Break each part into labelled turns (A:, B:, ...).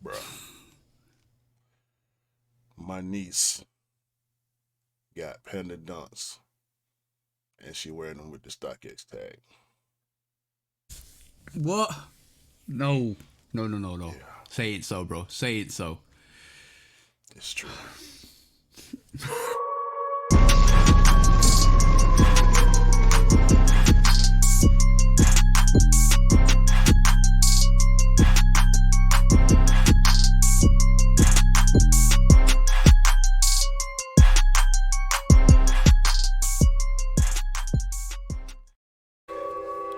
A: Bro, my niece got Panda Dunks, and she wearing them with the StockX tag.
B: What? No.
A: Yeah,
B: Say it so, bro. Say it so.
A: it's true.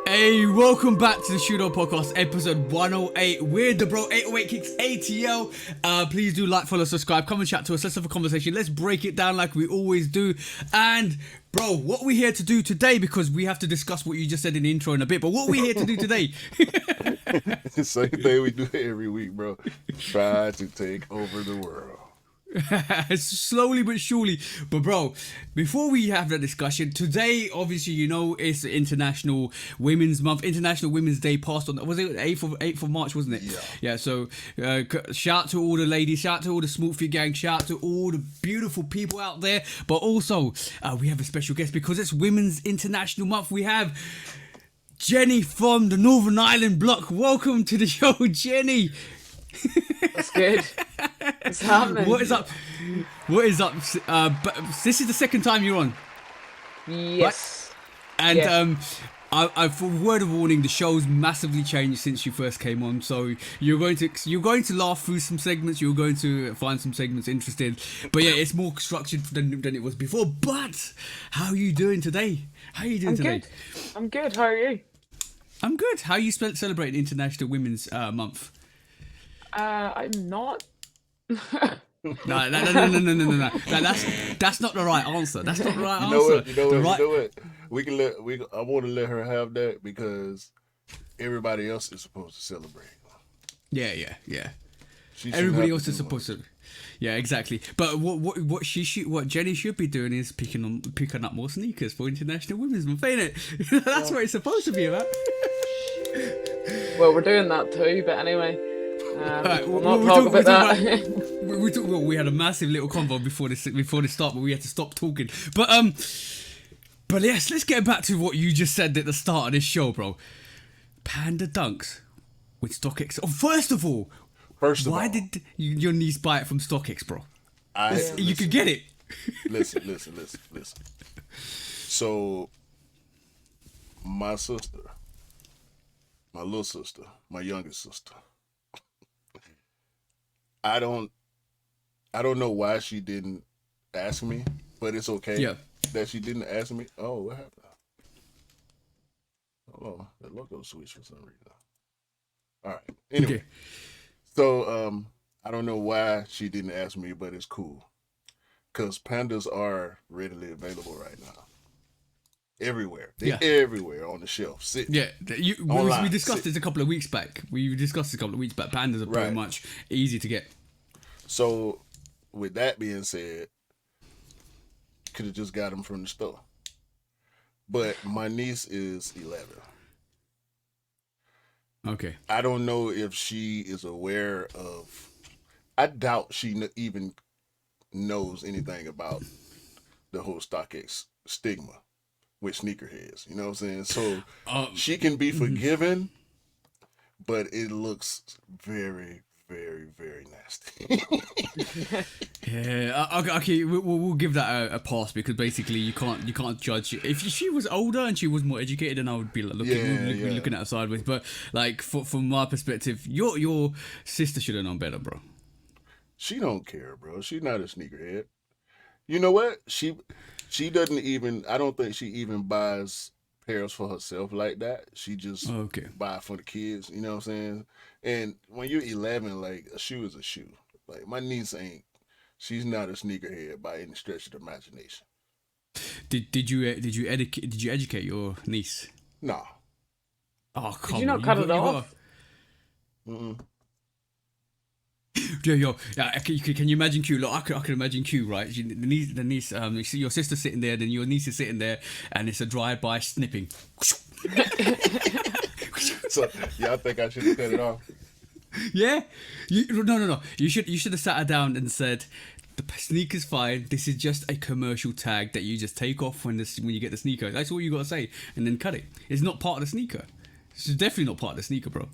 B: Hey, welcome back to the Shootout Podcast, episode 108. We're the bro 808 Kicks ATL. Please do like, follow, subscribe, come and chat to us. Let's have a conversation. Let's break it down like we always do. And bro, what we're here to do today, because we have to discuss what you just said in the intro in a bit, but what we're here to do today.
A: Same thing we do every week, bro. Try to take over the world.
B: Slowly but surely. But bro, before we have that discussion today, obviously you know it's International Women's Month, International Women's Day passed on. Was it 8th of March, wasn't it? Yeah. So shout out to all the ladies, shout out to all the Smoothie gang, shout out to all the beautiful people out there. But also we have a special guest because it's Women's International Month. We have Jenni from the Northern Ireland block. Welcome to the show, Jenni.
C: That's good. What's happening?
B: What is up? This is the second time you're on.
C: Yes.
B: Right? And I for word of warning, the show's massively changed since you first came on. So you're going to laugh through some segments. You're going to find some segments interesting. But yeah, it's more structured than it was before. But how are you doing today?
C: Good. I'm good. How are you? I'm
B: good. How are you celebrating International Women's Month?
C: I'm not.
B: No. That's not the right answer. That's not the right answer.
A: You know what? I want to let her have that because everybody else is supposed to celebrate.
B: Yeah. Everybody else is supposed to. Yeah, exactly. But what Jenni should be doing is picking up more sneakers for International Women's Month, ain't it? That's what it's supposed to be about.
C: Well, we're doing that too, but anyway.
B: Right,
C: we'll not talk about
B: that. We had a massive little convo before the start, but we had to stop talking. But yes, let's get back to what you just said at the start of this show, bro. Panda Dunks with StockX. Oh, first of all, why did your niece buy it from StockX, bro? You could get it.
A: Listen. So, my sister, my little sister, my youngest sister. I don't know why she didn't ask me, but it's okay that she didn't ask me. Oh, what happened? Oh, that logo switched for some reason. All right. Anyway, so I don't know why she didn't ask me, but it's cool because pandas are readily available right now. Everywhere. They're everywhere on the shelf. Sitting.
B: Yeah. We discussed this a couple of weeks back. Pandas are pretty much easy to get.
A: So, with that being said, could have just got them from the store. But my niece is 11.
B: Okay.
A: I don't know if she is aware of... I doubt she even knows anything about the whole StockX stigma with sneakerheads, you know what I'm saying? So she can be forgiven, but it looks very, very, very nasty.
B: Yeah, okay, we'll give that a pass because basically you can't judge. If she was older and she was more educated, then I would be like looking at her sideways. But like from my perspective, your sister should have known better, bro.
A: She don't care, bro. She's not a sneakerhead. You know what? She doesn't even, I don't think she even buys pairs for herself like that. She just buy for the kids, you know what I'm saying? And when you're 11, like, a shoe is a shoe. Like, my niece she's not a sneakerhead by any stretch of the imagination.
B: Did you educate your niece?
A: No.
B: Oh, come on.
C: Did you not cut it off?
B: Yo, can you imagine Q? Look, I can imagine Q, right? The niece, you see your sister sitting there, then your niece is sitting there, and it's a drive-by snipping.
A: So, y'all think I should have cut it off?
B: Yeah, no. You should have sat her down and said, "The sneaker's fine. This is just a commercial tag that you just take off when you get the sneaker. That's all you gotta say, and then cut it. It's not part of the sneaker. It's definitely not part of the sneaker, bro."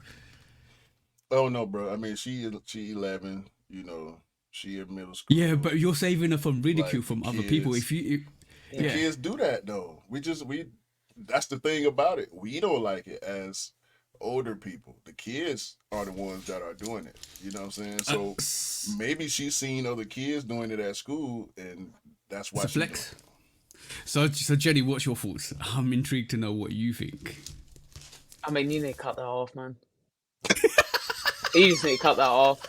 A: Oh no, bro. I mean, she 11. You know, she in middle school.
B: Yeah, but you're saving her from ridicule
A: Like,
B: from
A: the
B: other people.
A: kids-
B: If you,
A: The
B: yeah,
A: kids do that though. We. That's the thing about it. We don't like it as older people. The kids are the ones that are doing it. You know what I'm saying? So maybe she's seen other kids doing it at school, and that's why
B: it's a
A: she's
B: flex.
A: doing it.
B: So Jenny, what's your thoughts? I'm intrigued to know what you think.
C: I mean, you need to cut that off, man. You just need to cut that off.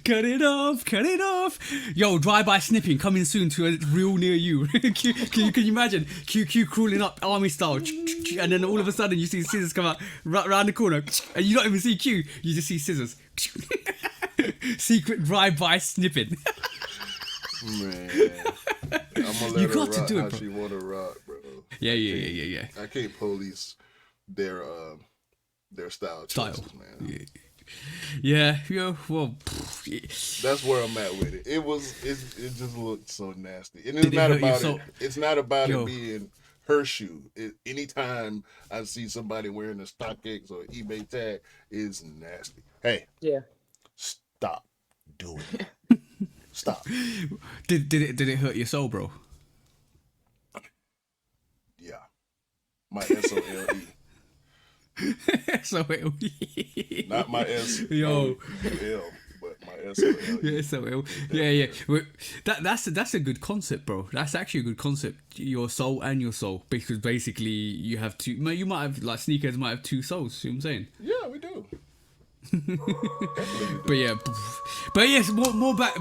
B: Cut it off, cut it off. Yo, drive-by snipping coming soon to a real near you. Can you imagine QQ crawling up army style, and then all of a sudden you see scissors come out round the corner, and you don't even see Q, you just see scissors. Secret drive-by snipping.
A: Man, I'm gonna let
B: You
A: her
B: got to
A: rock
B: do it,
A: how
B: bro.
A: she wanna rock, bro.
B: Yeah.
A: I can't police their style choices, man.
B: Yeah. Well,
A: That's where I'm at with it. It just looked so nasty, and
B: Did
A: it's
B: it
A: not
B: hurt your
A: about
B: soul?
A: it. It's not about
B: Yo.
A: it being her shoe. Anytime I see somebody wearing a StockX or eBay tag, is nasty. Hey,
C: Yeah.
A: stop doing it. Stop.
B: did it hurt your soul, bro?
A: Yeah, my SOLE,
B: So
A: not my SOL,
B: Yo.
A: but my SOLE.
B: Yeah, yeah. Well, that's a good concept, bro. That's actually a good concept. Your soul and your soul, because basically you have two. You might have like sneakers might have two souls. See what I'm saying?
A: Yeah, we do.
B: But yes, more back.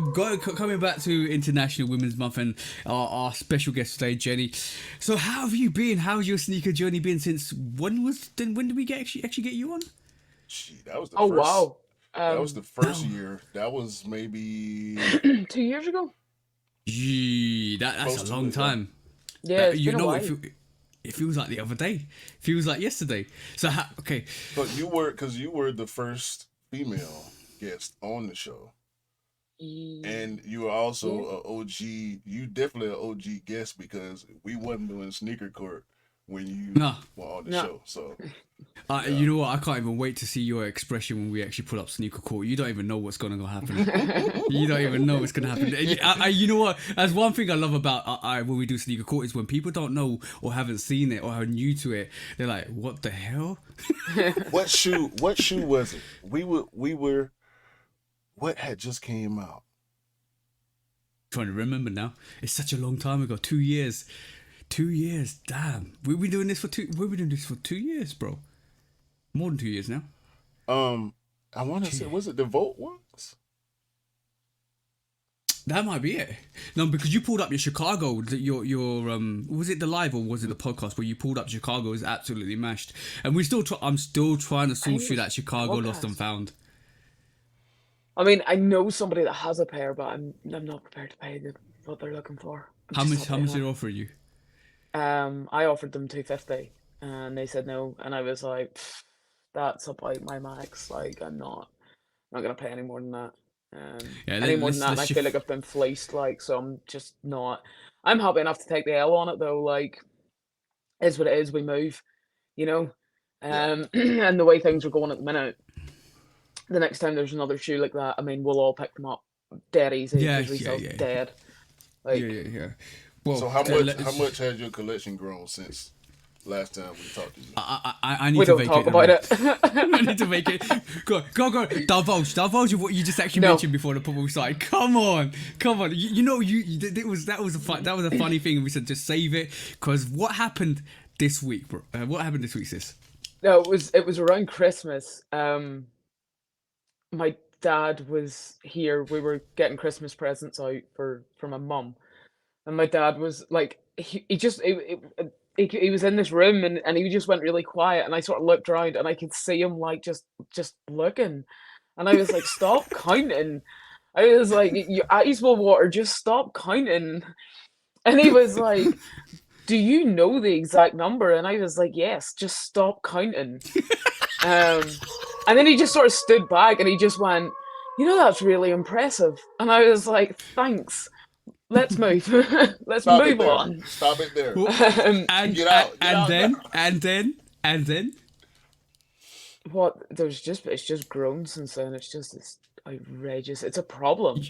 B: Coming back to International Women's Month and our special guest today, Jenny. So how have you been? How's your sneaker journey been since when did we actually get you on?
A: Gee, that was the
C: Oh
A: first.
C: wow.
A: That was the first year. That was maybe
C: 2 years ago.
B: Gee, that's
A: Close
B: a
A: to
B: long
A: it, yeah.
B: time.
C: Yeah, it's
B: You
C: been a
B: know,
C: while.
B: it feels like the other day. It feels like yesterday. So okay,
A: But you were the first female guest on the show, and you were also a OG. You definitely an OG guest because we wasn't doing sneaker court when you
B: Nah.
A: were on the
C: No.
A: show. So
B: You know what? I can't even wait to see your expression when we actually pull up sneaker court. You don't even know what's going to happen. You don't even know what's going to happen. You know what? That's one thing I love about when we do sneaker court is when people don't know or haven't seen it or are new to it. They're like, "What the hell?"
A: what shoe was it? We were. What had just came out?
B: Trying to remember now. It's such a long time ago. 2 years. 2 years. Damn. We've been doing this for 2 years, bro. More than 2 years now.
A: I want to say, was it the Volt ones?
B: That might be it. No, because you pulled up your Chicago, your was it the live or was it the podcast where you pulled up Chicago is absolutely mashed, and I'm still trying to source through that Chicago lost and found.
C: I mean, I know somebody that has a pair, but I'm not prepared to pay what they're looking for.
B: How much did they offer you?
C: I offered them $250, and they said no, and I was like, "Pfft, that's about my max. Like, I'm not gonna pay any more than that. Any more than that, and I feel like I've been fleeced. Like, so I'm just not. I'm happy enough to take the L on it though. Like, is what it is. We move, you know. And the way things are going at the minute, the next time there's another shoe like that, I mean, we'll all pick them up dead easy because we sell dead. Like,
B: Yeah. Well,
A: so how much has your collection grown since last time we talked to you?
B: I need
C: we
B: to
C: don't
B: make
C: talk
B: it.
C: about it.
B: I need to make it. Go. Divulge what you just actually mentioned before the football side. Come on. You know, that was a funny thing. We said just save it because what happened this week, bro? What happened this week, sis?
C: No, it was around Christmas. My dad was here. We were getting Christmas presents out for my mum, and my dad was like, he was in this room and he just went really quiet, and I sort of looked around and I could see him like just looking, and I was like, stop counting. I was like, your eyes will water, just stop counting. And he was like, do you know the exact number? And I was like, yes, just stop counting. And then he just sort of stood back and he just went, that's really impressive. And I was like, thanks. Let's move. Let's move on.
A: Stop it there.
B: Get out. And then.
C: What? It's just grown since then. It's just outrageous. It's a problem.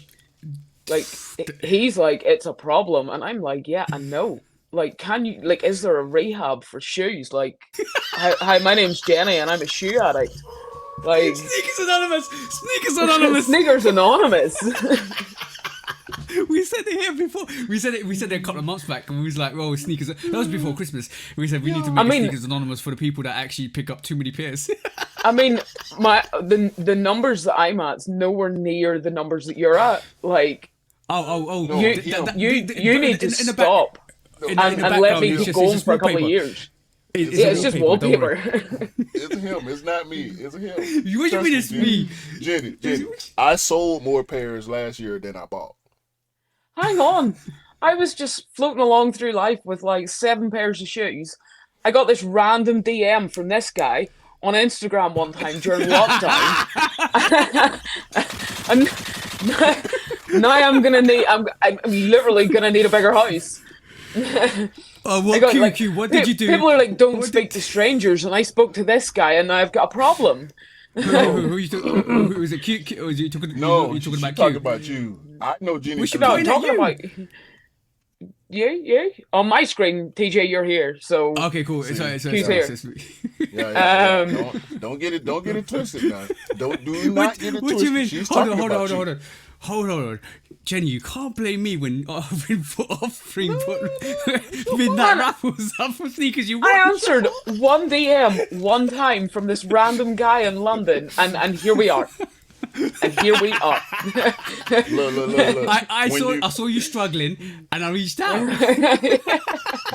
C: Like, he's like, it's a problem. And I'm like, yeah, I know. Like, is there a rehab for shoes? Like, hi, my name's Jenni and I'm a shoe addict. Like,
B: Sneakers Anonymous.
C: Sneakers Anonymous.
B: We said it here before. We said it a couple of months back, and we was like, "Oh, sneakers." That was before Christmas. We said we need to make Sneakers Anonymous for the people that actually pick up too many pairs.
C: I mean, the numbers that I'm at's nowhere near the numbers that you're at. Like, you need to stop and let me keep going for a couple of years. It's just wallpaper.
A: It's him. It's not me. It's him.
B: What do you mean it's me?
A: Jenni, I sold more pairs last year than I bought.
C: Hang on. I was just floating along through life with like 7 pairs of shoes. I got this random DM from this guy on Instagram one time during lockdown. And now I'm literally gonna need a bigger house.
B: What did you do?
C: People are like, don't speak to strangers, and I spoke to this guy, and now I've got a problem.
B: Who is it? Q? Or is you talking?
A: No,
B: you talking about
A: Q? Talking about you. I know Jenni.
C: We should be talking about. Yeah. On my screen, TJ, you're here. So
B: okay, cool.
C: Q's here.
A: Yeah. Don't get it twisted now. Do not get it twisted. What do you mean?
B: Hold on. Jenni, you can't blame me when offering midnight raffles up for sneakers you want.
C: I answered one DM one time from this random guy in London, and here we are. And here we are.
A: Look.
B: I saw you struggling, and I reached out.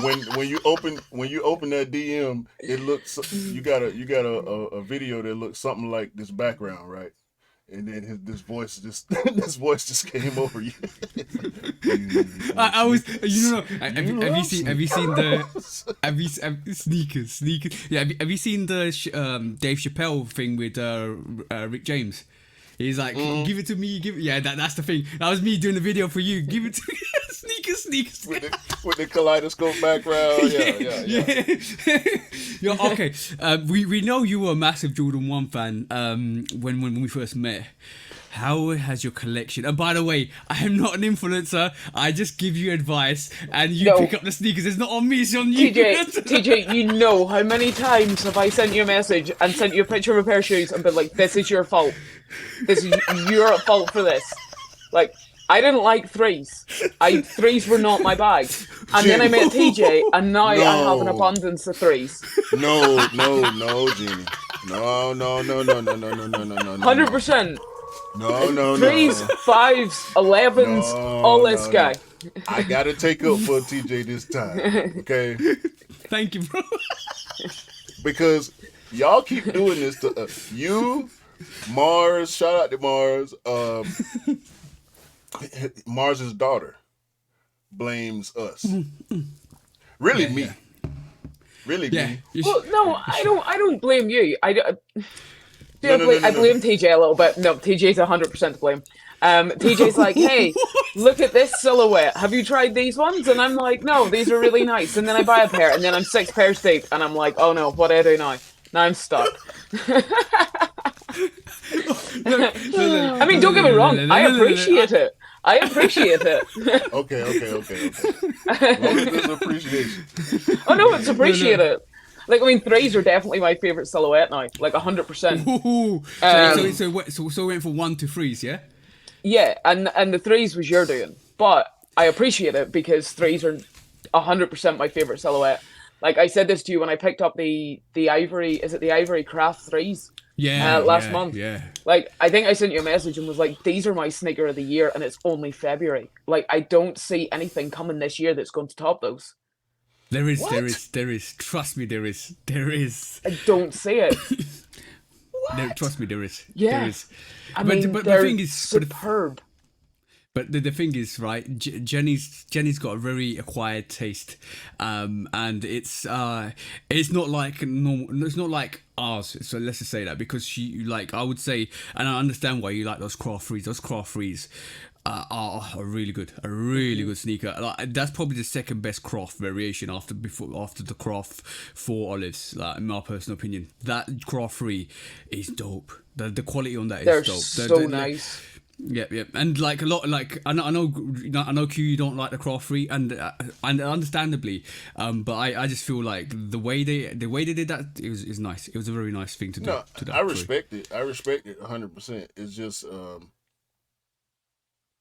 A: when you open that DM, it looks you got a video that looks something like this background, right? And then this voice just came over you.
B: I was, have you seen the sneakers? Yeah, have you seen the Dave Chappelle thing with Rick James? He's like, give it to me, that's the thing. That was me doing the video for you. Give it to me. Sneakers.
A: With the kaleidoscope background.
B: Yeah. Okay. We know you were a massive Jordan 1 fan when we first met. How has your collection? And by the way, I am not an influencer. I just give you advice, and you pick up the sneakers. It's not on me. It's on you.
C: TJ, you know how many times have I sent you a message and sent you a picture of a pair of shoes and been like, "This is your fault. You're at fault for this." Like, I didn't like threes. Threes were not my bag. And then I met TJ, and now I have an abundance of threes.
A: No, Jenni. No.
C: 100%.
A: No.
C: 3s, 5s, 11s, all this guy.
A: I gotta take up for TJ this time, okay?
B: Thank you, bro.
A: Because y'all keep doing this to you, Mars. Shout out to Mars. Mars's daughter blames us. Really, me. Really, me.
C: Well, no, I don't blame you. I blame TJ a little bit. No, TJ's 100% to blame. TJ's like, "Hey, look at this silhouette. Have you tried these ones?" And I'm like, "No, these are really nice." And then I buy a pair, and then I'm 6 pairs deep, and I'm like, "Oh no, what do I do now? Now I'm stuck." I mean, don't get me wrong. I appreciate it.
A: Okay. As long as there's appreciation.
C: Oh no, it's appreciated. Like, I mean, 3s are definitely my favorite silhouette now, like 100%.
B: So we went for 1 to 3s, yeah?
C: Yeah, and the 3s was your doing, but I appreciate it because 3s are 100% my favorite silhouette. Like, I said this to you when I picked up the Ivory, is it the Ivory Craft 3s? Last month. Yeah. Like, I think I sent you a message and was like, "These are my sneaker of the year," and it's only February. Like, I don't see anything coming this year that's going to top those.
B: There is. Trust me, there is.
C: I don't see it.
B: Trust me, there is.
C: Yeah.
B: There is.
C: But the thing is, superb.
B: But the thing is, right? Jenni's got a very acquired taste, and it's not like normal. It's not like ours. So let's just say that, because she, like, I would say, and I understand why you like those craft threes. Those craft threes are a really good sneaker. Like, that's probably the second best craft variation after the craft 4 olives. Like, in my personal opinion, that craft 3 is dope. The quality on that is dope.
C: They're so nice.
B: Yeah, and like a lot, like I know Q, you don't like the craft 3, and understandably, but I just feel like the way they did that is nice. It was a very nice thing to do.
A: No, I respect it. I respect it 100%. It's just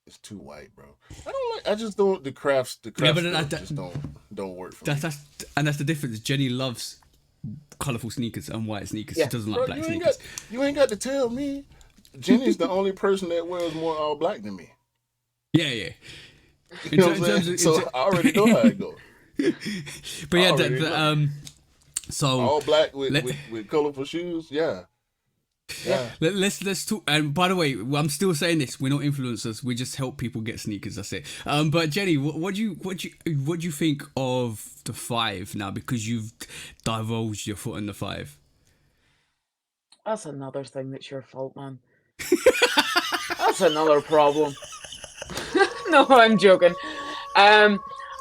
A: it's too white, bro. I just don't the crafts. Yeah, but just don't work for me.
B: That's the difference. Jenni loves colorful sneakers and white sneakers. Yeah. She doesn't like black sneakers.
A: You ain't got to tell me. Jenni's the only person that wears more all black than me.
B: Yeah.
A: You know what I'm saying? So I already know how it goes.
B: But yeah, so
A: all black with colorful shoes, yeah.
B: Let's talk. And by the way, I'm still saying this. We're not influencers. We just help people get sneakers. That's it. But Jenni, what do you think of the 5 now? Because you've divulged your foot in the 5.
C: That's another thing that's your fault, man. That's another problem. No, I'm joking. I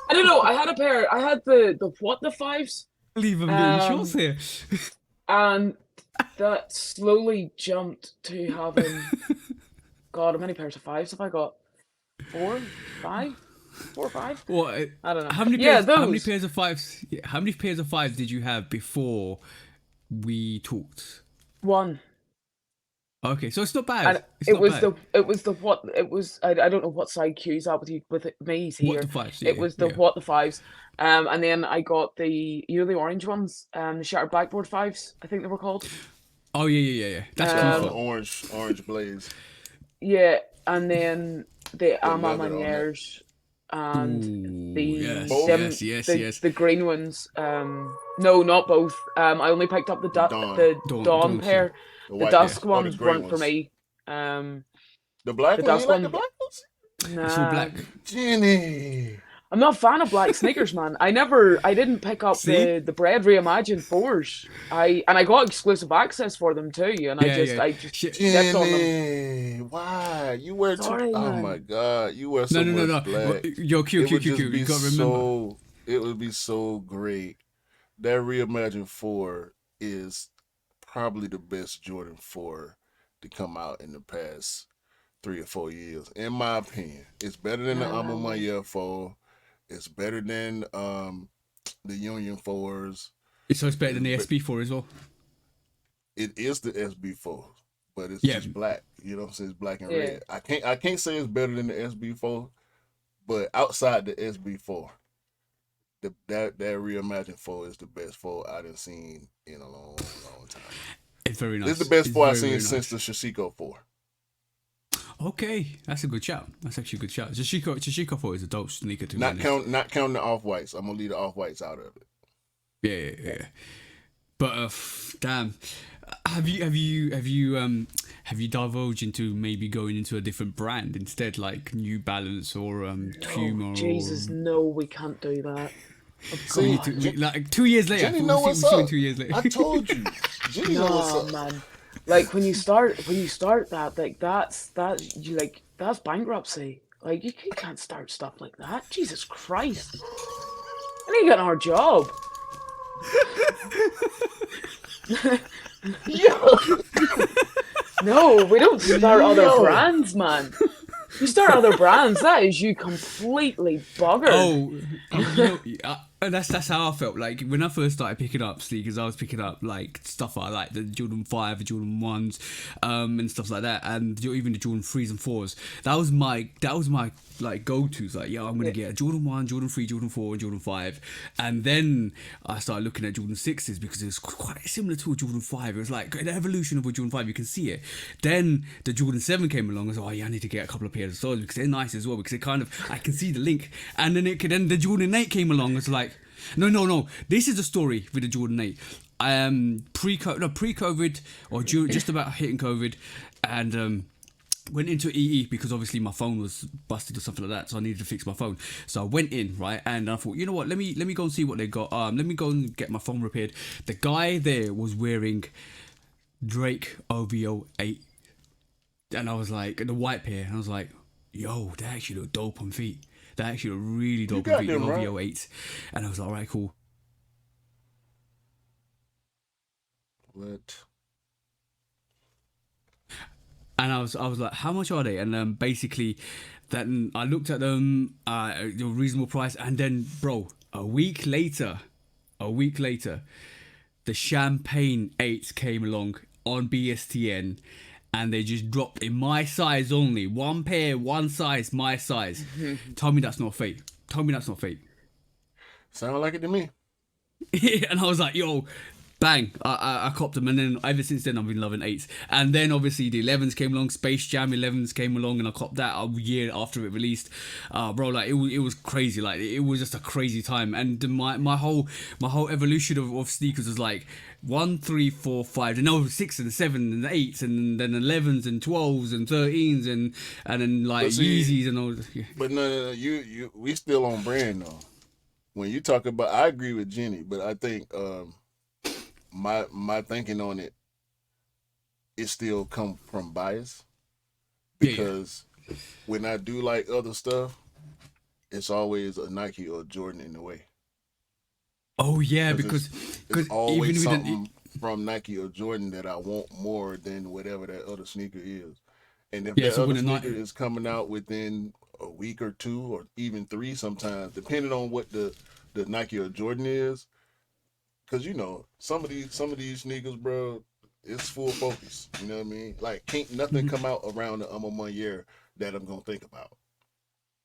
C: don't know. I had a pair. I had the 5s.
B: Leave them in shorts here.
C: And that slowly jumped to having. God, how many pairs of 5s have I got? 4, 5, 4 or 5.
B: What?
C: I don't know.
B: How many pairs? How many pairs of 5s? Yeah, how many pairs of 5s did you have before we talked?
C: 1.
B: Okay, so it's not bad.
C: I don't know what side Q's at with me here.
B: What the 5s? Yeah,
C: it was the 5s. And then I got the the orange ones, the shattered backboard 5s, I think they were called.
B: Oh yeah. That's cool.
A: Orange blaze.
C: Yeah, and then the Manières and the green ones. No, not both. I only picked up the Dawn pair. The dusk ones weren't for me.
A: The black ones? You like the black ones?
C: Nah.
B: It's all black.
A: Jenni.
C: I'm not a fan of black sneakers, man. I didn't pick up the Bread Reimagined 4s. I got exclusive access for them too, and I just stepped on them.
A: Why? You wear oh my god, you wear so much black.
B: Yo, Q. You gotta remember.
A: It would be so great. That Reimagined 4 is probably the best Jordan 4 to come out in the past 3 or 4 years, in my opinion. It's better than the Manière 4. It's better than the Union 4s.
B: So it's better than the SB4 as well?
A: It is the SB4, but it's just black. You know what I'm saying? It's black and red. I can't say it's better than the SB4, but outside the SB4, that Reimagined 4 is the best 4 I've seen in a long time.
B: It's very nice.
A: It's the best 4 I've seen since the Shashiko 4.
B: Okay, that's a good shout. That's actually a good shout. Shashiko 4 is a dope sneaker to
A: not counting the off-whites. I'm gonna leave the off-whites out of
B: it. Yeah. But damn, have you divulged into maybe going into a different brand instead, like New Balance or Puma?
C: Jesus, no, we can't do that.
B: Like 2 years later.
A: Jenni, know what's up?
B: 2 years later.
A: I told you. Jenni, know what's up,
C: man. Like when you start that, like that's bankruptcy. Like you can't start stuff like that. Jesus Christ! I need to get another job. No, we don't start other brands, man. You start other brands, that is you completely buggered.
B: That's how I felt. Like when I first started picking up sneakers, I was picking up like stuff I like, the Jordan 5, the Jordan 1s, and stuff like that, and even the Jordan 3s and 4s. That was my like go-tos. Like, I'm gonna get a Jordan 1, Jordan 3, Jordan 4, and Jordan 5. And then I started looking at Jordan 6s because it was quite similar to a Jordan 5. It was like the evolution of a Jordan 5. You can see it. Then the Jordan 7 came along. I was like, I need to get a couple of pairs of those because they're nice as well. Because I can see the link. And then the Jordan 8 came along. It's like, no. This is the story with the Jordan 8. Pre-COVID or just about hitting COVID, and went into EE because obviously my phone was busted or something like that, so I needed to fix my phone. So I went in, right, and I thought, you know what, let me go and see what they got. Let me go and get my phone repaired. The guy there was wearing Drake OVO 8, and I was like, the white pair, and I was like, yo, they actually look dope on feet. They actually look really dope on feet, the OVO 8s. And I was like, all right, cool.
A: What?
B: And I was like, how much are they? And basically, then I looked at them, a reasonable price, and then, bro, a week later, the Champagne 8s came along on BSTN, and they just dropped in my size only. One pair, one size, my size. Tell me that's not fake.
A: Sound like it to me.
B: And I was like, yo, bang, I copped them, and then ever since then I've been loving 8s. And then obviously the 11s came along, Space Jam 11s came along, and I copped that a year after it released. Bro, like it was crazy. Like it was just a crazy time. And my whole evolution of sneakers was like 1, 3, 4, 5, and now 6 and 7 and 8s, and then 11s and 12s and 13s, and then like Yeezys and all. Yeah.
A: But no, we still on brand though. When you talk about, I agree with Jenni, but I think my thinking on it still come from bias, because when I do like other stuff, it's always a Nike or a Jordan in the way.
B: Oh yeah, because
A: it's always something from Nike or Jordan that I want more than whatever that other sneaker is. And if that other sneaker is coming out within a week or 2 or even 3 sometimes, depending on what the Nike or Jordan is, because you know some of these sneakers, bro, it's full focus. You know what I mean? Like can't nothing come out around the 1 year that I'm gonna think about.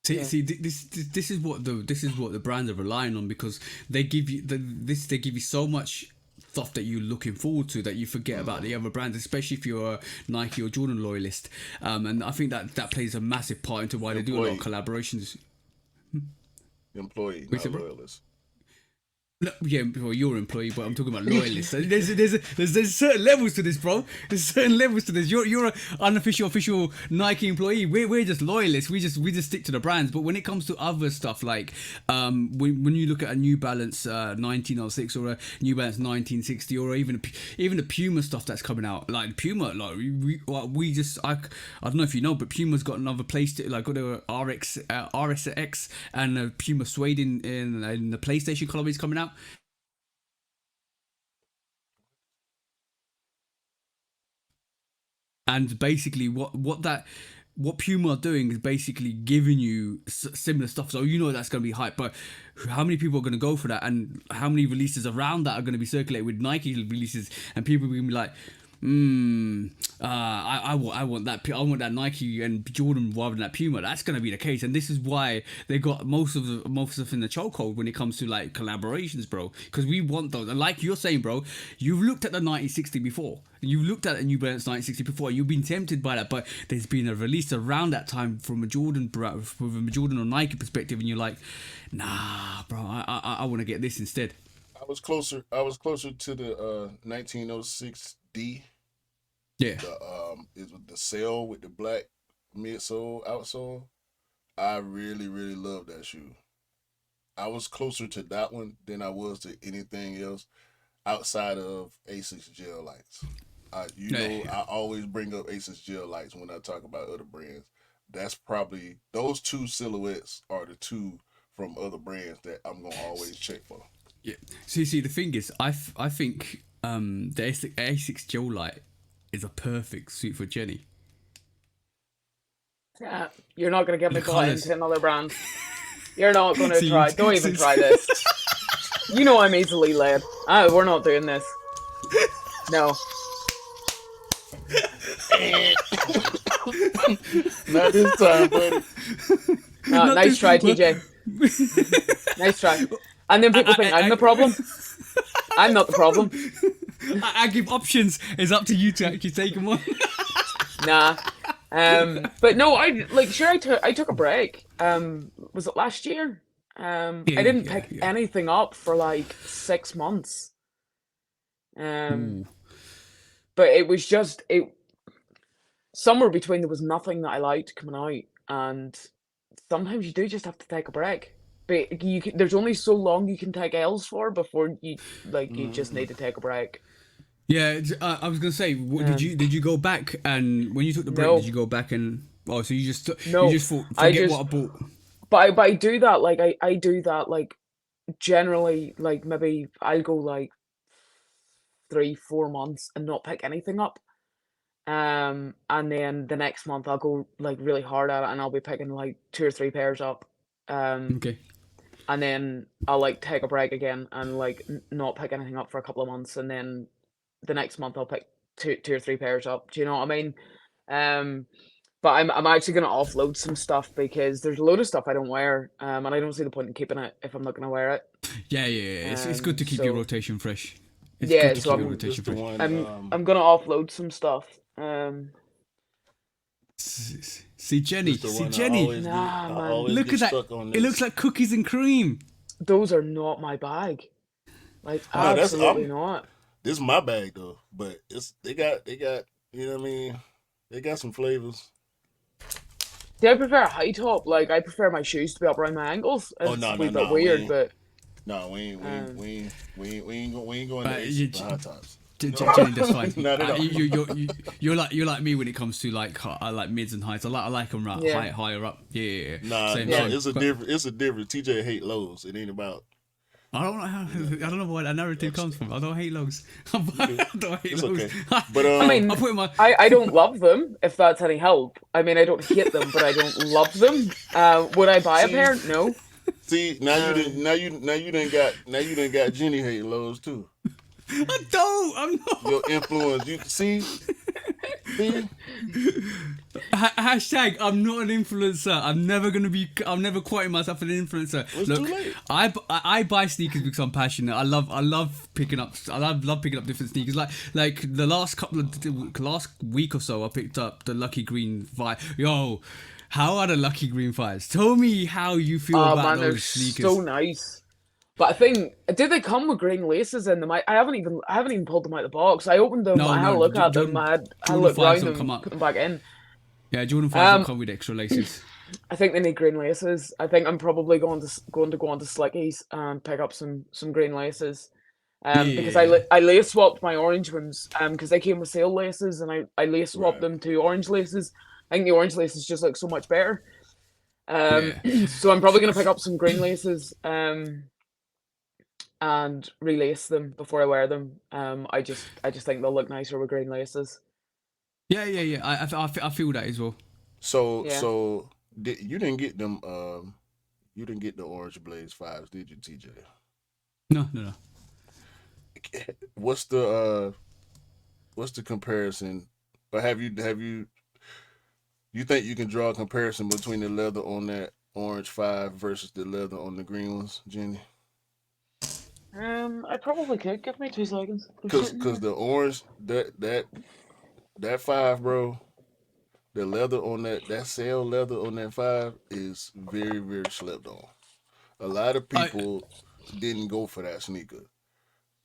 B: See, this is what the brands are relying on, because they give you they give you so much stuff that you're looking forward to that you forget about the other brands, especially if you're a Nike or Jordan loyalist. And I think that plays a massive part into why they do a lot of collaborations.
A: Employee, not loyalist.
B: No, yeah, well, you're an employee, but I'm talking about loyalists. There's certain levels to this, bro. There's certain levels to this. You're an unofficial, official Nike employee. We're just loyalists. We just stick to the brands. But when it comes to other stuff, like when you look at a New Balance 1906 or a New Balance 1960, or even the Puma stuff that's coming out, like Puma, like we just I don't know if you know, but Puma's got another place to, like, got a RSX and a Puma suede in the PlayStation colorway is coming out. And basically what Puma are doing is basically giving you similar stuff, so you know that's going to be hype. But how many people are going to go for that, and how many releases around that are going to be circulated with Nike releases, and people are going to be like, I want that Nike and Jordan rather than that Puma. That's going to be the case, and this is why they got most of stuff in the chokehold when it comes to like collaborations, bro. Because we want those, and like you're saying, bro, you've looked at the 1960 before, you've looked at a New Balance 1960 before, you've been tempted by that, but there's been a release around that time from a Jordan or Nike perspective, and you're like, nah, bro, I want to get this instead.
A: I was closer to the 1906D.
B: Yeah.
A: Is the sail with the black midsole, outsole. I really, really love that shoe. I was closer to that one than I was to anything else outside of Asics Gel Lights. I always bring up Asics Gel Lights when I talk about other brands. That's probably, those two silhouettes are the two from other brands that I'm gonna always check for.
B: Yeah. See, the thing is, I think the Asics Gel Light is a perfect suit for Jenni.
C: Yeah, you're not going to get me bought into another brand. You're not going to try. Don't even try this. You know I'm easily led. We're not doing this. No.
A: Not this time, buddy.
C: No, nice try, TJ. Nice try. And then people think I'm the problem. I'm not the problem.
B: I give options. It's up to you to actually take them on.
C: Nah. But no, I took a break. Was it last year? I didn't pick anything up for like 6 months. But it was just somewhere between there was nothing that I liked coming out, and sometimes you do just have to take a break. But there's only so long you can take L's for before you just need to take a break.
B: Yeah, I was gonna say, did you go back, and when you took the break, did you go back and so you just thought, forget what I bought?
C: But I do that I do that like generally, like maybe I'll go like 3-4 months and not pick anything up. And then the next month I'll go like really hard at it and I'll be picking like 2 or 3 pairs up.
B: Okay.
C: And then I'll like take a break again and like not pick anything up for a couple of months, and then the next month I'll pick two or 3 pairs up. Do you know what I mean? But I'm actually gonna offload some stuff because there's a load of stuff I don't wear, and I don't see the point in keeping it if I'm not gonna wear it.
B: Yeah. It's good to keep your rotation fresh.
C: I'm gonna offload some stuff.
B: See Jenni.
C: Nah, man.
B: Look at that. It looks like cookies and cream.
C: Those are not my bag. Like, absolutely not.
A: This is my bag though, but they got you know what I mean? They got some flavors.
C: See, I prefer a high top. Like, I prefer my shoes to be up around my ankles. It's a wee bit weird, but
A: no, we ain't going to high tops.
B: Jenni, that's fine. You're like me when it comes to like mids and heights. I like them higher up. Yeah.
A: Nah, it's a different. TJ hate lows. It ain't about.
B: I don't know where that narrative comes from. I don't hate lows. I don't hate lows.
A: Okay. But
C: I mean, I don't love them. If that's any help. I mean, I don't hate them, but I don't love them. Would I buy a pair? No.
A: See, now you done got Jenni hating lows too.
B: I don't. I'm not.
A: Your influence. You see.
B: Hashtag I'm not an influencer. I'm never quoting myself an influencer. Look, I buy sneakers because I'm passionate. I love picking up different sneakers. Like the last week or so I picked up the Lucky Green 5. Yo, how are the Lucky Green 5s? Tell me how you feel about those sneakers.
C: So nice. But I think, did they come with green laces in them? I haven't even pulled them out of the box. I opened them, I had a look at them, I looked around them, put them back in.
B: Yeah, Jordan 5s don't come with extra laces.
C: I think they need green laces. I think I'm probably going to go onto Slickies and pick up some green laces. Because I lace swapped my orange ones because they came with sale laces, and I lace swapped them to orange laces. I think the orange laces just look so much better. So I'm probably going to pick up some green laces. And relace them before I wear them. I just think they'll look nicer with green laces.
B: Yeah. I feel that as well.
A: So you didn't get them. You didn't get the Orange Blaze 5s, did you, TJ?
B: No.
A: What's the comparison? Or have you? You think you can draw a comparison between the leather on that Orange 5 versus the leather on the green ones, Jenni?
C: I probably could. Give me 2 seconds.
A: Cause the orange that 5, bro, the leather on that sail leather on that 5 is very, very slept on. A lot of people didn't go for that sneaker.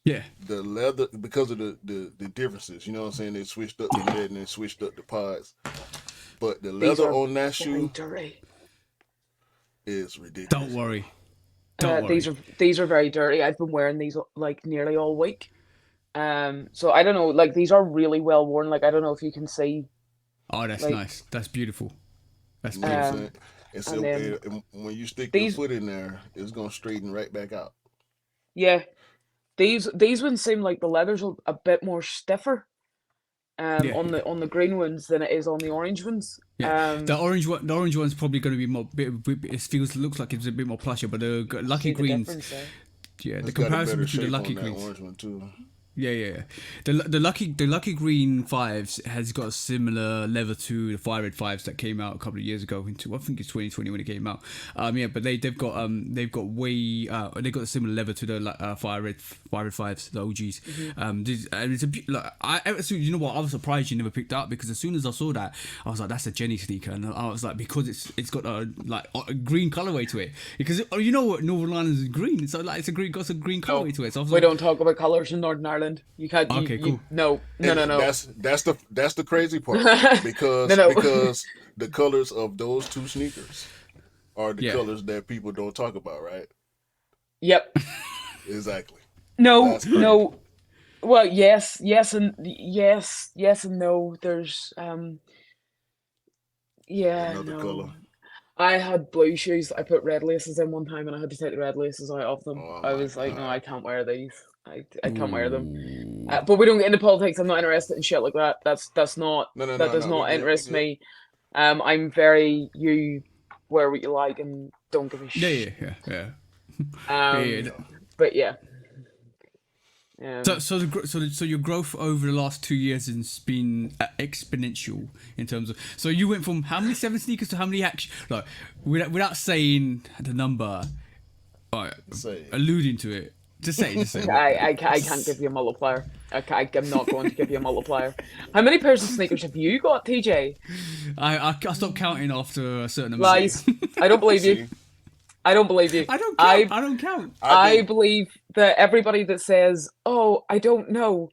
B: Yeah.
A: The leather, because of the differences, you know what I'm saying? They switched up the lead and they switched up the pods. But the leather on that shoe is ridiculous.
B: Don't worry.
C: These are very dirty. I've been wearing these like nearly all week. So I don't know. Like, these are really well worn. Like, I don't know if you can see.
B: Oh, that's nice. That's beautiful. That's
A: beautiful. And when you stick your foot in there, it's gonna straighten right back out.
C: Yeah, these ones seem like the leather's a bit more stiffer. On the green ones than it is on the orange ones.
B: Yeah. The orange one's probably going to be more. Looks like it's a bit more plusher, but the Lucky Greens. Yeah, the comparison between the Lucky Greens.
A: Orange one too.
B: Yeah. The Lucky Green 5s has got a similar leather to the Fire Red 5s that came out a couple of years ago. I think it's 2020 when it came out. But they've got a similar leather to the Fire Red 5s, the OGs. Mm-hmm. It's you know what? I was surprised you never picked up, because as soon as I saw that, I was like, that's a Jenni sneaker, and I was like, because it's got a green colorway to it, because you know what, Northern Ireland is green, so like got some green colorway to it. So I was
C: we don't talk about colors in Northern Ireland. Ireland. You can't.
B: Okay, cool.
C: No.
A: That's the crazy part because the colors of those two sneakers are the colors that people don't talk about, right?
C: Yep.
A: Exactly.
C: No. Well, yes and no. There's
A: another color.
C: I had blue shoes. I put red laces in one time, and I had to take the red laces out of them.
A: Oh,
C: I was like,
A: God.
C: no, I can't wear these. I can't wear them. But we don't get into politics. I'm not interested in shit like that. That's not. That does not interest me. I'm very you wear what you like and don't give a shit.
B: Yeah.
C: But yeah.
B: So your growth over the last 2 years has been exponential in terms of. So you went from how many 7 sneakers to how many actually, like, without saying the number, alluding to it. Just say.
C: I can't give you a multiplier. I'm not going to give you a multiplier. How many pairs of sneakers have you got, TJ?
B: I stopped counting after a certain amount.
C: Lies. I don't believe you. I don't believe you.
B: I don't count.
C: I believe that everybody that says, "Oh, I don't know,"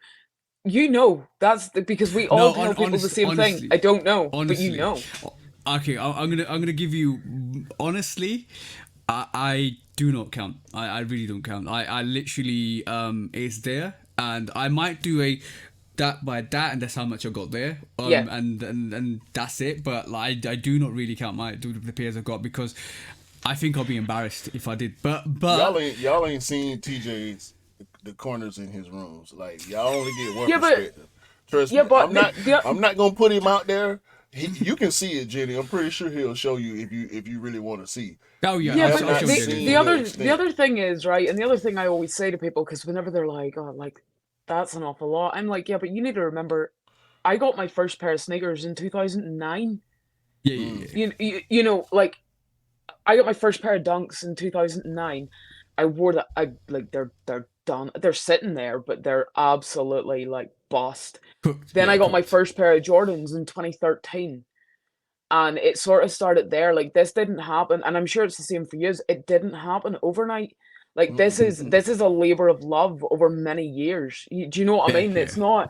C: you know. That's because we all tell people the same thing. I don't know, but you know.
B: Okay, I'm gonna give you honestly. I do not count. I really don't count. I literally it's there, and I might do a that by that, and that's how much I got there. And that's it. But like, I do not really count the pairs I've got because I think I'll be embarrassed if I did. But
A: y'all ain't seen TJ's the corners in his rooms. Like, y'all only get one perspective. Trust me. But I'm not gonna put him out there. You can see it, Jenny. I'm pretty sure he'll show you if you really want to see.
B: Oh yeah.
C: Yeah, but the other thing is, right, and the other thing I always say to people, because whenever they're like, "Oh, like that's an awful lot," I'm like, "Yeah, but you need to remember, I got my first pair of sneakers in 2009.
B: Yeah.
C: You know, like I got my first pair of Dunks in 2009. I wore that. They're done. They're sitting there, but they're absolutely like bust. Then I got my first pair of Jordans in 2013. And it sort of started there. Like, this didn't happen, and I'm sure it's the same for you. It didn't happen overnight. Like, this is a labor of love over many years. Do you know what I mean? It's not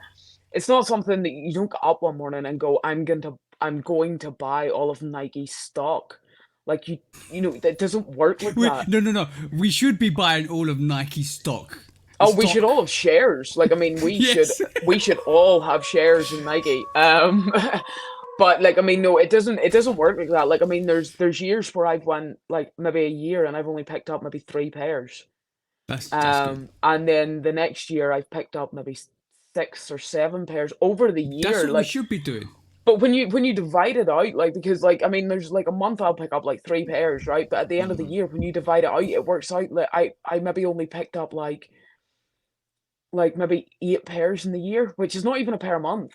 C: something that you don't get up one morning and go, I'm going to buy all of Nike stock. Like, you know, that doesn't work like that.
B: No. We should be buying all of Nike stock.
C: We should all have shares. Like, I mean, we should all have shares in Nike. But like, I mean, no, it doesn't work like that. Like, I mean, there's years where I've went like maybe a year and I've only picked up maybe 3 pairs.
B: That's good.
C: And then the next year I've picked up maybe 6 or 7 pairs over the year.
B: That's what
C: like
B: we should be doing.
C: But when you divide it out, like, because like, I mean, there's like a month I'll pick up like 3 pairs, right? But at the end of the year, when you divide it out, it works out like I maybe only picked up like maybe 8 pairs in the year, which is not even a pair a month.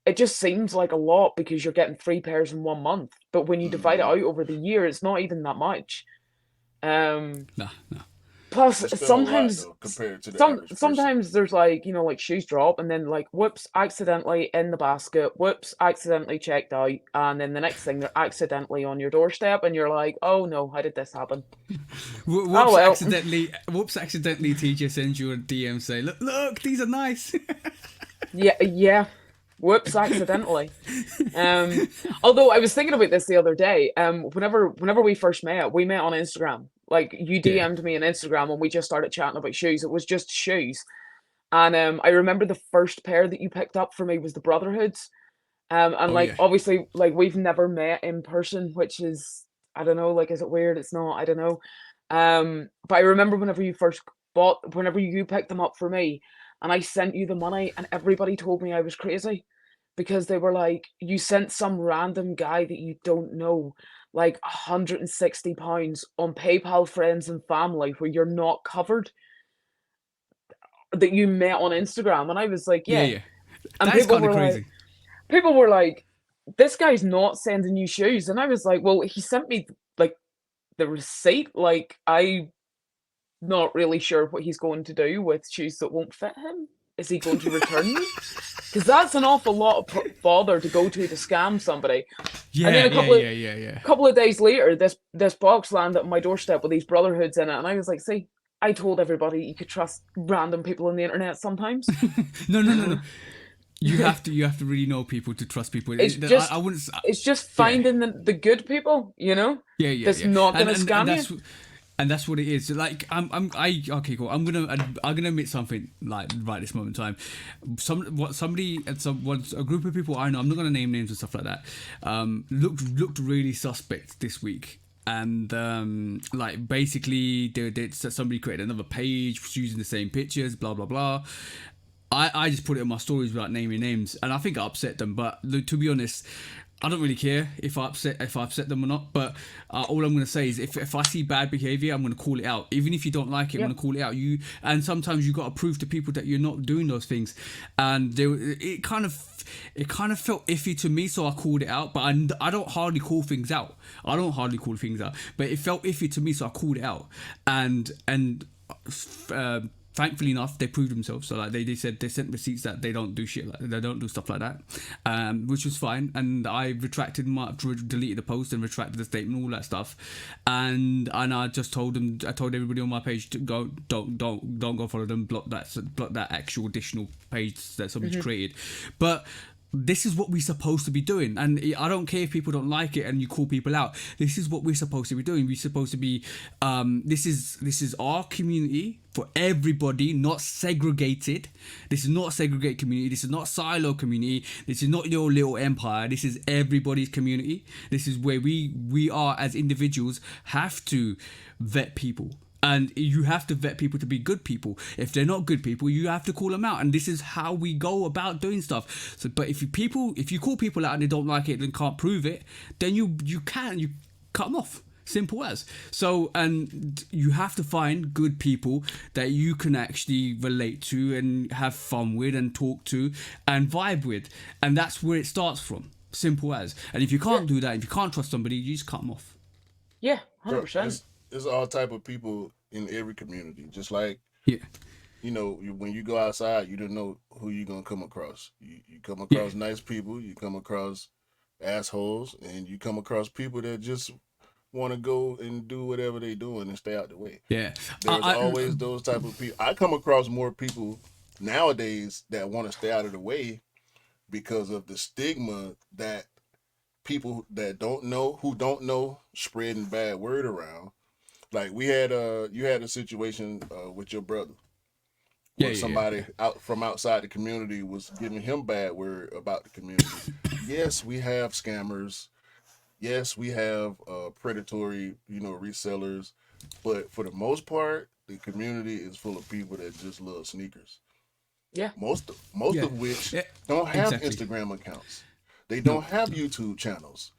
C: It just seems like a lot because you're getting 3 pairs in 1 month. But when you divide it out over the year, it's not even that much.
B: No.
C: Plus, sometimes
A: compared to the
C: sometimes there's like, you know, like shoes drop and then like whoops, accidentally in the basket, whoops, accidentally checked out, and then the next thing they're accidentally on your doorstep, and you're like, oh no, how did this happen?
B: Whoops, accidentally, TJ sends you a DM saying, look, these are nice.
C: Yeah. Whoops, accidentally. Although I was thinking about this the other day. Whenever we first met, we met on Instagram. Like, you DM'd me on Instagram and we just started chatting about shoes. It was just shoes. And I remember the first pair that you picked up for me was the Brotherhoods. Obviously, like, we've never met in person, which is, I don't know, like, is it weird? It's not, I don't know. But I remember whenever you picked them up for me, and I sent you the money, and everybody told me I was crazy because they were like, you sent some random guy that you don't know like £160 on PayPal friends and family where you're not covered, that you met on Instagram. And I was like, yeah. And
B: That's kind of crazy.
C: People were like, this guy's not sending you shoes. And I was like, well, he sent me like the receipt. Like, I'm not really sure what he's going to do with shoes that won't fit him. Is he going to return them? Because that's an awful lot of bother to go to scam somebody. And then a couple of days later, this box landed on my doorstep with these Brotherhoods in it, and I was like, see, I told everybody you could trust random people on the internet sometimes.
B: No. You have to really know people to trust people. I wouldn't.
C: It's just finding the good people, you know.
B: Yeah.
C: That's not gonna scam you.
B: And that's what it is. Like okay, cool. I'm gonna admit something like right this moment in time. A group of people I know, I'm not gonna name names and stuff like that. Looked really suspect this week. And like basically somebody created another page using the same pictures, blah blah blah. I just put it in my stories without naming names, and I think I upset them. But to be honest, I don't really care if I upset them or not. But all I'm going to say is if I see bad behavior, I'm going to call it out. Even if you don't like it, I'm going to call it out. And sometimes you got to prove to people that you're not doing those things. And it kind of felt iffy to me, so I called it out. But I don't hardly call things out. But it felt iffy to me, so I called it out. And thankfully enough, they proved themselves. So like they said they sent receipts that they don't do shit, like they don't do stuff like that, which was fine. And I deleted the post and retracted the statement, all that stuff. And I just told everybody on my page to go, don't go follow them, block that actual additional page that somebody's created. But this is what we're supposed to be doing, and I don't care if people don't like it and you call people out. This is what we're supposed to be doing. We're supposed to be this is our community for everybody, not segregated. This is not a segregated community. This is not a silo community. This is not your little empire. This is everybody's community. This is where we are as individuals have to vet people. And you have to vet people to be good people. If they're not good people, you have to call them out. And this is how we go about doing stuff. So, but if you call people out and they don't like it and can't prove it, then you cut them off. Simple as. So, and you have to find good people that you can actually relate to and have fun with and talk to and vibe with. And that's where it starts from. Simple as. And if you can't do that, if you can't trust somebody, you just cut them off.
C: Yeah, 100%.
A: There's all type of people in every community. Just like, you know, when you go outside, you don't know who you're going to come across. You come across nice people, you come across assholes, and you come across people that just want to go and do whatever they're doing and stay out the way.
B: Yeah.
A: There's always those type of people. I come across more people nowadays that want to stay out of the way because of the stigma that people that don't know spreading bad word around. Like you had a situation with your brother where somebody out from outside the community was giving him bad word about the community. Yes, we have scammers. Yes, we have predatory, resellers. But for the most part, the community is full of people that just love sneakers.
C: Yeah.
A: Most of which don't have Instagram accounts. They don't have YouTube channels,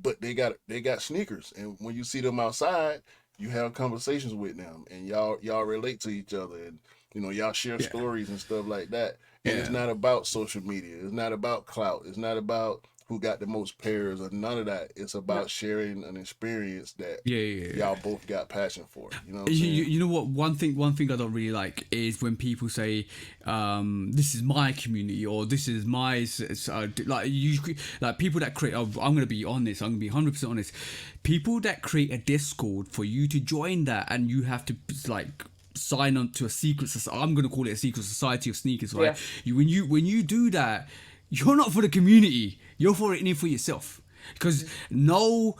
A: but they got sneakers. And when you see them outside, you have conversations with them, and y'all relate to each other, and y'all share stories and stuff like that. And it's not about social media. It's not about clout. It's not about who got the most pairs or none of that. It's about sharing an experience that y'all both got passion for. You know what I'm saying?
B: You know what? One thing I don't really like is when people say, "This is my community" or "This is my," like people that create. I'm gonna be honest. I'm gonna be 100% honest. People that create a Discord for you to join that, and you have to sign on to a secret society. I'm gonna call it a secret society of sneakers, right? Yeah. When you do that, you're not for the community. You're for yourself. Because no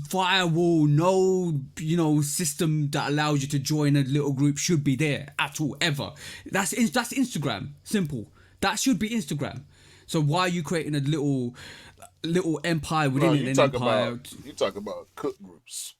B: firewall, no system that allows you to join a little group should be there at all, ever. That's Instagram. Simple. That should be Instagram. So why are you creating a little empire within an empire?
A: You talk about cook groups.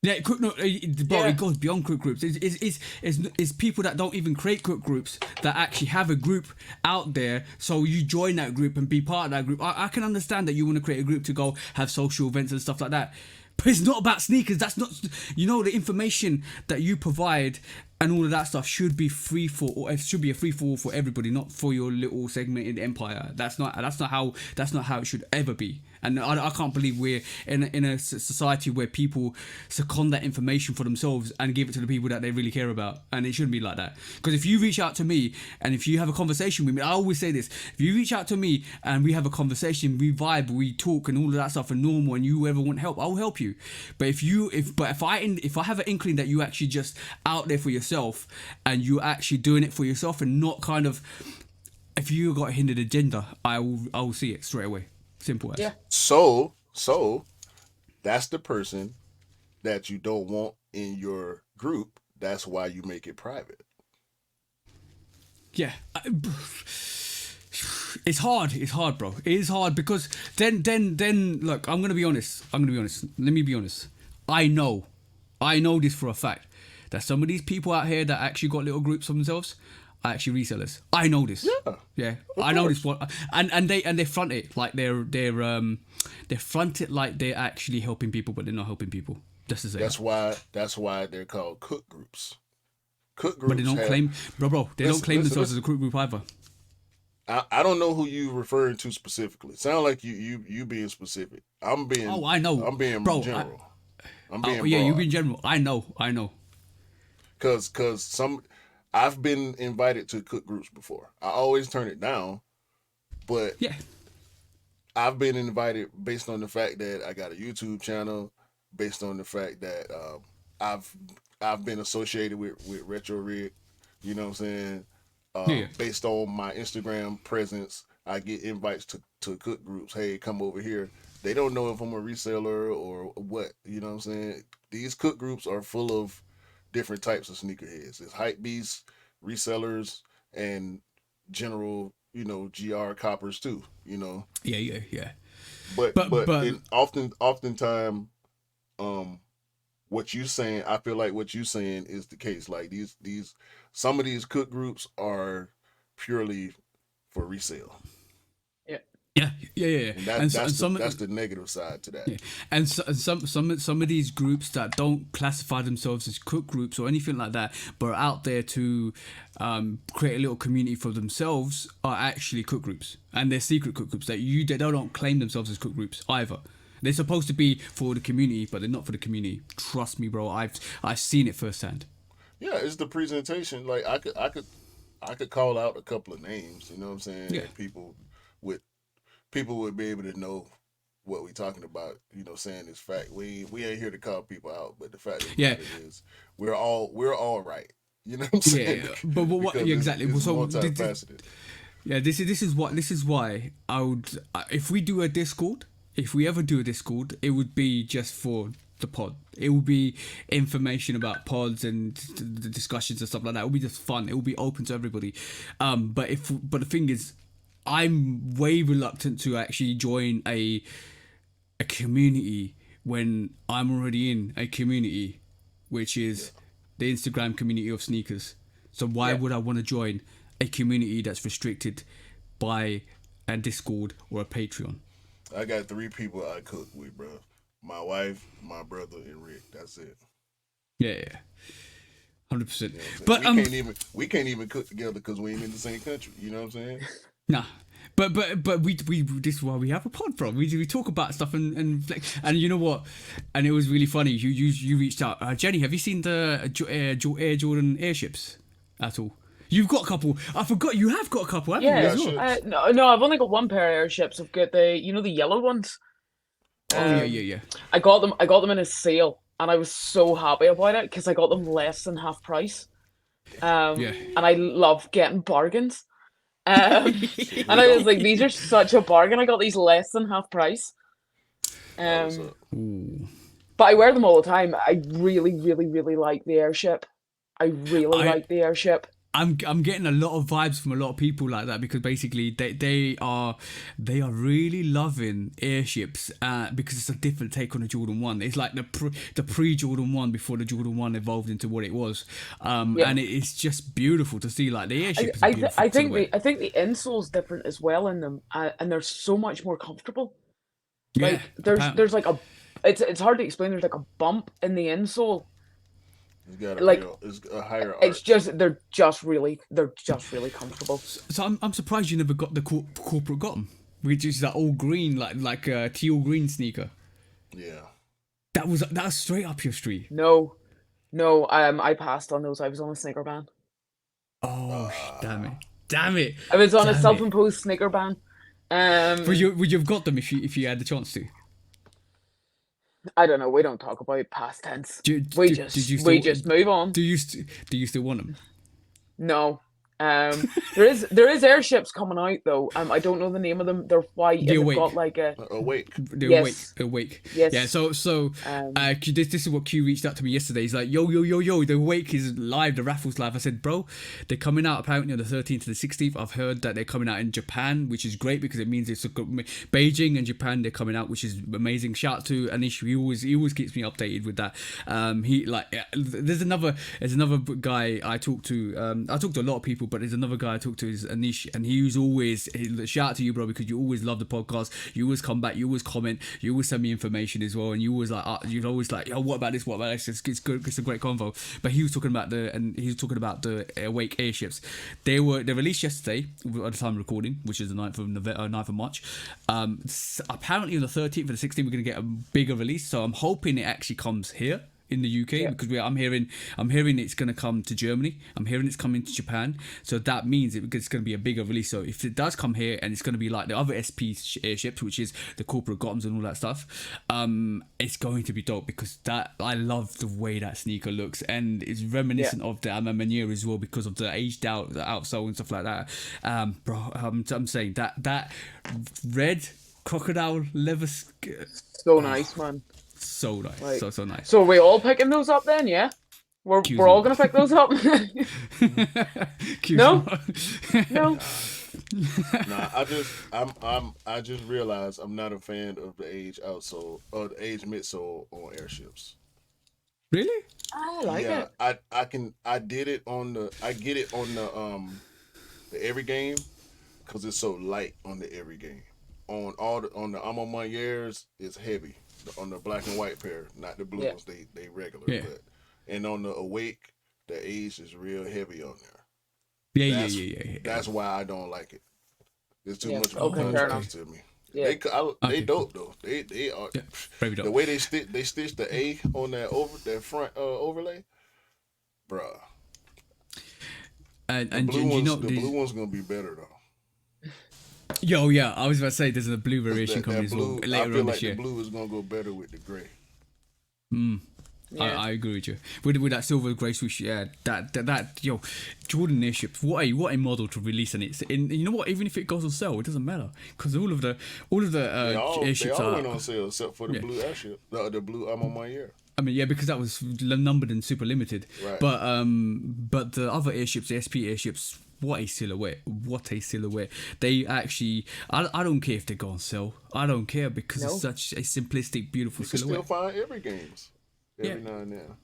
B: Yeah, it goes beyond cook groups. It's people that don't even create cook groups that actually have a group out there. So you join that group and be part of that group. I can understand that you want to create a group to go have social events and stuff like that. But it's not about sneakers. That's not, the information that you provide and all of that stuff should be free for, or it should be a free for all for everybody, not for your little segmented empire. That's not how it should ever be. And I can't believe we're in a society where people second that information for themselves and give it to the people that they really care about. And it shouldn't be like that. Because if you reach out to me and if you have a conversation with me, I always say this: if you reach out to me and we have a conversation, we vibe, we talk, and all of that stuff are normal, and you ever want help, I'll help you. But if I have an inkling that you actually just out there for yourself and you're actually doing it for yourself and not kind of, if you got a hidden agenda, I will see it straight away. Simple as.
C: Yeah.
A: So that's the person that you don't want in your group. That's why you make it private.
B: Yeah. It's hard, bro. It is hard because then look, I'm gonna be honest. Let me be honest. I know this for a fact that some of these people out here that actually got little groups for themselves are actually resellers. I know this. Yeah. I know this one, and they front it like they front it like they're actually helping people, but they're not helping people. Just to say
A: that's why they're called cook groups. Cook groups,
B: but they don't claim, bro. They don't claim themselves as a cook group either.
A: I don't know who you referring to specifically. Sound like you being specific. I'm being.
B: Oh, I know.
A: I'm being general. I'm being.
B: Yeah, you being general. I know.
A: Cause I've been invited to cook groups before. I always turn it down, but
B: yeah,
A: I've been invited based on the fact that I got a YouTube channel, based on the fact that I've been associated with Retro Rig. You know what I'm saying? Based on my Instagram presence, I get invites to cook groups. Hey, come over here. They don't know if I'm a reseller or what. You know what I'm saying? These cook groups are full of different types of sneakerheads. It's hype beasts, resellers, and general, GR coppers too.
B: Yeah.
A: But oftentimes, what you saying, I feel like what you saying is the case. Like these some of these cook groups are purely for resale.
B: Yeah.
A: And that's the negative side to that.
B: Yeah. And some of these groups that don't classify themselves as cook groups or anything like that, but are out there to create a little community for themselves, are actually cook groups, and they're secret cook groups that they don't claim themselves as cook groups either. They're supposed to be for the community, but they're not for the community. Trust me, bro. I've seen it firsthand.
A: Yeah, it's the presentation. Like I could call out a couple of names. You know what I'm saying?
B: Yeah.
A: People would be able to know what we're talking about. Saying this fact. We ain't here to call people out, but the fact of the matter is we're all right. You know what I'm saying?
B: Yeah. But what exactly?
A: It's multifaceted.
B: This is why I would, if we do a Discord. If we ever do a Discord, it would be just for the pod. It will be information about pods and the discussions and stuff like that. It will be just fun. It will be open to everybody. But the thing is, I'm way reluctant to actually join a community when I'm already in a community, which is the Instagram community of sneakers. So why would I want to join a community that's restricted by a Discord or a Patreon?
A: I got 3 people I cook with, bro. My wife, my brother, and Rick. That's it.
B: Yeah. 100%.
A: You know
B: but
A: we can't even cook together because we ain't in the same country. You know what I'm saying?
B: Nah. But we this is why we have a pod, bro. We talk about stuff and flex. And you know what? And it was really funny. You reached out. Jenni, have you seen the Air Jordan airships at all? You've got a couple. I forgot you have got a couple, haven't you?
C: As well? No, I've only got one pair of airships. I've got the yellow ones.
B: Yeah.
C: I got them in a sale, and I was so happy about it because I got them less than half price. And I love getting bargains. And I was like, these are such a bargain. I got these less than half price. But I wear them all the time. I really, really, really like the airship. I like the airship.
B: I'm getting a lot of vibes from a lot of people like that because basically they are really loving airships because it's a different take on the Jordan 1. It's like the pre-Jordan 1 before the Jordan 1 evolved into what it was, and it's just beautiful to see. Like the airship.
C: I think the insole's different as well in them, and they're so much more comfortable. Like there's like it's hard to explain. There's like a bump in the insole.
A: It's got a higher arch.
C: It's just they're just really comfortable.
B: So I'm surprised you never got the corporate got them. which is that all green, like a teal green sneaker.
A: Yeah.
B: That was straight up your street.
C: No, I passed on those. I was on a sneaker ban.
B: Oh, damn it!
C: I was on a self-imposed sneaker ban.
B: Would you have got them if you had the chance to?
C: I don't know. We don't talk about past tense. We just move on.
B: Do you still want them?
C: No. There is airships coming out though. I don't know the name of them. They're white and they've got like a
A: Awake.
B: Awake.
C: Yes.
B: Yeah. So this is what Q reached out to me yesterday. He's like, yo, the Awake is live. The raffle's live. I said, bro, they're coming out apparently on the 13th to the 16th. I've heard that they're coming out in Japan, which is great because it means it's a good Beijing and Japan. They're coming out, which is amazing. Shout out to Anish. He always keeps me updated with that. There's another guy I talk to. I talk to a lot of people. But there's another guy I talked to, is Anish, and he's always, shout out to you, bro, because you always love the podcast, you always come back, you always comment, you always send me information as well, and you always you're always like, yo, what about this, it's good, it's a great convo. But he was talking about the Awake airships. They released yesterday at the time of recording, which is the 9th of March. Apparently on the 13th and the 16th we're going to get a bigger release, so I'm hoping it actually comes here in the UK, because I'm hearing it's going to come to Germany. I'm hearing it's coming to Japan. So that means it's going to be a bigger release. So if it does come here and it's going to be like the other SP airships, which is the corporate Gothams and all that stuff, it's going to be dope, because that I love the way that sneaker looks, and it's reminiscent of the Amamanier as well, because of the aged out, the outsole and stuff like that. Bro, I'm saying that red crocodile leather.
C: So nice, man.
B: So nice, like, so nice.
C: So are we all picking those up then? Yeah, we're all gonna pick those up. No.
A: Nah, I just realized I'm not a fan of the age outsole or the age midsole on airships.
B: Really?
C: I like it.
A: I get it on the every game, because it's so light on the every game. On the Amamaniers, it's heavy. On the black and white pair, not the blue ones, they regular.
B: Yeah.
A: But, and on the Awake, the age is real heavy on there.
B: Yeah.
A: That's why I don't like it. There's too much
C: contrast
A: to me.
C: Yeah.
A: They dope though. They are
B: very dope.
A: The way they stitch the A on that front overlay, bruh.
B: And
A: the blue one's gonna be better though.
B: Yo, yeah, I was about to say there's a blue variation coming as well later on this year. I feel like
A: the blue is gonna go better with the gray.
B: I agree with you. With that silver grey swoosh, yeah, that yo, Jordan airships. What a model to release, and you know what? Even if it goes on sale, it doesn't matter, because all of the airships
A: all went on sale except for the blue airship, the blue Amamanier.
B: I mean, yeah, because that was numbered and super limited.
A: Right.
B: But the other airships, the SP airships. What a silhouette. They actually, I don't care if they go on sale. I don't care, because it's such a simplistic, beautiful silhouette.
A: You can still find every games every now and then.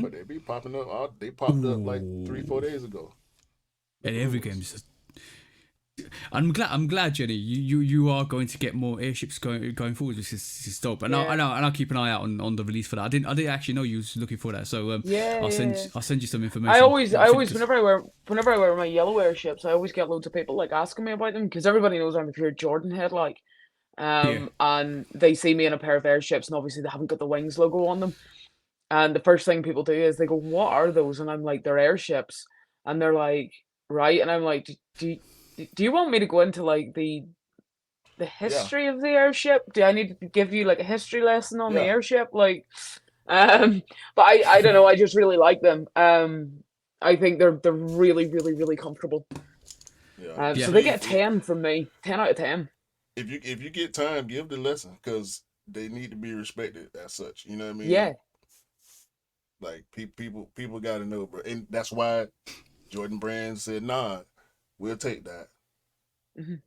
A: But they be popping up. They popped up like 3-4 days ago.
B: And every game is just... I'm glad, Jenni, you are going to get more airships going forward, which is dope. And I'll keep an eye out on the release for that. I didn't actually know you was looking for that. So I'll send you some information.
C: I always whenever I wear my yellow airships, I always get loads of people like asking me about them, because everybody knows I'm a pure Jordan head, like, and they see me in a pair of airships, and obviously they haven't got the Wings logo on them. And the first thing people do is they go, "What are those?" And I'm like, "They're airships." And they're like, "Right." And I'm like, Do you want me to go into like the history of the airship? Do I need to give you like a history lesson on the airship? Like, but I don't know. I just really like them. I think they're really, really, really comfortable. So they get a 10 from me. 10 out of 10.
A: If you get time, give the lesson, because they need to be respected as such. You know what I mean?
C: Yeah.
A: Like people got to know, bro, and that's why Jordan Brand said, "Nah, we'll take that."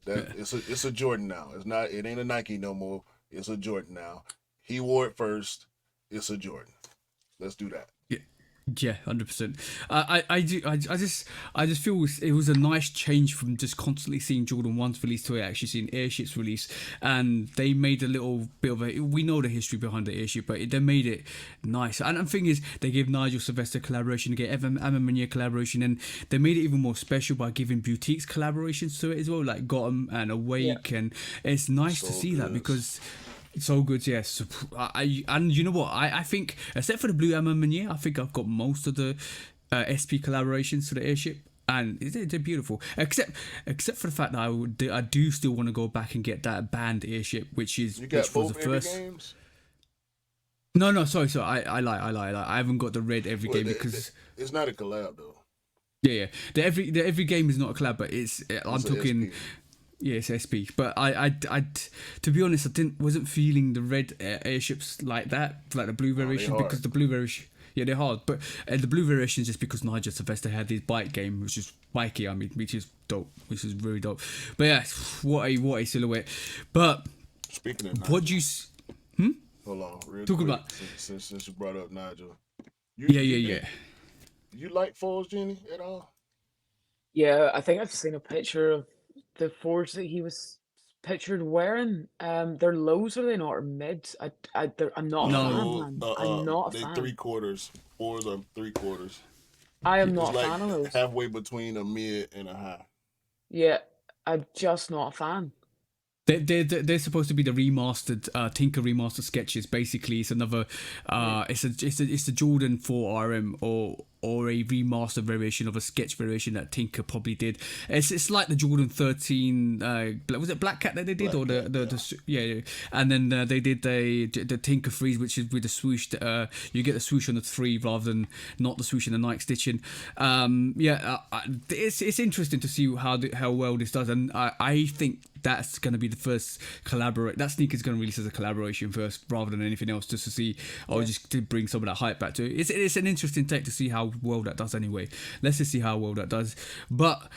A: That it's a Jordan now. It ain't a Nike no more. It's a Jordan now. He wore it first. It's a Jordan. Let's do that.
B: Yeah, 100%. I just feel it was a nice change from just constantly seeing Jordan 1s released to actually seeing airships released, and they made a little bit of a. We know the history behind the airship, but they made it nice. And the thing is, they gave Nigel Sylvester collaboration, they gave Emma Meunier collaboration, and they made it even more special by giving boutiques collaborations to it as well, like Gotham and Awake, and it's nice to see that because. So good, yes. And you know what? I think, except for the Blue Emma Meunier, I think I've got most of the SP collaborations to the airship, and they're beautiful. Except for the fact that I do still want to go back and get that banned airship, which was the first. Games? No, sorry. I lie. I haven't got the red every game because
A: it's not a collab though.
B: Yeah. The every game is not a collab, but I'm talking. SP. Yeah, it's SP. But I, to be honest, wasn't feeling the red airships like that, like the blue variation, because the blue variation, yeah, they're hard. But the blue variation is just because Nigel Sylvester had his bike game, which is bikey. I mean, which is dope, which is really dope. But yeah, what a silhouette. But
A: speaking of Nigel,
B: what do you?
A: Hold on, real
B: talk
A: quick,
B: about
A: since you brought up Nigel.
B: Yeah.
A: You like fours, Jenni, at all?
C: Yeah, I think I've seen a picture of the fours that he was pictured wearing. They're lows, are they not, or mids? I'm not a fan, man. I'm not a fan.
A: They 3/4. Fours are 3/4.
C: I am not a fan of those.
A: Halfway between a mid and a high.
C: Yeah, I'm just not a fan.
B: They're supposed to be the remastered Tinker remastered sketches. Basically, it's another it's a Jordan 4 RM or a remastered variation of a sketch variation that Tinker probably did. It's like the Jordan 13 was it Black Cat that they did, Black or the yeah, and then they did the Tinker Freeze, which is with the swoosh. You get the swoosh on the 3 rather than not the swoosh in the Nike stitching. It's interesting to see how well this does, and I think that's going to be the first collaborate. That sneaker's going to release as a collaboration first, rather than anything else, just to see, just to bring some of that hype back to it. It's an interesting take to see how well that does. Anyway, let's just see how well that does. But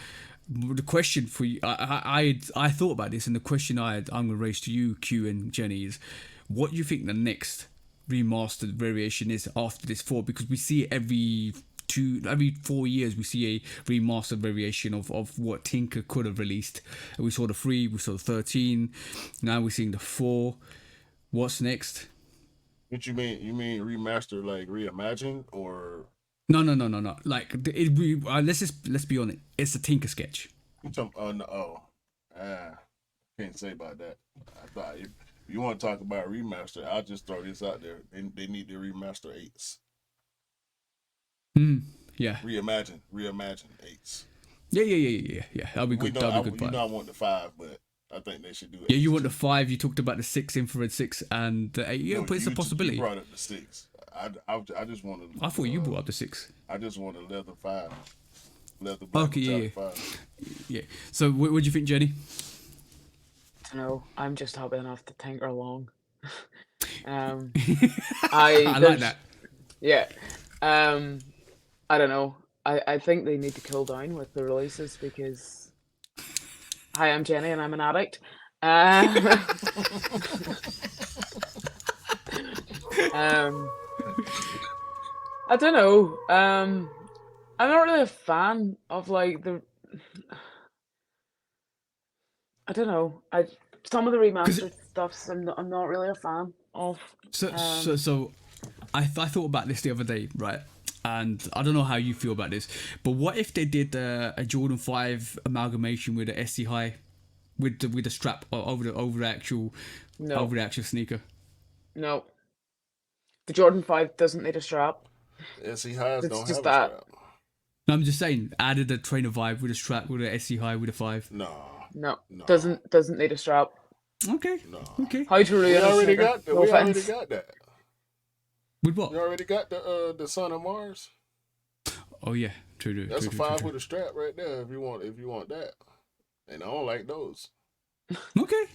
B: the question for you, I thought about this, and the question I'm going to raise to you, Q and Jenni, is what do you think the next remastered variation is after this 4? Because we see it every 4 years we see a remastered variation of what Tinker could have released. We saw the 3, we saw the 13, now we're seeing the 4. What's next?
A: What you mean? You mean remaster, like reimagine, or
B: no, like let's be honest, it's a Tinker sketch.
A: Can't say about that. I thought if you want to talk about remaster, I'll just throw this out there. They need to remaster 8s.
B: Yeah.
A: Reimagine 8s.
B: Yeah. That'll be good. That'll be good.
A: You know I want the 5, but I think they should do it.
B: Yeah, you want the 5. You talked about the 6, infrared 6, and the 8. Yeah, but it's a possibility.
A: You brought up the 6. I just want to.
B: I thought you brought up the 6.
A: I just want a leather 5. Leather
B: black 5. Yeah. So what do you think, Jenni?
C: No, I'm just happy enough to tinker along.
B: I like that.
C: Yeah. I don't know. I think they need to cool down with the releases because hi, I'm Jenni and I'm an addict. I don't know. I'm not really a fan of like I don't know. Some of the remastered stuff I'm not really a fan of.
B: So I thought about this the other day, right? And I don't know how you feel about this, but what if they did a Jordan 5 amalgamation with the SC High, with the strap over the actual sneaker?
C: No, the Jordan 5 doesn't need a strap.
A: SC Highs don't have a strap.
B: No, I'm just saying, added a trainer vibe with a strap with a SC High with a 5.
C: No. Doesn't need a strap.
B: Okay.
A: No.
B: Okay.
C: How to ruin
A: we already got that.
B: With what?
A: You already got the Son of Mars.
B: Oh yeah, true.
A: That's a 5 with a strap right there. If you want that, and I don't like those.
B: Okay.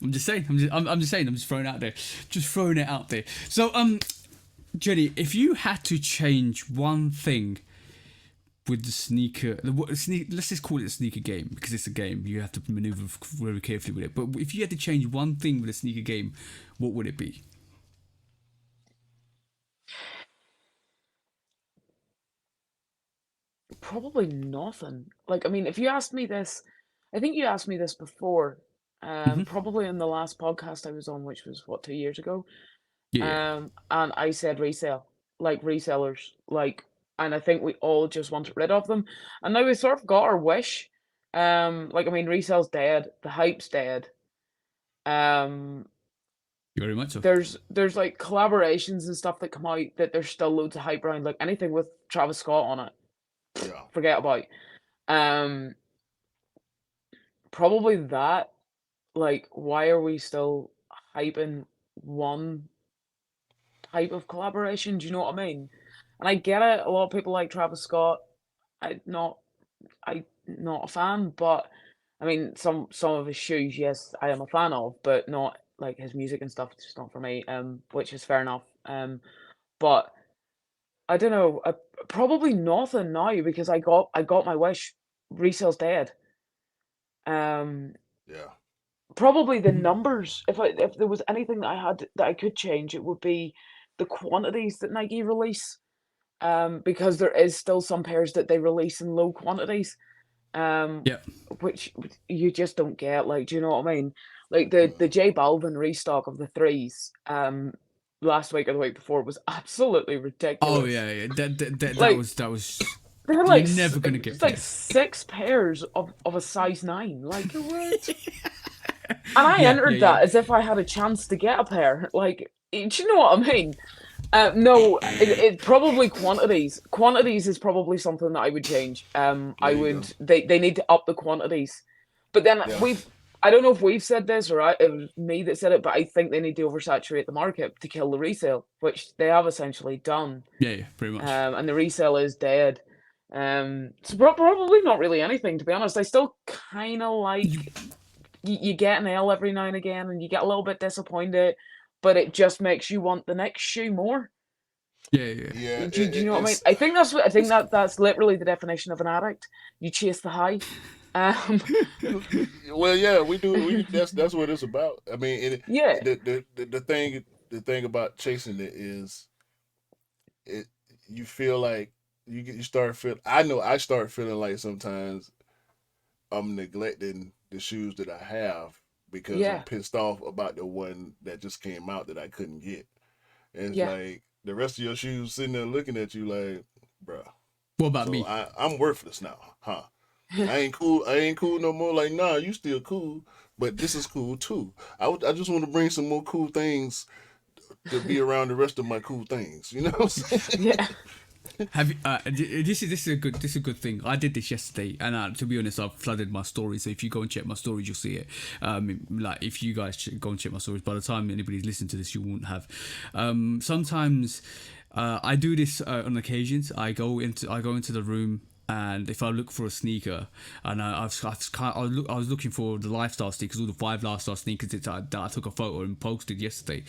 B: I'm just saying. I'm just saying. I'm just throwing it out there. Just throwing it out there. So Jenni, if you had to change one thing with the sneaker, let's just call it a sneaker game because it's a game. You have to maneuver very carefully with it. But if you had to change one thing with a sneaker game, what would it be?
C: Probably nothing. Like, I mean, if you asked me this, I think you asked me this before, probably in the last podcast I was on, which was what, 2 years ago.
B: Yeah.
C: And I said resale, like resellers, like, and I think we all just wanted rid of them. And now we sort of got our wish. Like, I mean, resale's dead, the hype's dead.
B: Very much so.
C: There's like collaborations and stuff that come out that there's still loads of hype around, like anything with Travis Scott on it.
A: Yeah.
C: Forget about. Probably that. Like, why are we still hyping one type of collaboration? Do you know what I mean? And I get it. A lot of people like Travis Scott. I not not a fan, but I mean some of his shoes, yes, I am a fan of, but not like his music and stuff. It's just not for me. Which is fair enough. But I don't know. Probably nothing now because I got my wish. Resale's dead.
A: Yeah.
C: Probably the numbers. If there was anything that I had that I could change, it would be the quantities that Nike release. Because there is still some pairs that they release in low quantities.
B: Yeah.
C: Which you just don't get. Like, do you know what I mean? Like the J Balvin restock of the threes, last week or the week before was absolutely ridiculous.
B: Oh yeah. That
C: Like,
B: that was.
C: They had like
B: You're never gonna get
C: like 6 pairs of a size 9. Like, what? And I entered that as if I had a chance to get a pair. Like, do you know what I mean? No, it probably quantities. Quantities is probably something that I would change. I would. They need to up the quantities. But then I don't know if we've said this or it was me that said it, but I think they need to oversaturate the market to kill the resale, which they have essentially done.
B: Yeah, pretty much.
C: And the resale is dead. So probably not really anything, to be honest. I still kind of like you get an L every now and again, and you get a little bit disappointed, but it just makes you want the next shoe more.
B: Yeah.
C: Do you know what I mean? I think that's literally the definition of an addict. You chase the high.
A: Well, yeah, we do. That's what it's about. I mean,
C: yeah.
A: The thing about chasing it is, you feel like you start feel. I know I start feeling like sometimes I'm neglecting the shoes that I have because I'm pissed off about the one that just came out that I couldn't get. And it's like the rest of your shoes sitting there looking at you like, bruh.
B: What about me?
A: I'm worthless now, huh? I ain't cool no more. Like, nah, you still cool, but this is cool too. I just want to bring some more cool things to be around the rest of my cool things. You know what I'm saying?
C: Yeah.
B: Have this is a good thing. I did this yesterday, and to be honest, I've flooded my stories. So if you go and check my stories, you'll see it. Like if you guys go and check my stories, by the time anybody's listening to this, you won't have. Sometimes I do this on occasions. I go into the room. And if I look for a sneaker, and I was looking for the lifestyle sneakers, all the 5 lifestyle sneakers that I took a photo and posted yesterday.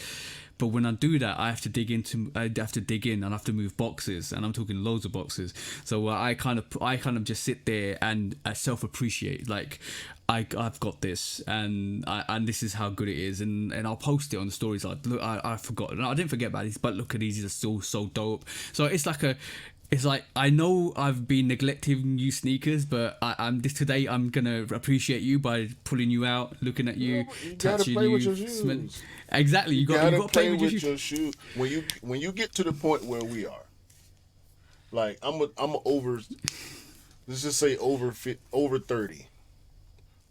B: But when I do that, I have to dig in, and I have to move boxes, and I'm talking loads of boxes. So I kind of just sit there and self appreciate, like I've got this, and this is how good it is, and I'll post it on the stories. Like, look, I forgot, and I didn't forget about these, but look at these are still so dope. So it's like I know I've been neglecting you sneakers, but today I'm gonna appreciate you by pulling you out, looking at you, touching
A: play
B: you.
A: With your shoes.
B: Exactly, you gotta play with your shoes.
A: When you get to the point where we are, like I'm over. Let's just say over 30.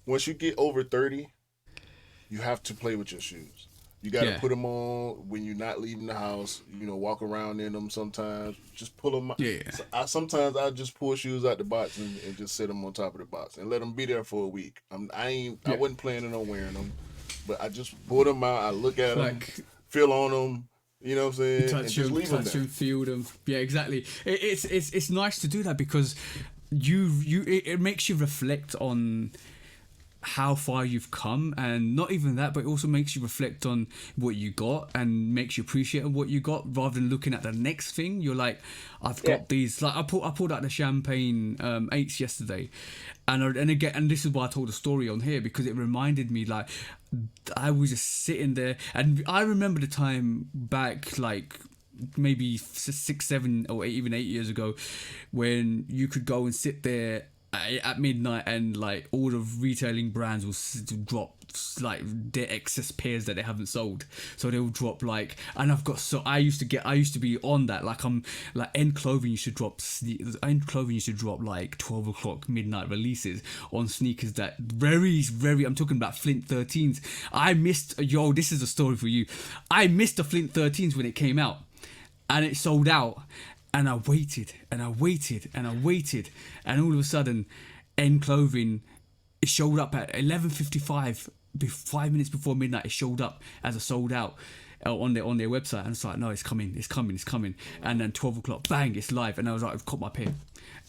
A: Once you get over 30, you have to play with your shoes. You got to put them on when you're not leaving the house. You know, walk around in them sometimes. Just pull them out.
B: Yeah.
A: Sometimes I just pull shoes out the box and just sit them on top of the box and let them be there for a week. I wasn't planning on wearing them, but I just pull them out. I look at them, feel on them. You know what I'm saying?
B: Touch them, feel them. Yeah, exactly. It's nice to do that because it makes you reflect on how far you've come, and not even that, but it also makes you reflect on what you got and makes you appreciate what you got rather than looking at the next thing. You're like, I've got these. Like I pulled out the champagne 8s yesterday, and this is why I told the story on here, because it reminded me, like, I was just sitting there, and I remember the time back, like maybe 6, 7, or even 8 years ago, when you could go and sit there at midnight and like all the retailing brands will drop like their excess pairs that they haven't sold, so they will drop like, and I used to be on that, like End Clothing used to drop like 12 o'clock midnight releases on sneakers that very I'm talking about Flint 13s. I missed, this is a story for you, I missed the Flint 13s when it came out and it sold out. And I waited, and I waited, and I waited, and all of a sudden, End Clothing, it showed up at 11:55, 5 minutes before midnight. It showed up as a sold out on their website, and it's like, no, it's coming. And then 12 o'clock, bang, it's live, and I was like, I've caught my pair.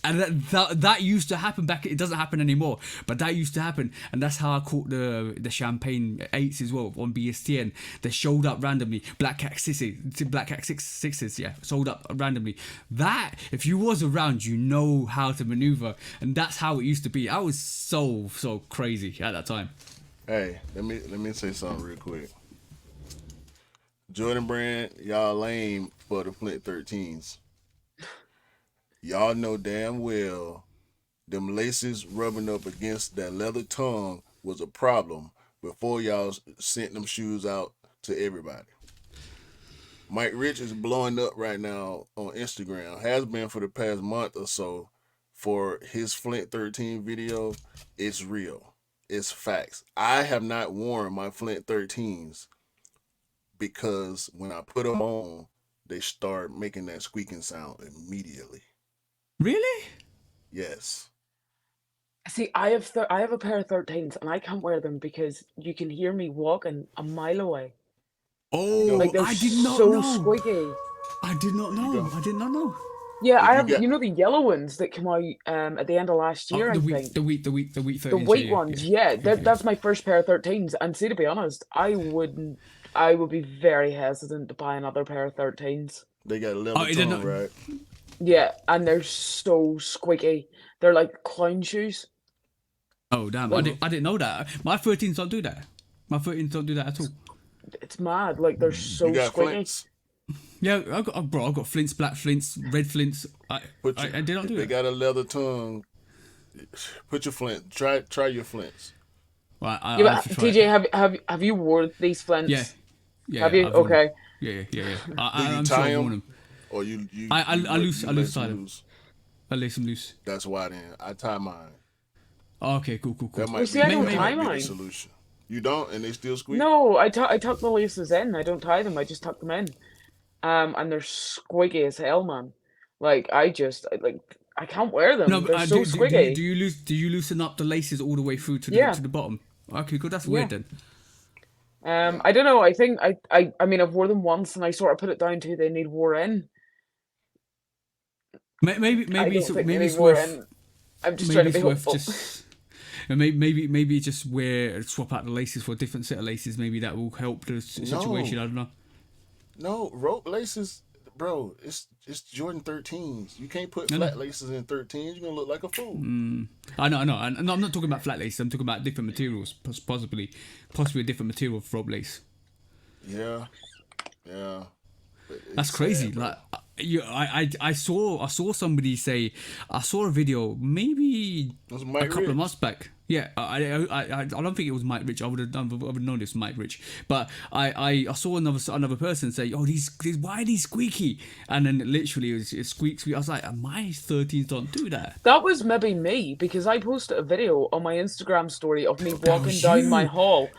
B: And that used to happen back. It doesn't happen anymore, but that used to happen, and that's how I caught the Champagne 8s as well on BSTN. They showed up randomly. Black Cat 6s, yeah, sold up randomly. That, if you was around, you know how to maneuver, and that's how it used to be. I was so crazy at that time.
A: Hey, let me say something real quick. Jordan Brand, y'all lame for the Flint 13s. Y'all know damn well them laces rubbing up against that leather tongue was a problem before y'all sent them shoes out to everybody. Mike Rich is blowing up right now on Instagram, has been for the past month or so, for his Flint 13 video. It's real. It's facts. I have not worn my Flint 13s because when I put them on, they start making that squeaking sound immediately.
B: Really?
A: Yes.
C: See, I have a pair of 13s and I can't wear them because you can hear me walking a mile away.
B: Oh,
C: like
B: I did not
C: so
B: know.
C: Squeaky.
B: I did not know. I did not know.
C: Yeah, I have. You know the yellow ones that came out at the end of last year.
B: The wheat 13s,
C: ones. Yeah, that's my first pair of 13s. And see, to be honest, I would be very hesitant to buy another pair of 13s.
A: They got a leather tongue, right?
C: Yeah, and they're so squeaky. They're like clown shoes.
B: Oh damn! I didn't know that. My 13s don't do that. My 13s don't do that at all.
C: It's mad. Like they're so
A: you got
C: squeaky.
A: Flints?
B: Yeah, I've got Flints, black Flints, red Flints. I did not do
A: They
B: that.
A: got a leather tongue. Put your Flint. Try your Flints.
B: Right,
C: TJ, have you worn these Flints?
B: Yeah.
C: Have you? Okay.
B: Yeah.
A: I'm sure I wore them. Or you
B: I loose tie them. I lace them loose.
A: That's why then I tie mine.
B: Oh, okay, cool.
A: That might be the solution. You don't, and they still squeak?
C: No, I tuck the laces in. I don't tie them. I just tuck them in. And they're squeaky as hell, man. Like I can't wear them. No, they're so squeaky.
B: Do you loosen up the laces all the way through to the bottom? Okay, good. That's weird then.
C: I don't know. I think I mean I've worn them once and I sort of put it down to they need wore in.
B: Maybe it's worth.
C: I'm just trying to be hopeful.
B: Maybe just swap out the laces for a different set of laces. Maybe that will help the situation. I don't know.
A: No, rope laces, bro. It's Jordan 13s. You can't put flat laces in 13s. You're gonna look like a fool.
B: I know. I'm not talking about flat laces. I'm talking about different materials. Possibly a different material for rope lace.
A: Yeah.
B: That's crazy. Sad, I saw somebody say, I saw a video maybe a couple of months back. Yeah, I don't think it was Mike Rich. I would have known this was Mike Rich. But I saw another person say, oh, these why are these squeaky? And then literally it squeaks. I was like, my 13s don't do that.
C: That was maybe me because I posted a video on my Instagram story of me walking down my hall.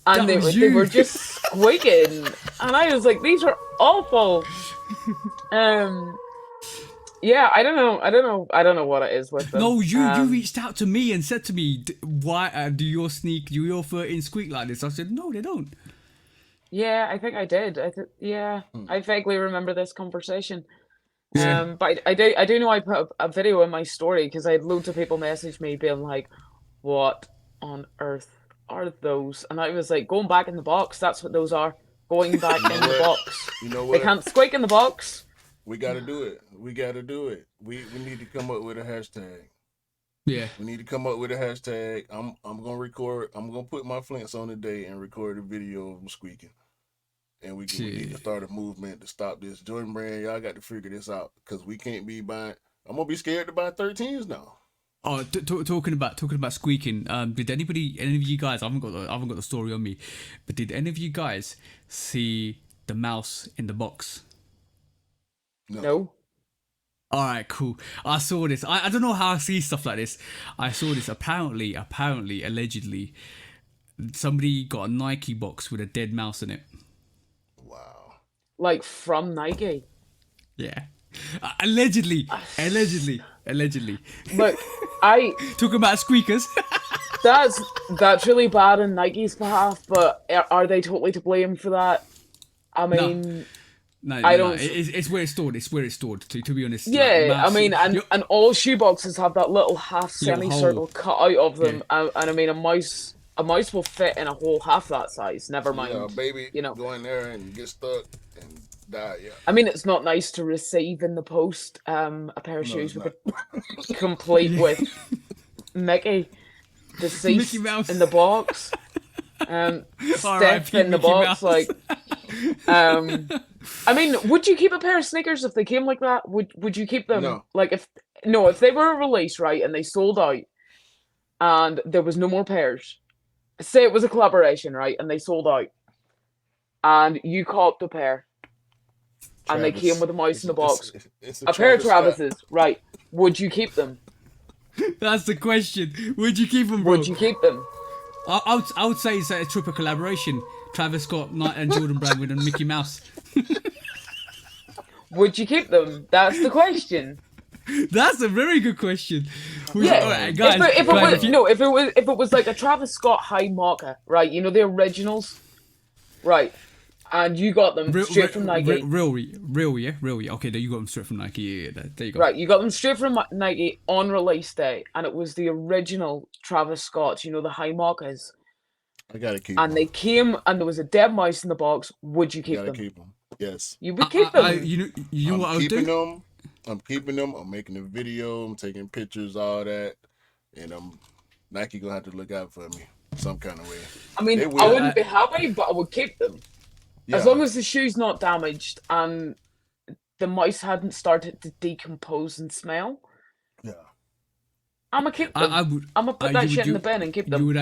C: And they were just squeaking, and I was like, "These are awful." Yeah, I don't know what it is with them.
B: No, you reached out to me and said to me, "Why do your 13 squeak like this?" I said, "No, they don't."
C: Yeah, I think I did. I vaguely remember this conversation. But I do know I put a video in my story because I had loads of people message me being like, "What on earth are those?" And I was like, going back in the box, that's what those are. Going back in the box.
A: You know what?
C: They can't squeak in the box.
A: We gotta do it. We need to come up with a hashtag.
B: Yeah.
A: We need to come up with a hashtag. I'm gonna put my Flints on today and record a video of them squeaking. and we need to start a movement to stop this. Jordan Brand, y'all got to figure this out because we can't be buying. I'm gonna be scared to buy 13s now.
B: Oh, talking about squeaking. Did any of you guys? I haven't got the story on me, but did any of you guys see the mouse in the box?
C: No.
B: All right, cool. I saw this. I don't know how I see stuff like this. I saw this. Apparently, allegedly, somebody got a Nike box with a dead mouse in it.
A: Wow.
C: Like from Nike.
B: Yeah. Allegedly.
C: Look, I
B: talking about squeakers.
C: that's really bad on Nike's behalf, but are they totally to blame for that? I mean,
B: no, I don't. It's where it's stored. To be honest.
C: Yeah, like, I mean, and all shoe boxes have that little half semicircle cut out of them, and I mean, a mouse will fit in a whole half that size. Never mind.
A: Yeah, baby, go in there and get stuck and die. Yeah.
C: I mean, it's not nice to receive in the post a pair of shoes complete with Mickey deceased
B: Mickey Mouse
C: in the box. Steph in the box,
B: Mouse.
C: I mean, would you keep a pair of sneakers if they came like that? Would you keep them?
A: No.
C: Like if they were released, right, and they sold out, and there was no more pairs. Say it was a collaboration, right, and they sold out, and you copped a pair, and they came with a mouse in the box.
A: It's
C: a pair of Travis's, right? Would you keep them?
B: That's the question. Would you keep them, bro?
C: Would you keep them?
B: I would say it's a triple collaboration. Travis Scott and Jordan Brand with a Mickey Mouse.
C: Would you keep them? That's the question.
B: That's a very good question.
C: Yeah,
B: right, guys,
C: if it was like a Travis Scott high marker, right? You know the originals, right? And you got them straight from Nike.
B: Real, yeah. Okay, there you got them straight from Nike. Yeah, there you go.
C: Right, you got them straight from Nike on release day, and it was the original Travis Scott. You know the high markers.
A: I gotta keep.
C: And they came, and there was a dead mouse in the box. Would you keep them?
A: Keep them. Yes.
C: You would keep them.
B: You know what I would do?
A: I'm keeping them. I'm making a video. I'm taking pictures, all that, and Nike gonna have to look out for me some kind of way.
C: I mean, I wouldn't be happy, but I would keep them. Yeah. As long as the shoe's not damaged and the mice hadn't started to decompose and smell.
A: Yeah.
C: I'm gonna keep them. I'm gonna put that shit in the bin and keep them.
B: You would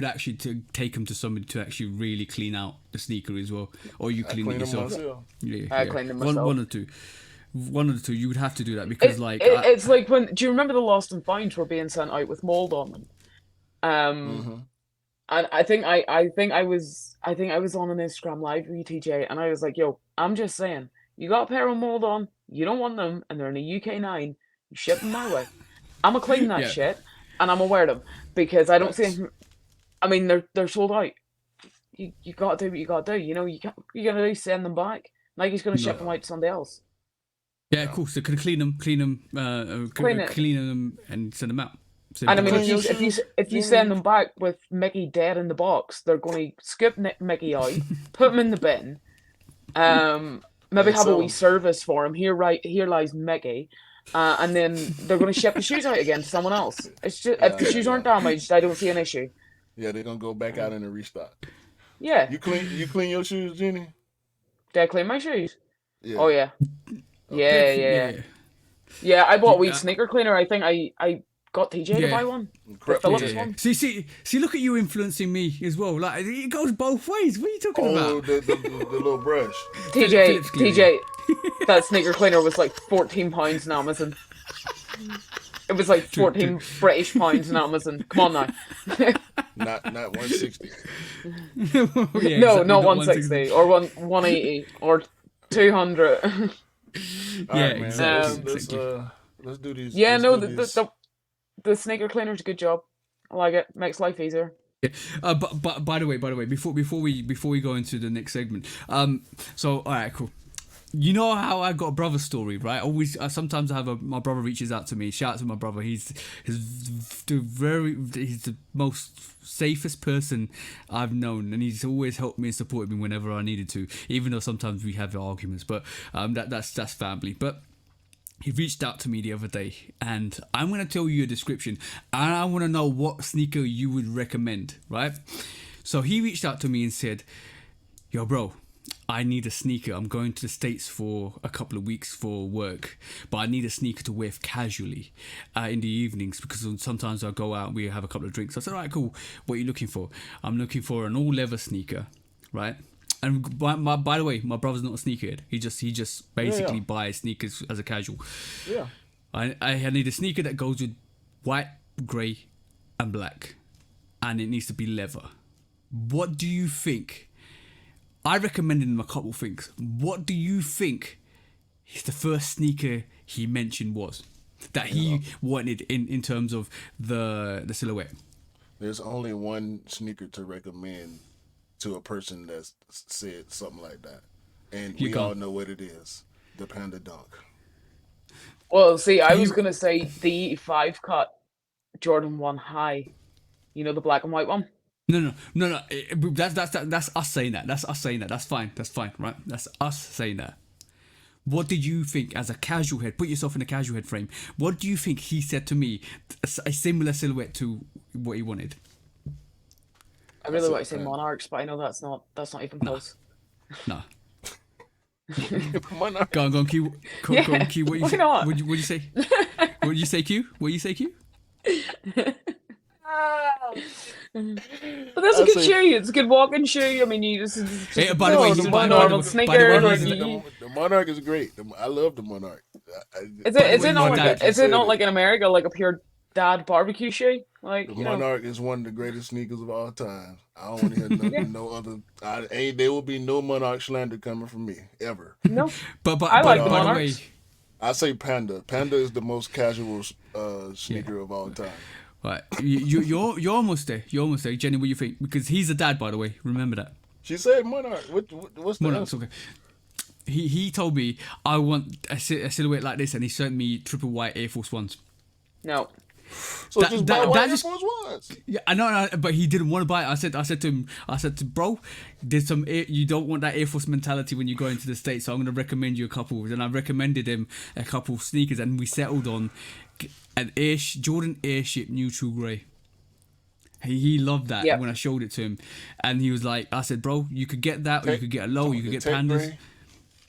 B: actually take them to somebody to actually really clean out the sneaker as well, or you clean it yourself.
C: I clean them myself.
B: One of the two. You would have to do that because
C: it's like when. Do you remember the Lost and Found were being sent out with mold on them? And I think I was on an Instagram live with TJ, and I was like, "Yo, I'm just saying, you got a pair of mold on, you don't want them, and they're in a UK 9, you ship them my way. I'm gonna clean that shit, and I'm gonna wear them because I don't see them. I mean, they're sold out. You gotta do what you gotta do. You know, you gotta do send them back. Nike's gonna ship them out to somebody else.
B: Yeah, cool. So can clean them, and send them out.
C: And I mean, if you send them back with Mickey dead in the box, they're going to scoop Mickey out, put him in the bin, maybe have a wee service for him. Here lies Mickey, and then they're going to ship the shoes out again to someone else. It's just if the shoes aren't damaged, I don't see an issue.
A: Yeah, they're gonna go back out in the restock.
C: Yeah.
A: You clean your shoes, Jenni?
C: Did I clean my shoes?
A: Yeah.
C: Oh yeah. Okay. Yeah. I bought weed sneaker cleaner. I think I got TJ to buy one. The Phillips one.
B: See, look at you influencing me as well. Like it goes both ways. What are you talking about?
A: The little brush.
C: TJ, that sneaker cleaner was like £14 on Amazon. It was like 14 British pounds on Amazon. Come on now.
A: Not 160.
C: No, not 160 or 180 or 200.
A: All right, man. Let's do these.
C: Yeah, the sneaker cleaner's a good job. I like it. Makes life easier.
B: Yeah. But by the way, before we go into the next segment, so all right, cool. You know how I got a brother story, right? Sometimes I have my brother reaches out to me. Shout out to my brother. He's the most safest person I've known, and he's always helped me and supported me whenever I needed to. Even though sometimes we have arguments, but that's family. But he reached out to me the other day, and I'm gonna tell you a description, and I want to know what sneaker you would recommend, right? So he reached out to me and said, "Yo, bro, I need a sneaker. I'm going to the States for a couple of weeks for work, but I need a sneaker to wear casually in the evenings because sometimes I go out and we have a couple of drinks. I said, all right, cool. What are you looking for? I'm looking for an all leather sneaker, right? And by the way, my brother's not a sneakerhead. He just basically buys sneakers as a casual.
A: Yeah.
B: I need a sneaker that goes with white, grey, and black, and it needs to be leather. What do you think? I recommended him a couple things. What do you think the first sneaker he mentioned was that he wanted in terms of the silhouette?
A: There's only one sneaker to recommend to a person that's said something like that, and we all know what it is: the Panda Dunk.
C: Well, see, I was gonna say the 5 cut Jordan 1 High. You know, the black and white one.
B: No. That's us saying that. That's us saying that. That's fine, right? That's us saying that. What did you think as a casual head? Put yourself in a casual head frame. What do you think he said to me? A similar silhouette to what he wanted.
C: I really want to say Monarchs, but I know that's not even close.
B: No.
A: Monarch.
B: Go on, Q. Go on, Q. What you say? What you say? What you say, Q? What you say, Q?
C: But that's a good shoe. It's a good walking shoe. I mean, you just
B: by the way, he's
C: normal sneaker.
A: The Monarch is great. I love the Monarch.
C: Is it not like in America, like a pure dad barbecue shoe? Like
A: the Monarch is one of the greatest sneakers of all time. I don't want to hear nothing, no other. There will be no Monarch slander coming from me ever.
C: No,
B: but
C: I like the Monarchs.
A: I say Panda. Panda is the most casual sneaker of all time.
B: Right, you're almost there. You're almost there, Jenni. What do you think? Because he's a dad, by the way. Remember that.
A: She said Monarch. What's the
B: Monarch's okay. He told me I want a silhouette like this, and he sent me triple white Air Force Ones.
C: No.
A: So just buy white Air Force Ones.
B: Yeah, I know, but he didn't want to buy it. I said to him, bro, there's some you don't want that Air Force mentality when you go into the States, so I'm going to recommend you a couple. And I recommended him a couple of sneakers, and we settled on an Jordan Airship neutral grey. He loved that when I showed it to him, and he was like, I said, bro, you could get that, or you could get a low, you could get Pandas.
A: Gray?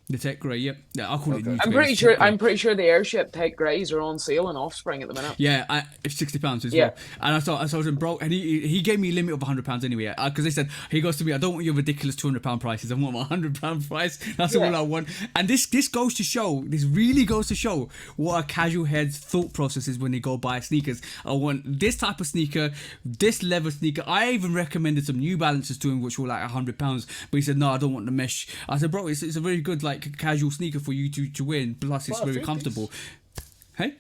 B: The tech grey, yep. Yeah, I'll call it.
C: I'm pretty sure the Airship tech greys are on sale in Offspring at the minute.
B: Yeah, it's £60 as well. And I told him, bro, and he gave me a limit of £100 anyway, because they said, he goes to me, I don't want your ridiculous £200 prices. I want my £100 price. That's all I want. And this really goes to show what a casual head's thought process is when they go buy sneakers. I want this type of sneaker, this leather sneaker. I even recommended some New Balances to him, which were like £100, but he said, no, I don't want the mesh. I said, bro, it's a very good casual sneaker for you to win, plus it's very comfortable. Hey,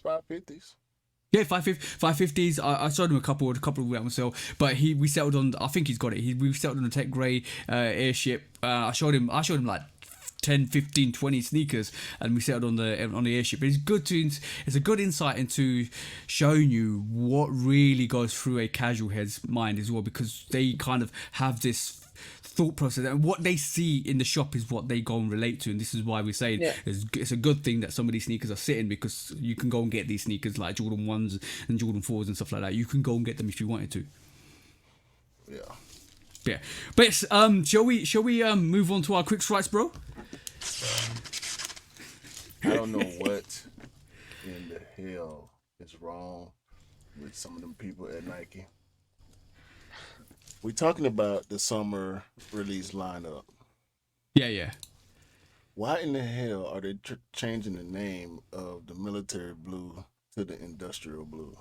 A: 550s.
B: Yeah, 550s. I showed him a couple of them myself, but we settled on. I think he's got it. We settled on the tech grey Airship. I showed him like 10, 15, 20 sneakers, and we settled on the Airship. It's good it's a good insight into showing you what really goes through a casual head's mind as well, because they kind of have this thought process, and what they see in the shop is what they go and relate to, and this is why we're saying it's a good thing that some of these sneakers are sitting, because you can go and get these sneakers like Jordan 1s and Jordan 4s and stuff like that. You can go and get them if you wanted to. Yeah, but shall we move on to our quick strikes, bro?
A: I don't know what in the hell is wrong with some of them people at Nike. We're talking about the summer release lineup.
B: Yeah.
A: Why in the hell are they changing the name of the military blue to the industrial blue?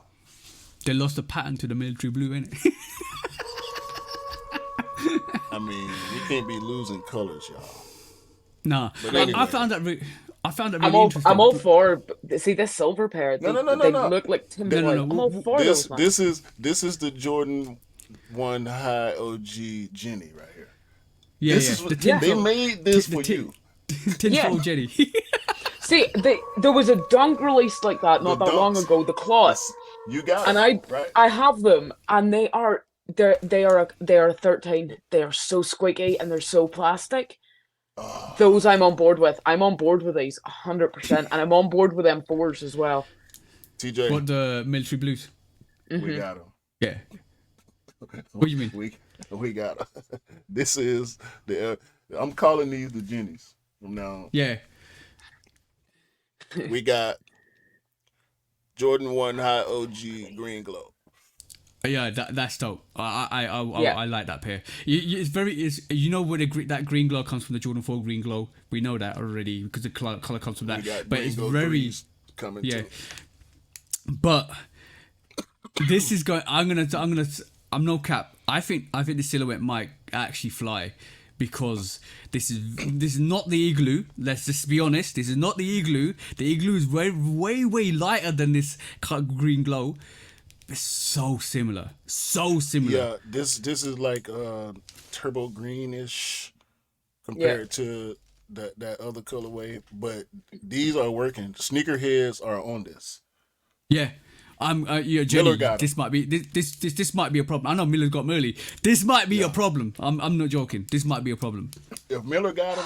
B: They lost the pattern to the military blue, innit?
A: I mean, we can't be losing colors, y'all.
B: Nah, anyway. I found that really interesting.
C: I'm all for. See this silver pair. They
A: No.
C: look like Timberland.
B: No.
C: I'm all for those.
A: This is the Jordan 1 High OG Jenni right here.
B: Yeah,
A: they made this for you.
B: Tinfoil Jenni.
C: See, there was a dunk released like that not that long ago. The claws.
A: You got
C: and
A: it. Right?
C: I have them, and they are 13. They are so squeaky and they're so plastic. Those I'm on board with. I'm on board with these 100%, and I'm on board with M4s as well.
A: TJ,
B: what, the military blues?
A: We got them.
B: Yeah. What do you mean?
A: We got them. This is the I'm calling these the Jennies from now on.
B: Yeah.
A: We got Jordan 1 High OG Green Glow.
B: Yeah, that's dope. I like that pair. It's very you know where that green glow comes from, the Jordan 4 green glow. We know that already because the color comes from that. But it's very
A: coming.
B: Yeah. Too. But this is going. I'm no cap. I think the silhouette might actually fly. Because this is not the Igloo. Let's just be honest. This is not the Igloo. The Igloo is way lighter than this green glow. It's so similar.
A: Yeah, this is like turbo greenish compared to that other colorway, but these are working. Sneakerheads are on this.
B: Yeah. Jenni, this might be this might be a problem. I know Miller's got Merly. This might be a problem. I'm not joking. This might be a problem.
A: If Miller got him,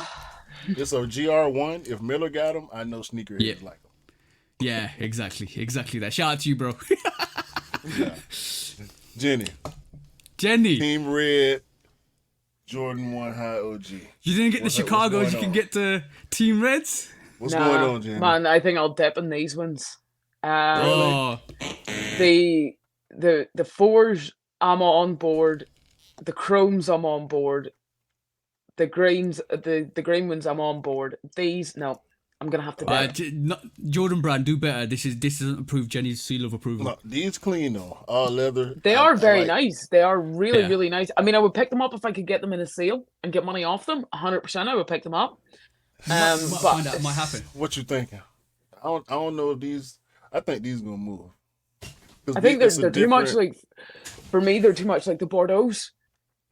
A: it's a GR1. If Miller got him, I know sneakerheads like him.
B: Yeah, exactly that. Shout out to you, bro.
A: Yeah. Jenni. Team Red, Jordan 1 High OG.
B: You didn't get the Chicago's, you can get the Team Reds?
A: What's going on, Jenni?
C: Man, I think I'll dip in these ones. The fours, I'm on board. The chromes, I'm on board. The greens, the green ones, I'm on board. These, no. I'm gonna have to dip.
B: Jordan Brand, do better. This doesn't approve Jenny's seal of approval.
A: No, these clean though, all leather.
C: They are very nice. They are really nice. I mean, I would pick them up if I could get them in a sale and get money off them. 100%, I would pick them up.
B: But find out, might happen.
A: What you thinking? I don't know if these. I think these gonna move.
C: I think they're too much like. For me, they're too much like the Bordeaux's.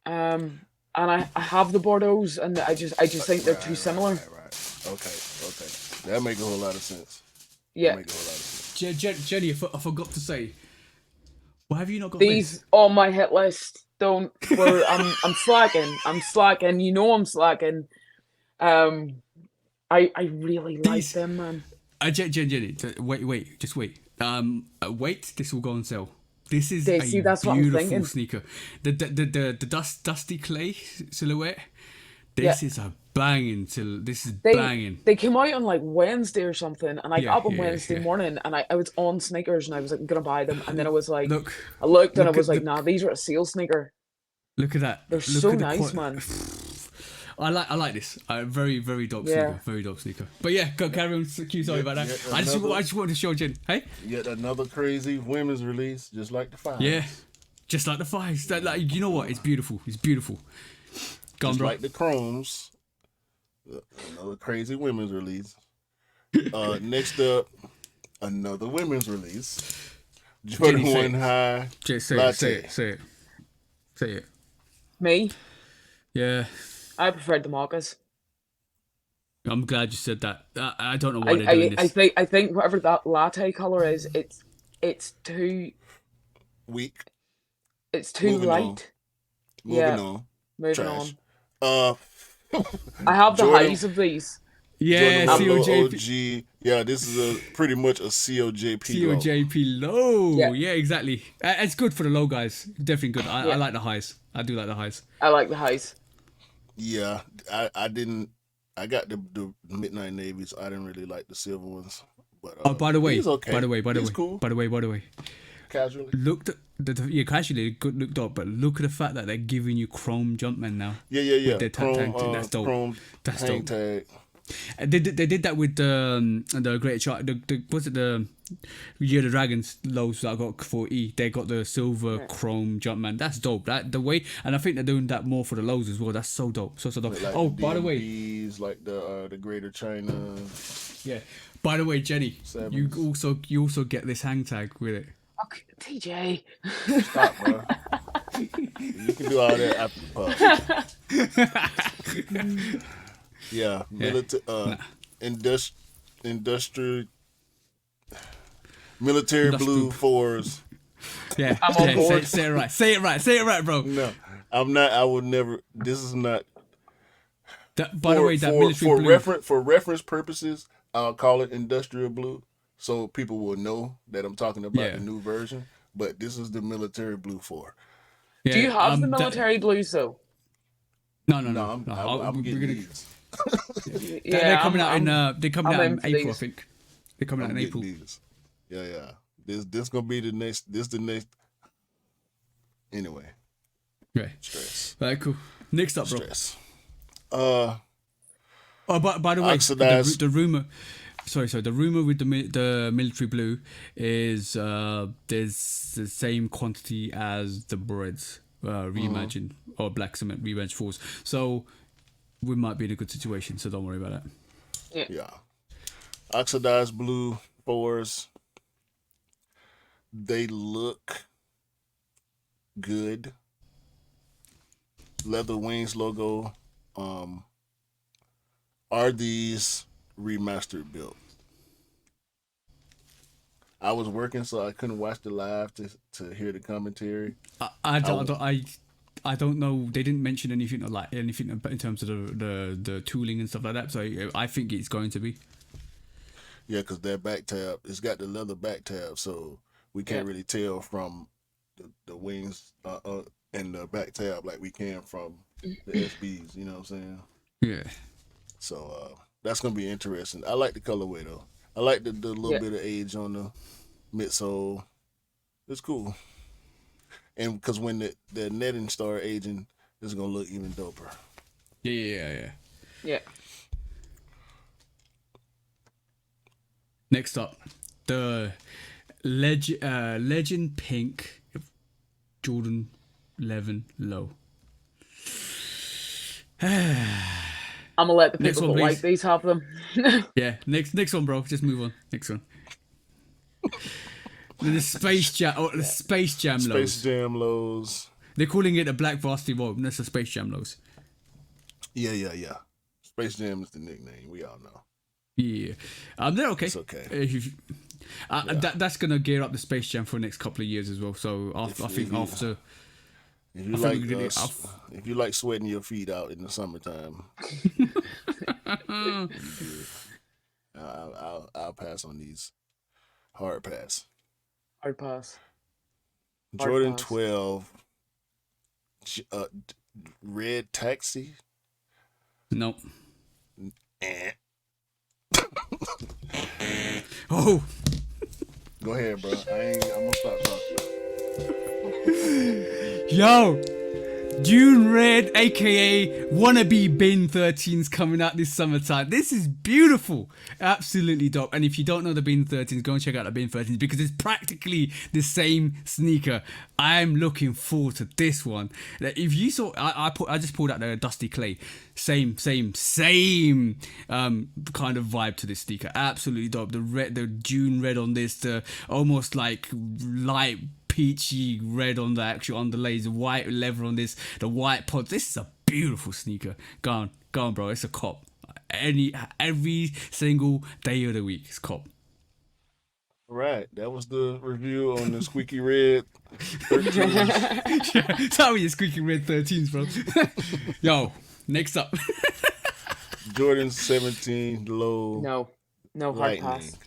C: And I have the Bordeaux's, and I just think they're too similar.
A: Right. Okay. That make a whole lot of sense.
C: Yeah.
B: Jenni, I forgot to say, why have you not got
C: these on my hit list? I'm slacking. I'm slacking. You know I'm slacking. I really like them, man.
B: Jenni, wait, just wait. Wait, this will go on sale. This is
C: that's
B: beautiful sneaker. The dusty clay silhouette. This is a banging. Banging.
C: They came out on like Wednesday or something, and I got up on Wednesday morning, and I was on sneakers, and I was like, I'm gonna buy them, and then I was like, I looked, and I was like, nah, these are a sale sneaker.
B: Look at that.
C: They're so nice, man.
B: I like this. Very dope sneaker. Very dope sneaker. But yeah, go carry on. Sorry about that. I just wanted to show Jen. Hey.
A: Yet another crazy women's release, just like the fives.
B: Yeah, just like the fives. Like, you know what? It's beautiful.
A: Just like the chromes. Another crazy women's release. Next up, another women's release. Jordan 1 High.
B: Say it.
C: Me?
B: Yeah.
C: I preferred the mochas.
B: I'm glad you said that. I don't know why they're doing this.
C: I think whatever that latte color is, it's too
A: weak.
C: It's too light.
A: Moving on.
C: Moving on. I have the highs of these.
B: Yeah,
A: COJP. Yeah, this is pretty much a COJP low.
B: COJP low. Yeah, exactly. It's good for the low guys. Definitely good. I like the highs. I do like the highs.
C: I like the highs.
A: Yeah, I didn't. I got the midnight navies. I didn't really like the silver ones. But
B: by the way,
A: okay.
B: by the way,
A: cool.
B: by the way.
A: Casually.
B: Casually good looked up, but look at the fact that they're giving you chrome Jumpman now.
A: Yeah.
B: With their tag. That's dope.
A: Chrome
B: that's
A: hang
B: dope.
A: Tag.
B: And they did that with the Great Chart. Was it the Year of the Dragons lows that I got for E? They got the silver chrome Jumpman. That's dope. That the way, and I think they're doing that more for the lows as well. That's so dope. So dope.
A: Like
B: by the way,
A: like the Greater China.
B: Yeah. By the way, Jenni, you also get this hang tag with it.
C: Okay, TJ.
A: Stop, bro. You can do all that after the pub. Yeah, military blue fours.
B: Yeah, I'm on board. Say it right, bro.
A: No, I'm not. I would never. This is not.
B: By the way, that military blue.
A: For reference purposes, I'll call it industrial blue, so people will know that I'm talking about the new version. But this is the military blue 4.
C: Yeah, do you have the military blues though?
B: No.
A: I'm getting these.
B: They're coming out in April, I think. They're coming out in April.
A: These. Yeah. This gonna be the next. Anyway.
B: Right.
A: Stress.
B: All right, cool. Next up, bro.
A: Stress.
B: Oh, by the way, the rumor. Sorry. The rumor with the military blue is there's the same quantity as the Breads reimagined or Black Cement Revenge Force. So we might be in a good situation. So don't worry about that.
A: Yeah. Oxidized blue 4s. They look good. Leather Wings logo. Are these remastered built? I was working, so I couldn't watch the live to hear the commentary.
B: I don't know. They didn't mention anything in terms of the tooling and stuff like that. So I think it's going to be.
A: Yeah, because that back tab, it's got the leather back tab, so we can't really tell from the wings and the back tab like we can from the SBs. You know what I'm saying?
B: Yeah.
A: So that's gonna be interesting. I like the colorway though. I like the little bit of age on the midsole. It's cool. And because when the netting start aging, it's gonna look even doper.
C: Yeah.
B: Next up, the Legend Pink Jordan 11 Low.
C: I'm gonna let the people that like these have them.
B: Yeah, next one, bro. Just move on. Next one. The Space Jam. Oh, the Space Jam lows.
A: Space Jam lows.
B: They're calling it a Black Varsity Robe. That's the Space Jam lows.
A: Yeah. Space Jam is the nickname. We all know.
B: Yeah. They're okay.
A: It's okay.
B: That's gonna gear up the Space Jam for the next couple of years as well. So after.
A: If you like sweating your feet out in the summertime, I'll pass on these. Hard pass. Jordan 12 red taxi.
B: Nope. Oh.
A: Go ahead, bro. I'm gonna stop talking.
B: Yo, Dune Red, aka wannabe Bin 13s coming out this summertime. This is beautiful, absolutely dope. And if you don't know the Bin 13s, go and check out the Bin 13s because it's practically the same sneaker. I'm looking forward to this one. If you saw, I just pulled out the Dusty Clay. Same kind of vibe to this sneaker. Absolutely dope. The Dune Red on this, the almost like light peachy red on the actual underlays, the white leather on this, the white pods. This is a beautiful sneaker. Go on, bro. It's a cop. Every single day of the week, it's cop.
A: Right, that was the review on the squeaky red
B: 13s. Tell me your squeaky red 13s, bro. Yo, next up.
A: Jordan 17 low.
C: No hard pass.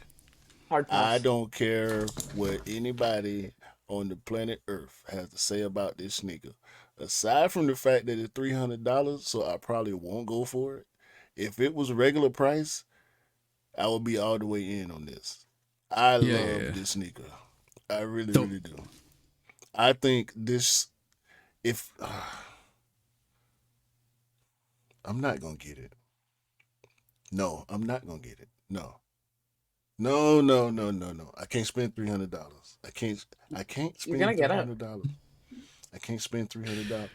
C: Hard pass.
A: I don't care what anybody on the planet Earth has to say about this sneaker. Aside from the fact that it's $300, so I probably won't go for it. If it was regular price, I would be all the way in on this. I love this sneaker. I really do. I think this, I'm not going to get it. No, I'm not going to get it. No. I can't spend $300. I can't spend $300. I can't spend $300.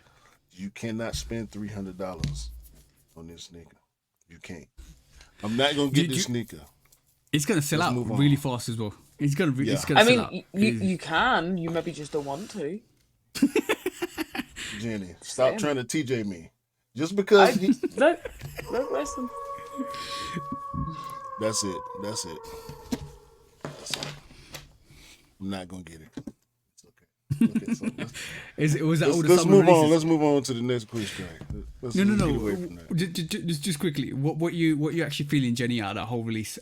A: You cannot spend $300 on this sneaker. You can't. I'm not gonna get this sneaker.
B: It's gonna sell out really fast as well. It's gonna sell out.
C: You can. You maybe just don't want to.
A: Jenni, stop trying to TJ me. Just because.
C: Look, listen.
A: That's it. I'm not gonna get it. It's okay. Let's move on. Let's move on to the next question.
B: No. Just quickly, what you actually feeling, Jenni, out of that whole release?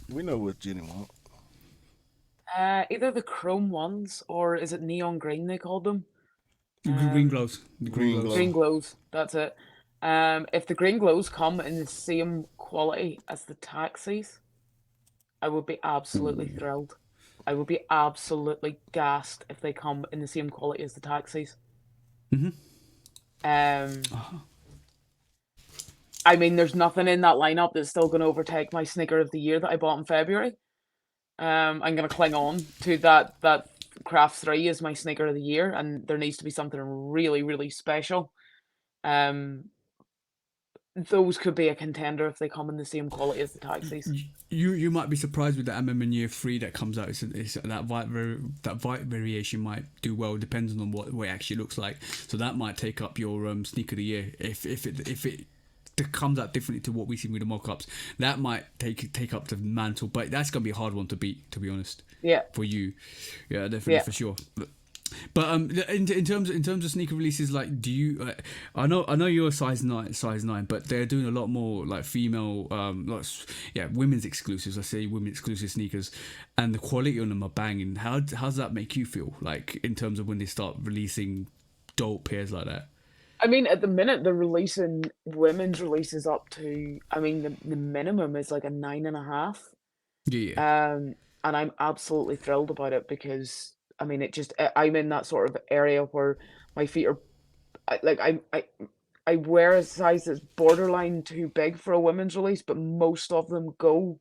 A: We know what Jenni wants.
C: Either the chrome ones or is it neon green they called them?
B: Green glows. The
C: green glows. That's it. If the green glows come in the same quality as the taxis, I would be absolutely thrilled. I would be absolutely gassed if they come in the same quality as the taxis. I mean, there's nothing in that lineup that's still going to overtake my sneaker of the year that I bought in February. I'm going to cling on to that Craft 3 is my sneaker of the year, and there needs to be something really, really special. Those could be a contender if they come in the same quality as the taxis.
B: You might be surprised with the MM Year 3 that comes out. It's that white variation might do well, depending on what it actually looks like. So that might take up your sneaker of the year if it comes out differently to what we see with the mock-ups. That might take up the mantle, but that's gonna be a hard one to beat, to be honest.
C: Yeah.
B: For you, yeah, definitely, for sure. But in terms of sneaker releases, like, do you? I know you're a size 9, but they're doing a lot more like female, women's exclusives. I say women's exclusive sneakers, and the quality on them are banging. How does that make you feel? Like, in terms of when they start releasing dope pairs like that?
C: I mean, at the minute they're releasing women's releases up to. I mean, the minimum is like a 9.5.
B: Yeah.
C: And I'm absolutely thrilled about it because. I mean, I'm in that sort of area where my feet are, I wear a size that's borderline too big for a women's release, but most of them go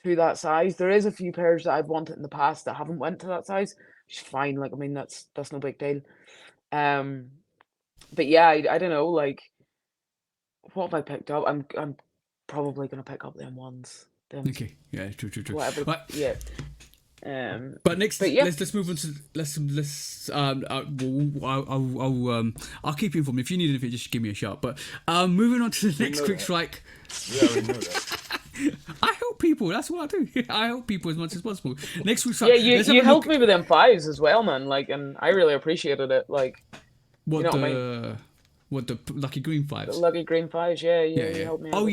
C: to that size. There is a few pairs that I've wanted in the past that haven't went to that size, which is fine. Like, I mean, that's no big deal. But yeah, I don't know, like, what have I picked up? I'm probably gonna pick up them ones.
B: Okay, yeah, true.
C: Whatever, but, yeah.
B: But let's move on to I'll keep you informed. If you need anything, just give me a shout. But moving on to the next quick strike.
A: Yeah, we know that.
B: I help people. That's what I do. I help people as much as possible. Next quick strike.
C: Yeah, you helped me with them 5s as well, man. Like, and I really appreciated it. Like,
B: what,
C: you know what I mean?
B: What, the Lucky Green 5s?
C: The Lucky Green 5s, yeah. You helped me out with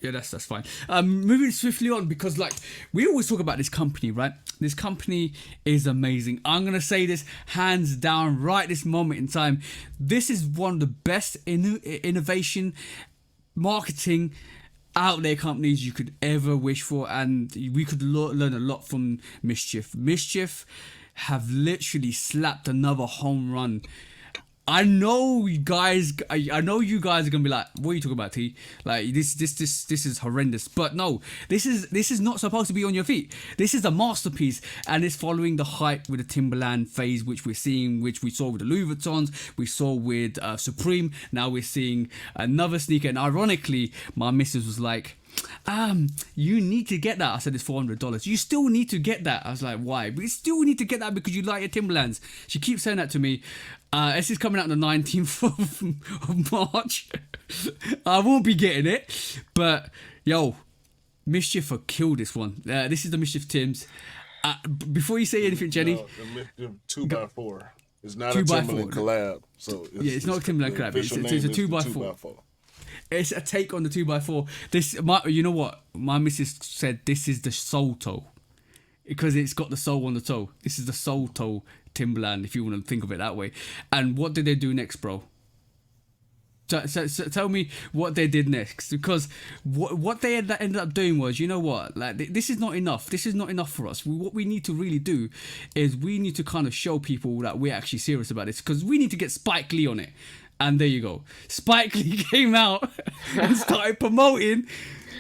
B: yeah. That's fine. Moving swiftly on, because like we always talk about this company, right? This company is amazing. I'm gonna say this hands down right this moment in time. This is one of the best innovation marketing out there companies you could ever wish for, and we could learn a lot from MSCHF. MSCHF have literally slapped another home run. I know you guys are gonna be like, what are you talking about, T? Like, this is horrendous. But no, this is not supposed to be on your feet. This is a masterpiece, and it's following the hype with the Timberland phase, which we're seeing, which we saw with the Louis Vuittons, we saw with Supreme. Now we're seeing another sneaker, and ironically, my missus was like, you need to get that. I said it's $400. You still need to get that. I was like, why? But you still need to get that because you like your Timberlands. She keeps saying that to me. This is coming out on the 19th of March. I won't be getting it, but yo, MSCHF have killed this one. This is the MSCHF Tims. Before you say anything, Jenni,
A: the 2x4. It's not a Timberland collab, so
B: it's not a Timberland collab. It's a 2x4. It's a take on the 2x4. You know what? My missus said this is the soul toe, because it's got the soul on the toe. This is the soul toe Timberland, if you want to think of it that way. And what did they do next, bro? So tell me what they did next, because what they ended up doing was, you know what? Like, this is not enough. This is not enough for us. What we need to really do is we need to kind of show people that we're actually serious about this, because we need to get Spike Lee on it. And there you go. Spike Lee came out and started promoting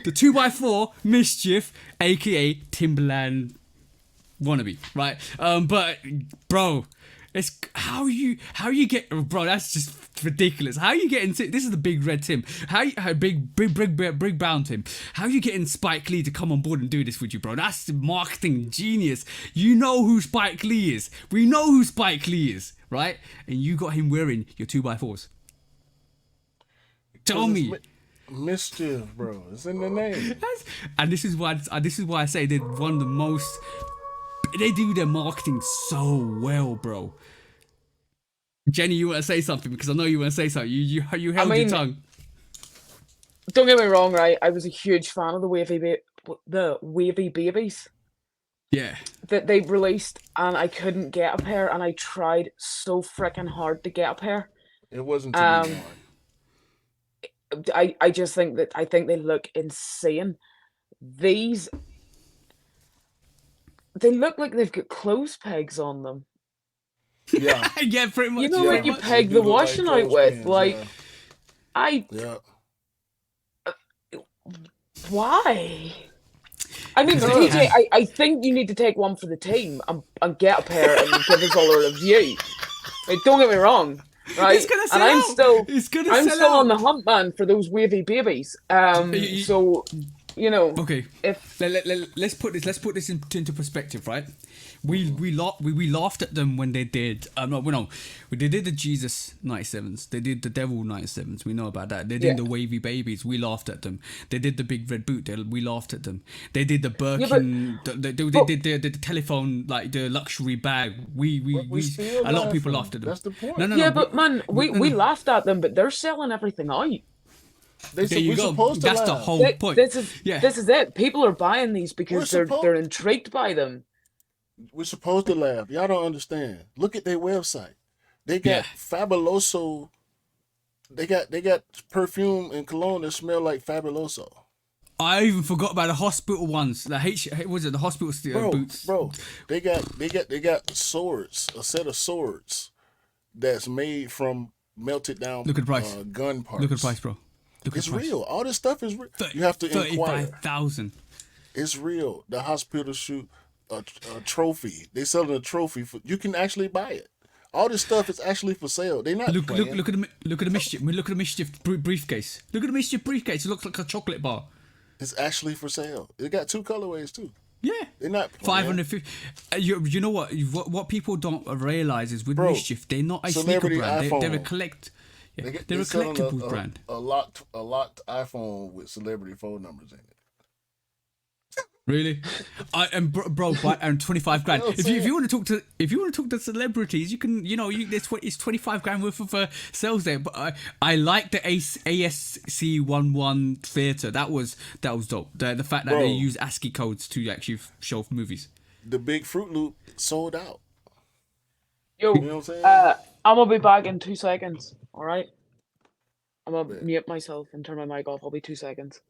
B: the 2x4 MSCHF, aka Timberland wannabe, right? But bro, it's how you get, bro. That's just ridiculous. How you getting? This is the big red Tim. How big brown Tim? How you getting Spike Lee to come on board and do this with you, bro? That's marketing genius. You know who Spike Lee is. We know who Spike Lee is, right? And you got him wearing your 2x4s. Tell me.
A: MSCHF, bro. It's in the name.
B: And this is why I say they're one of the most. They do their marketing so well, bro. Jenni, you want to say something? Because I know you want to say something. You held your tongue.
C: Don't get me wrong, right? I was a huge fan of the wavy babies.
B: Yeah.
C: that they released, and I couldn't get a pair, and I tried so freaking hard to get a pair.
A: It wasn't to be worn.
C: I just think that they look insane. These, they look like they've got clothes pegs on them.
A: Yeah.
B: Yeah, pretty much.
C: You know,
B: yeah.
C: like you peg the washing out with. Like,
A: yeah.
C: Why? I mean, TJ, I think you need to take one for the team and get a pair and give us all a review. Like, don't get me wrong, right? And I'm still on the hunt, man, for those wavy babies. So, you know,
B: okay. If let's put this into perspective, right? We laughed at them when they did. They did the Jesus 97s. They did the Devil 97s. We know about that. They did the wavy babies. We laughed at them. They did the big red boot. We laughed at them. They did the Birkin. They did the telephone, like the luxury bag. We a lot of people laughed at them.
A: That's the point.
C: No. But man, we laughed at them, but they're selling everything out.
B: There you go. That's the whole point.
C: This is it. People are buying these because they're intrigued by them.
A: We're supposed to laugh. Y'all don't understand. Look at their website. They got Fabuloso. They got perfume and cologne that smell like Fabuloso.
B: I even forgot about the hospital ones. The the hospital boots?
A: Bro, they got swords. A set of swords that's made from melted down.
B: Look at the price.
A: Gun parts.
B: Look at the price, bro.
A: It's real. All this stuff is real. You have to inquire.
B: 35,000.
A: It's real. The hospital shoot a trophy. They selling a trophy for. You can actually buy it. All this stuff is actually for sale. They not
B: look at the mischief. Look at the mischief briefcase. Look at the mischief briefcase. It looks like a chocolate bar.
A: It's actually for sale. It got 2 colorways too.
B: Yeah,
A: they're not
B: 550. You know what people don't realize is with mischief, they're not a sneaker brand. They're a collect. Yeah, they're a collectible brand.
A: A locked iPhone with celebrity phone numbers in it.
B: Really? Bro, and 25 grand. If you want to talk to celebrities, you can. It's 25 grand worth of sales there. But I like the ASC11 theater. That was dope. The fact that they use ASCII codes to actually show movies.
A: The big Fruit Loop sold out.
C: Yo, you know what I'm saying? I'm gonna be back in 2 seconds. All right. I'm gonna mute myself and turn my mic off. I'll be 2 seconds.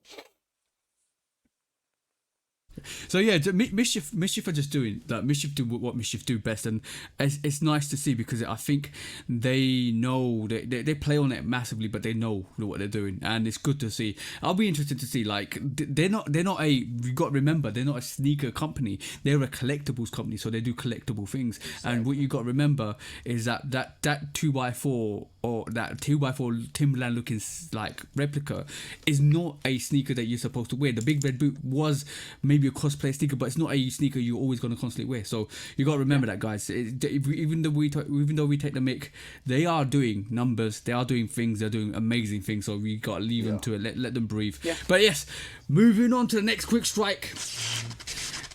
B: So yeah, mischief are just doing that. Mischief do what mischief do best, and it's nice to see because I think they know they play on it massively, but they know what they're doing, and it's good to see. I'll be interested to see, like, they're not a. You got to remember, they're not a sneaker company. They're a collectibles company, so they do collectible things. Exactly. And what you got to remember is that 2x4 or that 2x4 Timberland looking like replica is not a sneaker that you're supposed to wear. The big red boot was maybe a cosplay sneaker, but it's not a sneaker you're always going to constantly wear. So you got to remember that, guys. Even though we take the mic, they are doing numbers, they are doing things, they're doing amazing things. So we got to leave them to it, let them breathe. Yeah. But yes, moving on to the next quick strike.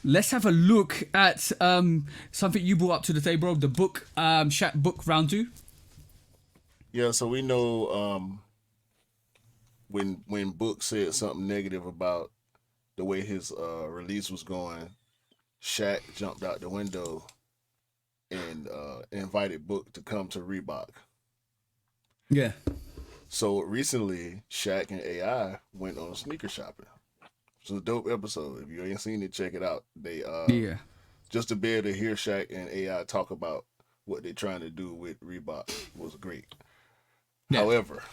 B: Let's have a look at something you brought up to the table, the book, Shaq book round 2.
A: Yeah, so we know when Book said something negative about the way his release was going, Shaq jumped out the window and invited Book to come to Reebok.
B: Yeah.
A: So recently, Shaq and AI went on sneaker shopping. It's a dope episode. If you ain't seen it, check it out. They just to be able to hear Shaq and AI talk about what they're trying to do with Reebok was great. Yeah. However,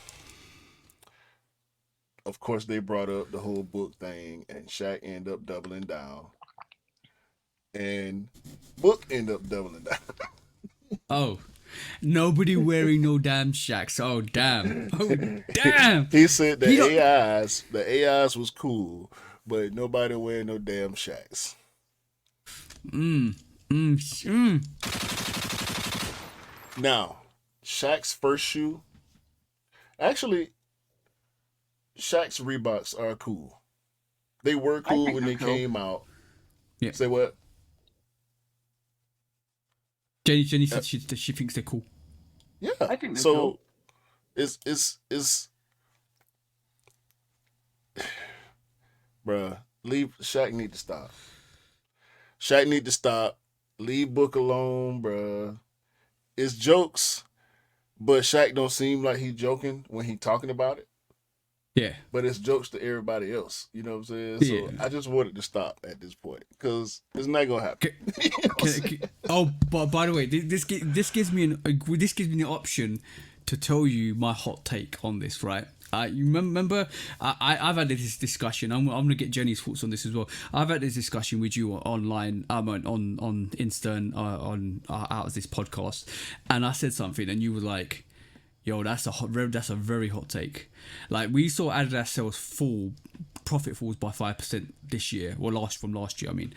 A: of course, they brought up the whole Book thing, and Shaq ended up doubling down, and Book ended up doubling down.
B: Oh, nobody wearing no damn Shaqs. Oh damn! Oh damn!
A: He said the AIs was cool, but nobody wearing no damn Shaqs. Now, Shaq's first shoe. Actually, Shaq's Reeboks are cool. They were cool when they came out.
B: Yeah.
A: Say what?
B: Jenni said she thinks they're cool.
A: Yeah. I think they're cool. It's bruh, Shaq need to stop. Shaq need to stop. Leave Book alone, bruh. It's jokes, but Shaq don't seem like he's joking when he talking about it.
B: Yeah.
A: But it's jokes to everybody else. You know what I'm saying? So I just wanted to stop at this point because it's not gonna happen.
B: But by the way, this gives me an option to tell you my hot take on this, right? You remember, I've had this discussion. I'm gonna get Jenni's thoughts on this as well. I've had this discussion with you online, on Insta, and out of this podcast, and I said something, and you were like, "Yo, that's a very hot take." Like, we saw Adidas sales profit falls by 5% this year, or from last year. I mean,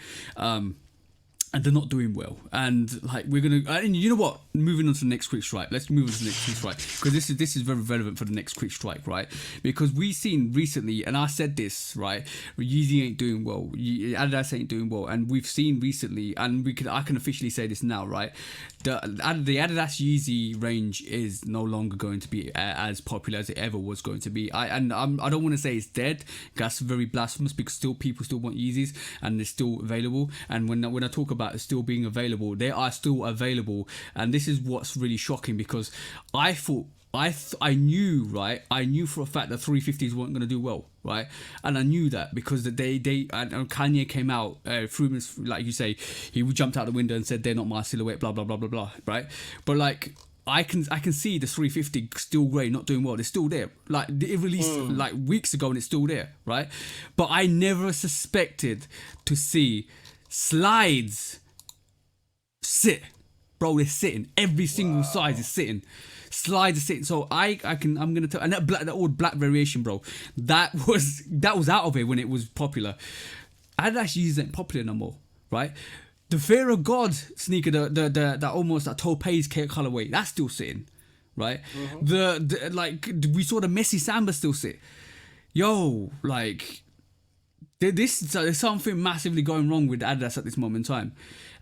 B: and they're not doing well. And like, and you know what? Moving on to the next quick strike. Let's move on to the next quick strike, because this is very relevant for the next quick strike, right? Because we've seen recently, and I said this, right? Yeezy ain't doing well. Adidas ain't doing well, and we've seen recently, and I can officially say this now, right? The Adidas Yeezy range is no longer going to be as popular as it ever was going to be. I don't want to say it's dead. That's very blasphemous, because people still want Yeezys, and they're still available. And when I talk about it still being available, they are still available. And this is what's really shocking, because I thought I knew for a fact that 350s weren't going to do well, right? And I knew that because and Kanye came out through this, like you say, he jumped out the window and said they're not my silhouette, blah blah blah blah blah, right? But like, I can see the 350 still great, not doing well. They're still there. Like, it released like weeks ago, and it's still there, right? But I never suspected to see slides sit, bro. They're sitting. Every single size is sitting. Slides are sitting. So I'm gonna tell. And that old black variation, bro, that was out of it when it was popular. Adidas Yeezy ain't popular no more, right? The Fear of God sneaker, the almost that topaz colorway, that's still sitting, right? Mm-hmm. We saw the Messi Samba still sit. Yo, like, there's something massively going wrong with Adidas at this moment in time.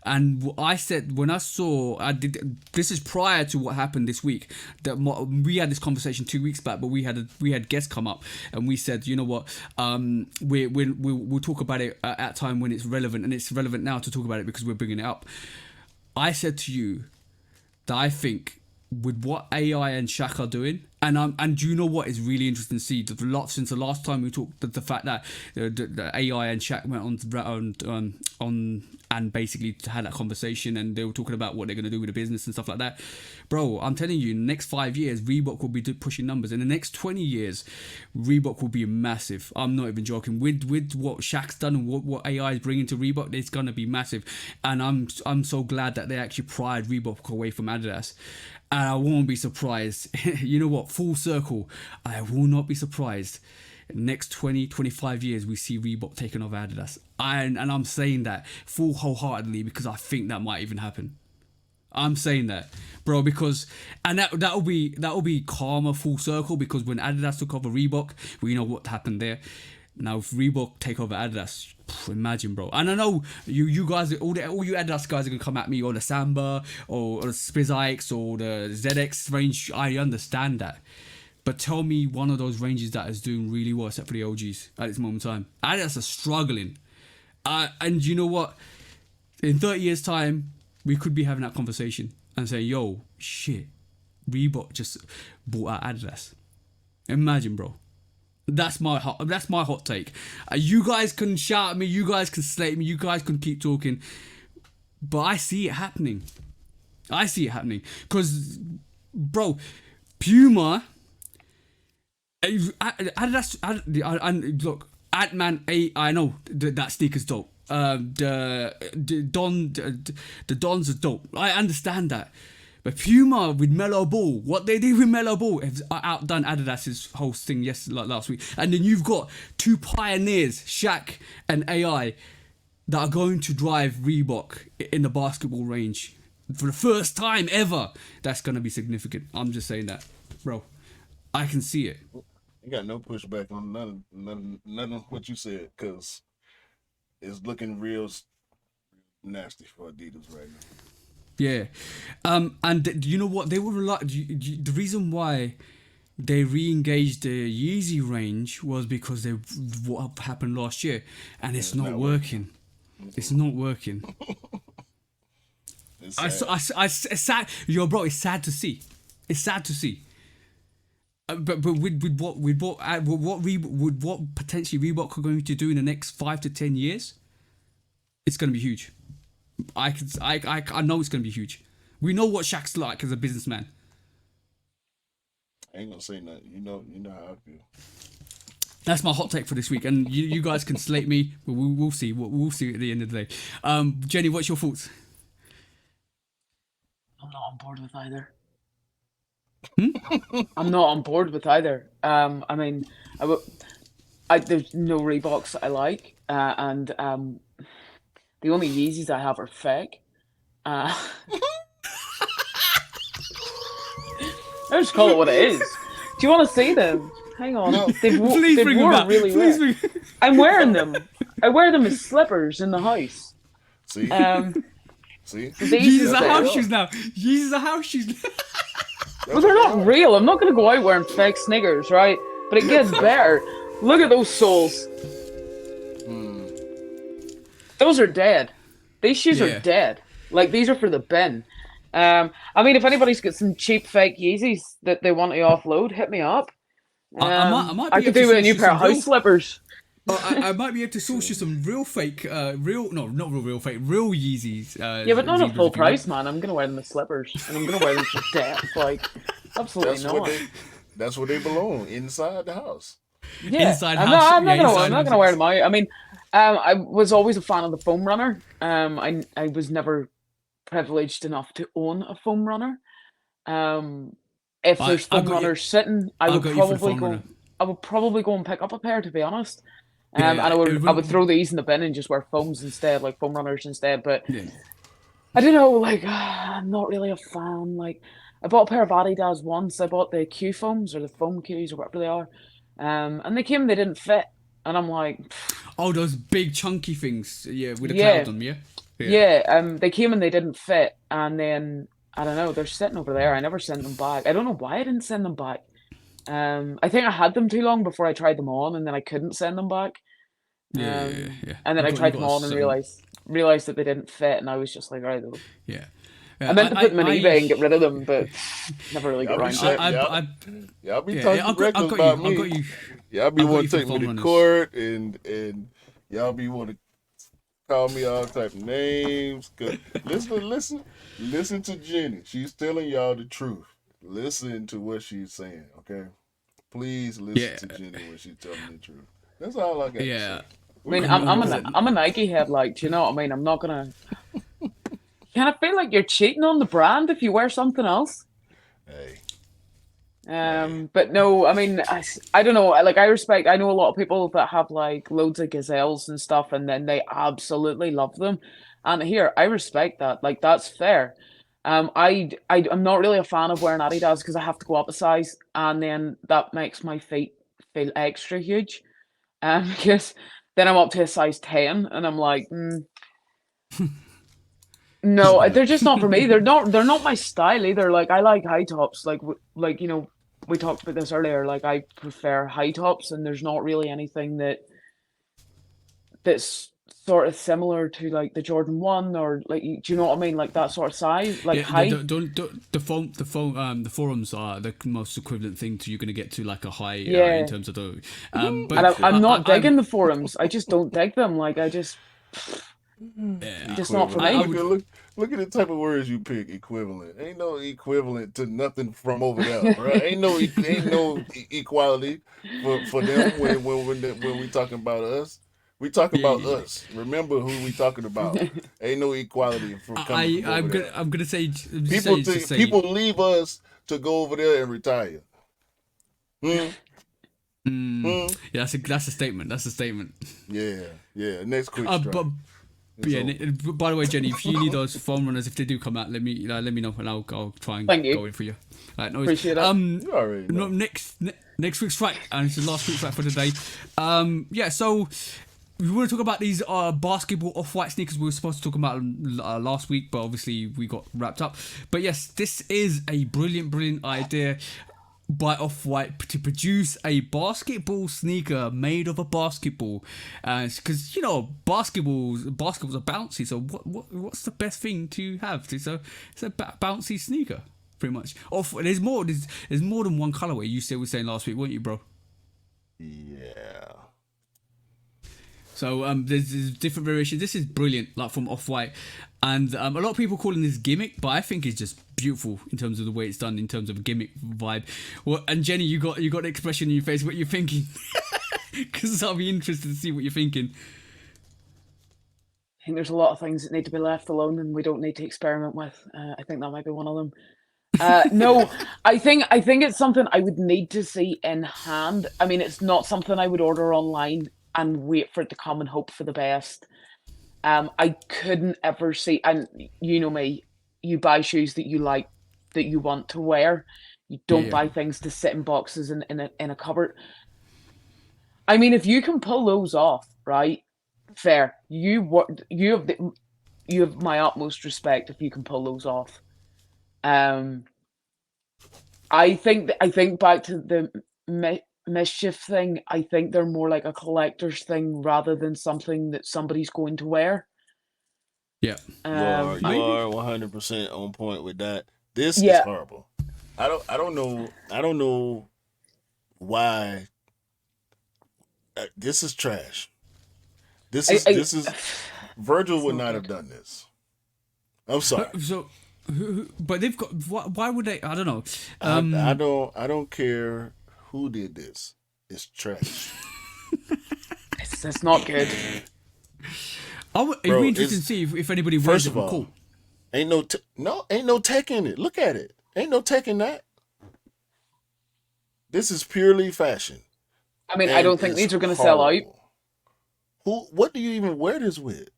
B: And I said, when this is prior to what happened this week, that we had this conversation 2 weeks back, but we had guests come up, and we said, you know what, we'll talk about it at a time when it's relevant, and it's relevant now to talk about it because we're bringing it up. I said to you that I think with what AI and Shaq are doing, and do you know what is really interesting to see? Since the last time we talked, the fact that the AI and Shaq went on and basically had that conversation, and they were talking about what they're going to do with the business and stuff like that. Bro, I'm telling you, in the next 5 years, Reebok will be pushing numbers. In the next 20 years, Reebok will be massive. I'm not even joking. With what Shaq's done and what AI is bringing to Reebok, it's going to be massive. And I'm so glad that they actually pried Reebok away from Adidas. And I won't be surprised. You know what? Full circle. I will not be surprised. Next 20, 25 years, we see Reebok taking over Adidas. And I'm saying that full wholeheartedly because I think that might even happen. I'm saying that, bro, because that'll be karma full circle, because when Adidas took over Reebok, we know what happened there. Now if Reebok take over Adidas, imagine, bro. And I know you guys, all you Adidas guys are gonna come at me, or the Samba, or the Spizikes, or the ZX range. I understand that, but tell me one of those ranges that is doing really well, except for the OGs at this moment in time. Adidas are struggling, and you know what? In 30 years' time, we could be having that conversation and say, "Yo, shit, Reebok just bought out Adidas." Imagine, bro. That's my hot take. You guys can shout at me, you guys can slate me, you guys can keep talking, but I see it happening. Because, bro, Puma, Adidas, look, Ant-Man, I know that sneaker's dope. The Dons are dope. I understand that. But Puma with Melo Ball, what they did with Melo Ball has outdone Adidas's whole thing last week. And then you've got two pioneers, Shaq and AI, that are going to drive Reebok in the basketball range for the first time ever. That's going to be significant. I'm just saying that, bro. I can see it.
A: You got no pushback on none of what you said, because it's looking real nasty for Adidas right now.
B: Yeah, and you know what? They were the reason why they re-engaged the Yeezy range was because what happened last year, and it's not working. It's not working.
A: It's sad.
B: It's sad. Yo, bro, it's sad to see. It's sad to see. But with what potentially Reebok are going to do in the next 5 to 10 years, it's going to be huge. I know it's going to be huge. We know what Shaq's like as a businessman.
A: I ain't gonna say nothing. You know how I feel.
B: That's my hot take for this week, and you guys can slate me, but we'll see. We'll see at the end of the day. Jenni, what's your thoughts?
C: I'm not on board with either. I'm not on board with either. I mean, there's no Reeboks that I like, and the only Yeezys I have are fake. I'll just call it what it is. Do you want to see them? Hang on.
A: No.
C: They've worn really well. I'm wearing them. I wear them as slippers in the house.
A: See? See?
B: Yeezys are house shoes now. Yeezys are house shoes.
C: Well, they're not real. I'm not going to go out wearing fake sneakers, right? But it gets better. Look at those soles. Those are dead. These shoes are dead. Like, these are for the bin. I mean, if anybody's got some cheap fake Yeezys that they want to offload, hit me up. I could do with a new pair of house slippers.
B: I might be able to source you some real fake, not real fake, real Yeezys.
C: Yeah, but not at full price, man. I'm gonna wear them as slippers, and I'm gonna wear them to death. Like, absolutely not.
A: That's where they belong, inside the house.
C: Yeah, I'm not gonna wear them out. I mean, I was always a fan of the foam runner. I was never privileged enough to own a foam runner. If there's foam runners sitting, I would probably go and pick up a pair, to be honest. And I would throw these in the bin and just wear foams instead, like foam runners instead. But I don't know, like, I'm not really a fan. Like, I bought a pair of Adidas once. I bought the Q foams or the foam Qs or whatever they are, and they came, they didn't fit, and I'm like,
B: oh, those big chunky things, with the clouds on them,
C: they came and they didn't fit, and then I don't know, they're sitting over there. I never sent them back. I don't know why I didn't send them back. I think I had them too long before I tried them on, and then I couldn't send them back. And then I tried them on and realized that they didn't fit, and I was just like, right, though. I meant to put them on eBay and get rid of them, but never really got around to it.
A: Y'all be talking reckless about me. Y'all be want to take me to court, and y'all be want to call me all type of names. Listen to Jenni. She's telling y'all the truth. Listen to what she's saying, okay? Please listen to Jenni when she's telling the truth. That's all I got to say.
C: I mean, I'm a Nike head, like, do you know what I mean? I'm not gonna. Can I feel like you're cheating on the brand if you wear something else?
A: Hey.
C: But no, I mean, I don't know. Like, I know a lot of people that have like loads of gazelles and stuff, and then they absolutely love them. And here, I respect that. Like, that's fair. I'm not really a fan of wearing Adidas because I have to go up a size, and then that makes my feet feel extra huge. Because then I'm up to a size 10, and I'm like, no, they're just not for me. They're not my style either. Like, I like high tops. Like you know, we talked about this earlier. Like, I prefer high tops, and there's not really anything that's sort of similar to like the Jordan 1 or like, do you know what I mean? Like that sort of size, like high.
B: The forums are the most equivalent thing to you're going to get to like a high in terms of the. But
C: and I'm not digging the forums. I just don't dig them. Like, I just. Just not for me.
A: Look at the type of words you pick. Equivalent. Ain't no equivalent to nothing from over there, bro. Ain't no equality for them when we talking about us. We talking about us. Remember who we talking about. Ain't no equality from coming from over there.
B: I'm gonna say
A: people leave us to go over there and retire.
B: Yeah, that's a statement. That's a statement.
A: Yeah. Next quick strike.
B: By the way, Jenni, if you need those foam runners, if they do come out, let me know, and I'll try and go in for you. Right, no,
C: appreciate it.
A: You already know.
B: Next week's strike, and it's the last week's strike for today. So we want to talk about these basketball off-white sneakers we were supposed to talk about last week, but obviously we got wrapped up. But yes, this is a brilliant idea. by Off-White to produce a basketball sneaker made of a basketball, because basketballs are bouncy. So what's the best thing to have? It's a bouncy sneaker, pretty much. There's more than one colorway. You were saying last week, weren't you, bro?
A: Yeah.
B: So there's different variations. This is brilliant, like from Off-White, and a lot of people calling this gimmick, but I think it's just beautiful in terms of the way it's done, in terms of a gimmick vibe. Well, and Jenni, you got the expression in your face. What you're thinking? Because I'll be interested to see what you're thinking.
C: I think there's a lot of things that need to be left alone, and we don't need to experiment with. I think that might be one of them. No, I think it's something I would need to see in hand. I mean, it's not something I would order online and wait for it to come and hope for the best. I couldn't ever see, and you know me, you buy shoes that you like, that you want to wear. You don't buy things to sit in boxes in a cupboard. I mean, if you can pull those off, right? Fair. You have my utmost respect if you can pull those off. I think back to the MSCHF thing. I think they're more like a collector's thing rather than something that somebody's going to wear.
B: Yeah,
A: you are 100% on point with that. This is horrible. I don't know why. This is trash. This is Virgil would not have done this. I'm sorry.
B: But they've got. Why would they? I don't know.
A: I don't care who did this. It's trash.
C: It's not good.
B: It'd be interesting to see if anybody wears it. Cool.
A: Ain't no tech in it. Look at it. Ain't no tech in that. This is purely fashion.
C: I mean, I don't think these are going to sell out.
A: What do you even wear this with?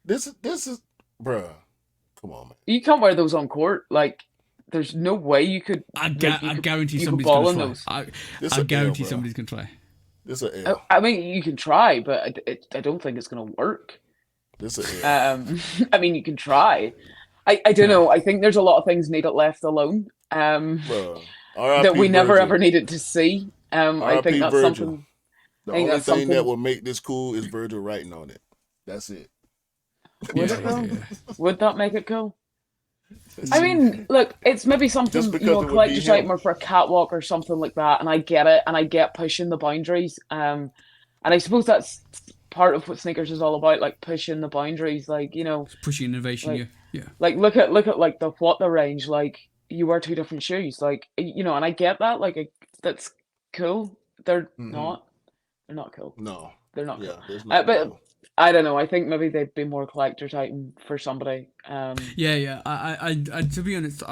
A: This is, bruh. Come on, man.
C: You can't wear those on court. Like, there's no way you could.
B: I guarantee somebody's going to try. I guarantee somebody's going to try.
A: This is L.
C: I mean, you can try, but I don't think it's going to work.
A: This is L.
C: I mean, you can try. I don't know. I think there's a lot of things needed left alone. That we never ever needed to see. I think that's
A: Virgil.
C: something.
A: The only thing that will make this cool is Virgil writing on it. That's it.
C: Would it though? Would that make it cool? I mean, look, it's maybe something, a collector's item or for a catwalk or something like that, and I get it, and I get pushing the boundaries. And I suppose that's part of what sneakers is all about, like pushing the boundaries, like,
B: pushing innovation.
C: Like,
B: yeah.
C: Like look at like the range, like you wear two different shoes, like and I get that, like that's cool. They're not cool.
A: No,
C: they're not cool.
A: But
C: cool. I don't know. I think maybe they'd be more collector's item for somebody.
B: Yeah. I to be honest,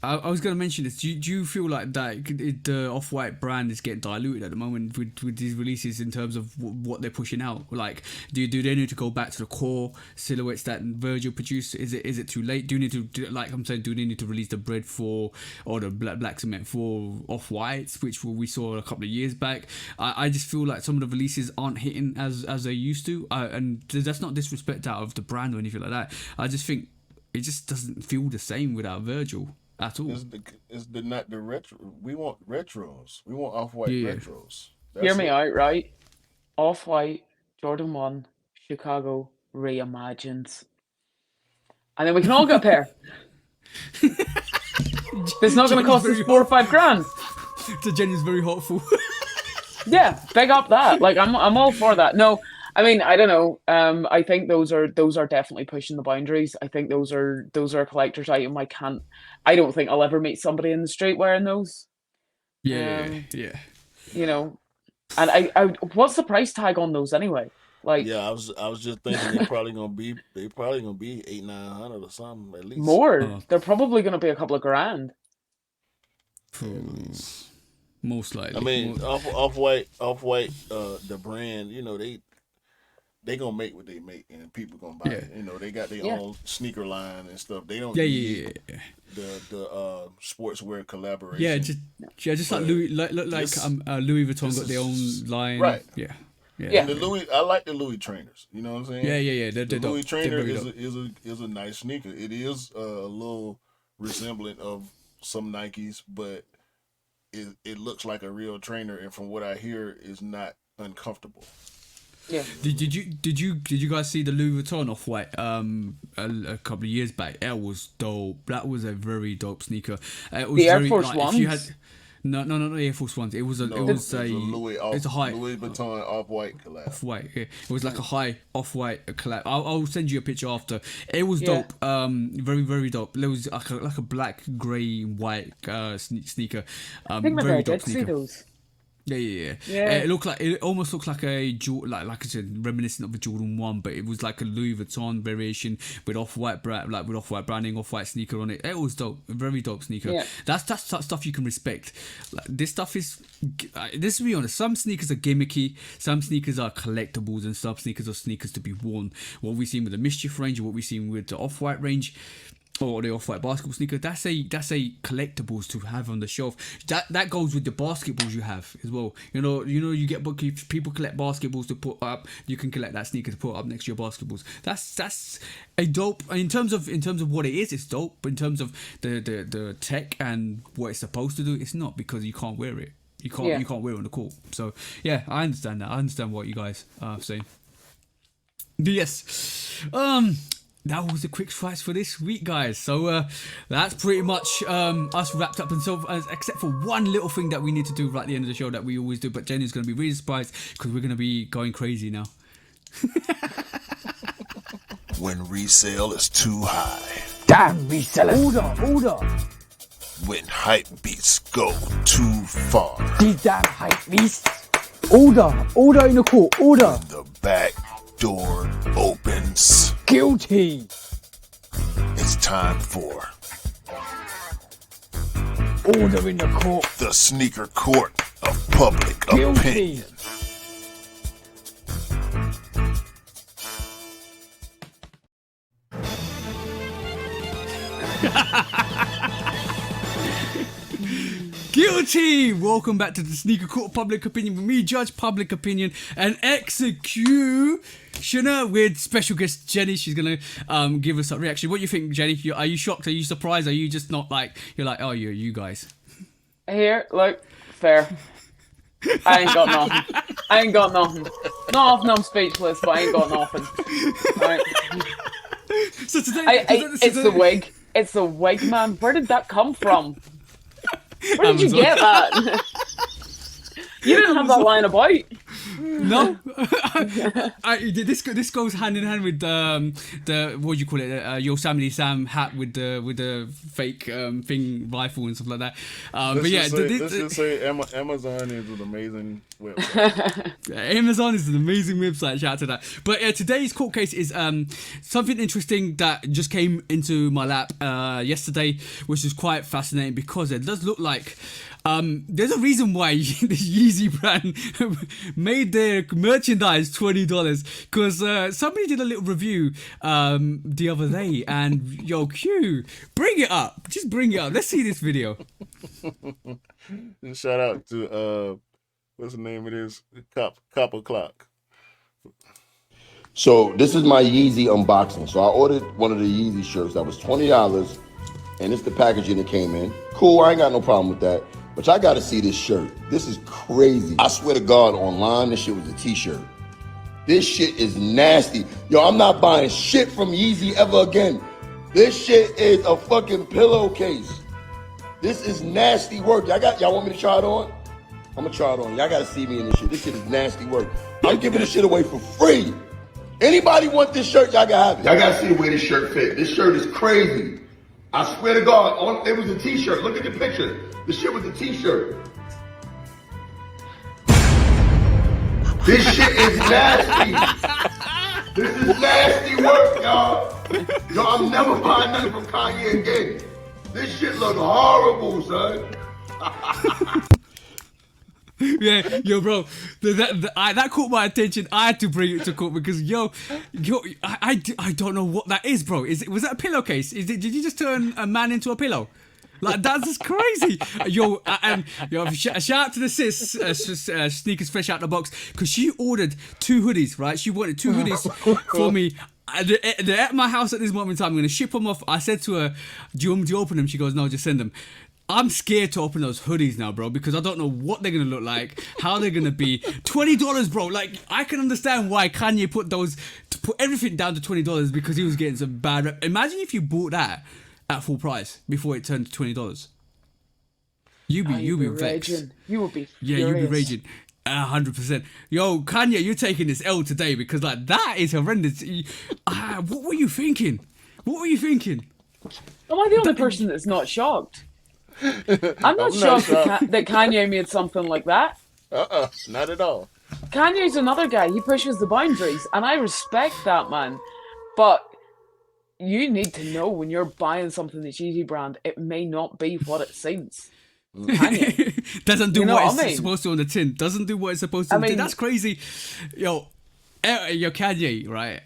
B: I was going to mention this. Do you feel like that the Off-White brand is getting diluted at the moment with these releases in terms of what they're pushing out? Like, do they need to go back to the core silhouettes that Virgil produced? Is it too late? Do you need to, like I'm saying, do they need to release the bread or the black cement for Off-Whites, which we saw a couple of years back? I just feel like some of the releases aren't hitting as they used to, and that's not disrespect out of the brand or anything like that. I just think it just doesn't feel the same without Virgil. At all.
A: It's not the retro. We want retros. We want Off-White retros.
C: Hear me out, right? Off-White, Jordan 1, Chicago reimagined. And then we can all get a pair. It's not going to cost us $4 or $5 grand.
B: So Jenni's very hopeful.
C: Yeah, big up that. Like I'm all for that. No, I mean, I don't know. I think those are definitely pushing the boundaries. I think those are a collector's item. I don't think I'll ever meet somebody in the street wearing those.
B: Yeah.
C: And I what's the price tag on those anyway? Like,
A: yeah, I was just thinking they're probably gonna be $800-900 or something at least.
C: More. They're probably gonna be a couple of grand.
B: Most likely.
A: I mean, Off-White, the brand, they gonna make what they make, and people gonna buy it. They got their own sneaker line and stuff. They don't need the sportswear collaboration.
B: Yeah, just like Louis, Louis Vuitton got their own line.
A: Right.
B: Yeah.
A: And I like the Louis trainers. You know what I'm saying?
B: Yeah.
A: The Louis trainer is a nice sneaker. It is a little resemblant of some Nikes, but it looks like a real trainer, and from what I hear, is not uncomfortable.
C: Yeah.
B: Did you guys see the Louis Vuitton Off-White a couple of years back? It was dope. That was a very dope sneaker. It was
C: the Air Force Ones.
B: No, the Air Force Ones. It was a
A: Louis
B: Louis
A: Vuitton Off-White collab.
B: Off-White. Yeah. It was like a high Off-White collab. I'll send you a picture after. It was dope. Very, very dope. There was like a black, grey, white sneaker.
C: I think
B: very
C: I
B: dope
C: did see
B: sneaker.
C: those.
B: Yeah. It almost looked like a like I said, reminiscent of a Jordan 1, but it was like a Louis Vuitton variation with off-white with off-white branding, off-white sneaker on it. It was dope, a very dope sneaker.
C: Yeah.
B: That's stuff you can respect. Like, this stuff is, this to be honest, some sneakers are gimmicky, some sneakers are collectibles, and some sneakers are sneakers to be worn. What we've seen with the MSCHF range, or what we've seen with the off-white range, or the off-white basketball sneaker, that's a collectibles to have on the shelf. That goes with the basketballs you have as well. You know you get people collect basketballs to put up. You can collect that sneaker to put up next to your basketballs. That's a dope in terms of what it is. It's dope, but in terms of the tech and what it's supposed to do, it's not, because you can't wear it. You can't wear it on the court. So yeah, I understand that. I understand what you guys are saying. Yes. That was the quick fights for this week, guys. So that's pretty much us wrapped up, and so except for one little thing that we need to do right at the end of the show that we always do, but Jenny's going to be really surprised because we're going to be going crazy now.
A: When resale is too high.
D: Damn resellers. Order.
A: When hype beats go too far.
D: These damn hype beasts. Order in the court. Order.
A: When the back door opens.
D: Guilty.
A: It's time for
D: Order in the court.
A: The sneaker court of public
D: Guilty.
A: opinion.
B: Guilty! Welcome back to the Sneaker Court of Public Opinion with me, Judge Public Opinion, and executioner with special guest Jenny. She's gonna give us a reaction. What do you think, Jenny? Are you shocked? Are you surprised? Are you just not like, you're like, oh, you guys?
C: Here, look, fair. I ain't got nothing. Not often I'm speechless, but I ain't got nothing. Right.
B: So today,
C: it's the wig. It's the wig, man. Where did that come from? Where did you get that? You didn't have that lying about.
B: No. This goes hand in hand with the what do you call it? Yosemite Sam hat with the fake thing rifle and stuff like that. But yeah,
A: let's just say Amazon is an amazing website.
B: Amazon is an amazing website. Shout out to that. But today's court case is something interesting that just came into my lap yesterday, which is quite fascinating because it does look like there's a reason why the Yeezy brand made their merchandise $20, because somebody did a little review the other day, and yo, Q, bring it up. Just bring it up. Let's see this video.
A: Shout out to what's the name of this? Copper Clock.
E: So this is my Yeezy unboxing. So I ordered one of the Yeezy shirts that was $20, and it's the packaging that came in. Cool, I ain't got no problem with that. But y'all gotta see this shirt. This is crazy. I swear to God, online, this shit was a t-shirt. This shit is nasty. Yo, I'm not buying shit from Yeezy ever again. This shit is a fucking pillowcase. This is nasty work. Y'all want me to try it on? I'm gonna try it on. Y'all gotta see me in this shit. This shit is nasty work. I'm giving this shit away for free. Anybody want this shirt, y'all gotta have it. Y'all gotta see the way this shirt fit. This shirt is crazy. I swear to God, it was a t-shirt. Look at the picture. The shit was a t-shirt. This shit is nasty. This is nasty work, y'all. Yo, I'm never buying nothing from Kanye again. This shit look horrible, son.
B: Yeah, yo, bro, that caught my attention. I had to bring it to court because, I don't know what that is, bro. Was that a pillowcase? Did you just turn a man into a pillow? Like, that's just crazy. Shout out to the sis, Sneakers Fresh Out the Box, because she ordered 2 hoodies, right? She wanted 2 hoodies for me. They're at my house at this moment in time. I'm going to ship them off. I said to her, do you want me to open them? She goes, no, just send them. I'm scared to open those hoodies now, bro, because I don't know what they're gonna look like, how they're gonna be. $20, bro. Like, I can understand why Kanye put everything down to $20 because he was getting some bad rep. Imagine if you bought that at full price before it turned to $20. You'd be vexed.
C: Raging. You would be furious.
B: Yeah, you'd be raging. 100%. Yo, Kanye, you're taking this L today because like that is horrendous. What were you thinking? What were you thinking?
C: Am I the only person that's not shocked? I'm not shocked that Kanye made something like that.
A: Not at all.
C: Kanye's another guy. He pushes the boundaries, and I respect that, man. But you need to know when you're buying something that's Yeezy brand, it may not be what it seems. Kanye
B: doesn't do what it's supposed to on the tin. Doesn't do what it's supposed to. That's crazy. Yo, Kanye, right?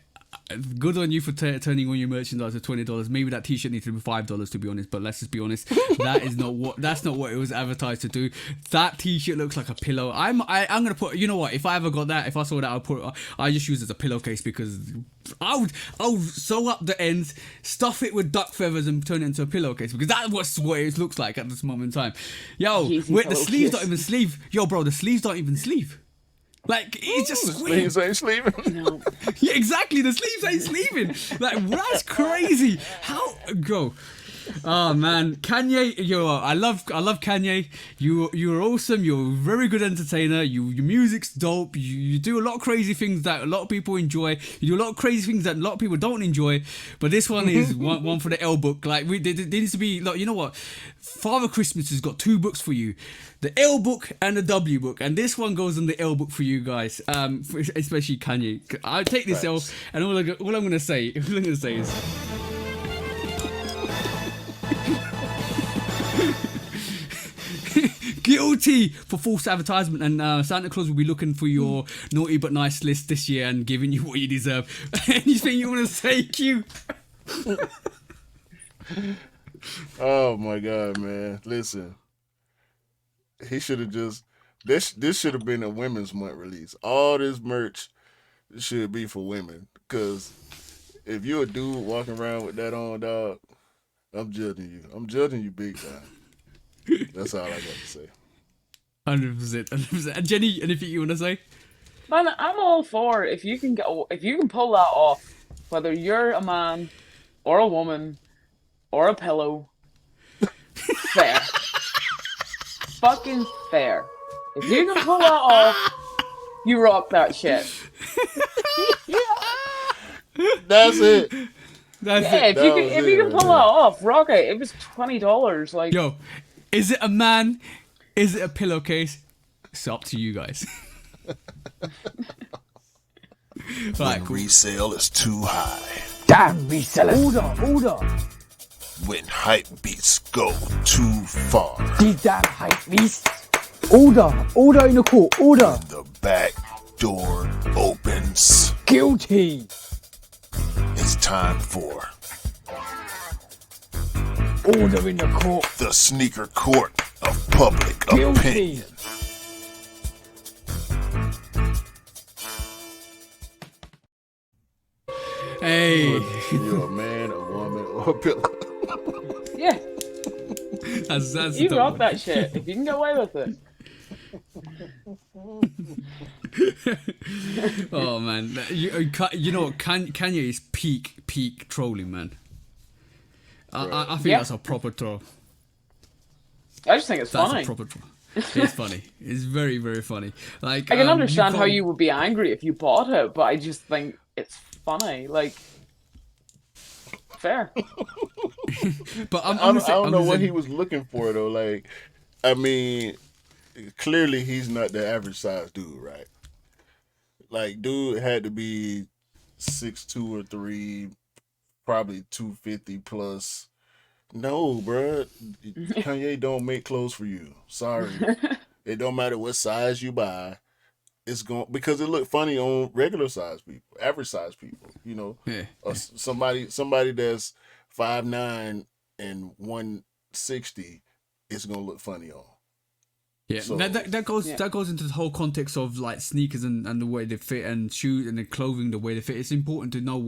B: Good on you for turning on your merchandise to $20. Maybe that t-shirt needs to be $5 to be honest, but let's just be honest, that's not what it was advertised to do. That t-shirt looks like a pillow. I'm gonna put, you know what, if I ever got that, if I saw that, I just use it as a pillowcase because I'll sew up the ends, stuff it with duck feathers and turn it into a pillowcase because that's what it looks like at this moment in time. Yo, wait, the sleeves don't even sleeve. Yo, bro, the sleeves don't even sleeve. Like, it's just
A: squeeze. The sleeves ain't sleeving.
C: No.
B: Yeah, exactly. The sleeves ain't sleeving. Like, that's crazy. How go? Oh man, Kanye, I love Kanye. You're awesome. You're a very good entertainer. Your music's dope. You do a lot of crazy things that a lot of people enjoy. You do a lot of crazy things that a lot of people don't enjoy. But this one is one for the L book. Like there needs to be, like, you know what? Father Christmas has got 2 books for you, the L book and the W book, and this one goes on the L book for you guys. Especially Kanye. I'll take this L, and all I'm gonna say is. Guilty for false advertisement, and Santa Claus will be looking for your naughty but nice list this year and giving you what you deserve. Anything you want to say, Q?
A: Oh my God, man! Listen, he should have just this should have been a Women's Month release. All this merch should be for women, because if you're a dude walking around with that on, dog, I'm judging you. I'm judging you big time. That's all I got to say.
B: 100%. And Jenni, anything you want to say?
C: Man, I'm all for it. If you can pull that off, whether you're a man or a woman or a pillow, fair. Fucking fair. If you can pull that off, you rock that shit.
A: That's it.
C: If you can pull that off, rock it. It was $20. Like,
B: yo, is it a man? Is it a pillowcase? It's up to you guys.
F: When resale is too high.
D: Damn resellers. Order.
F: When hype beats go too far.
D: These damn hype beasts. Order in the court. Order.
F: When the back door opens.
D: Guilty.
F: It's time for
D: order in the court.
F: The sneaker court of public opinion.
B: Hey.
A: You're a man, a woman, or a pillow.
C: Yeah.
B: That's
C: you rock that shit if you can get away with it.
B: Oh man, you know what? Kanye is peak trolling, man. I think that's a proper troll.
C: I just think it's funny.
B: That's a proper troll. It's funny. It's very, very funny. Like,
C: I can understand how you would be angry if you bought it, but I just think it's funny. Like, fair.
A: But I don't know what he was looking for though. Like, I mean, clearly he's not the average size dude, right? Like, dude had to be 6'2" or 3, probably 250 plus. No, bruh. Kanye don't make clothes for you. Sorry. It don't matter what size you buy. It's going because it look funny on regular size people, average size people. You know, or somebody that's 5'9" and 160, it's gonna look funny on.
B: Yeah,
A: So,
B: that goes into the whole context of like sneakers and the way they fit, and shoes and the clothing, the way they fit. It's important to know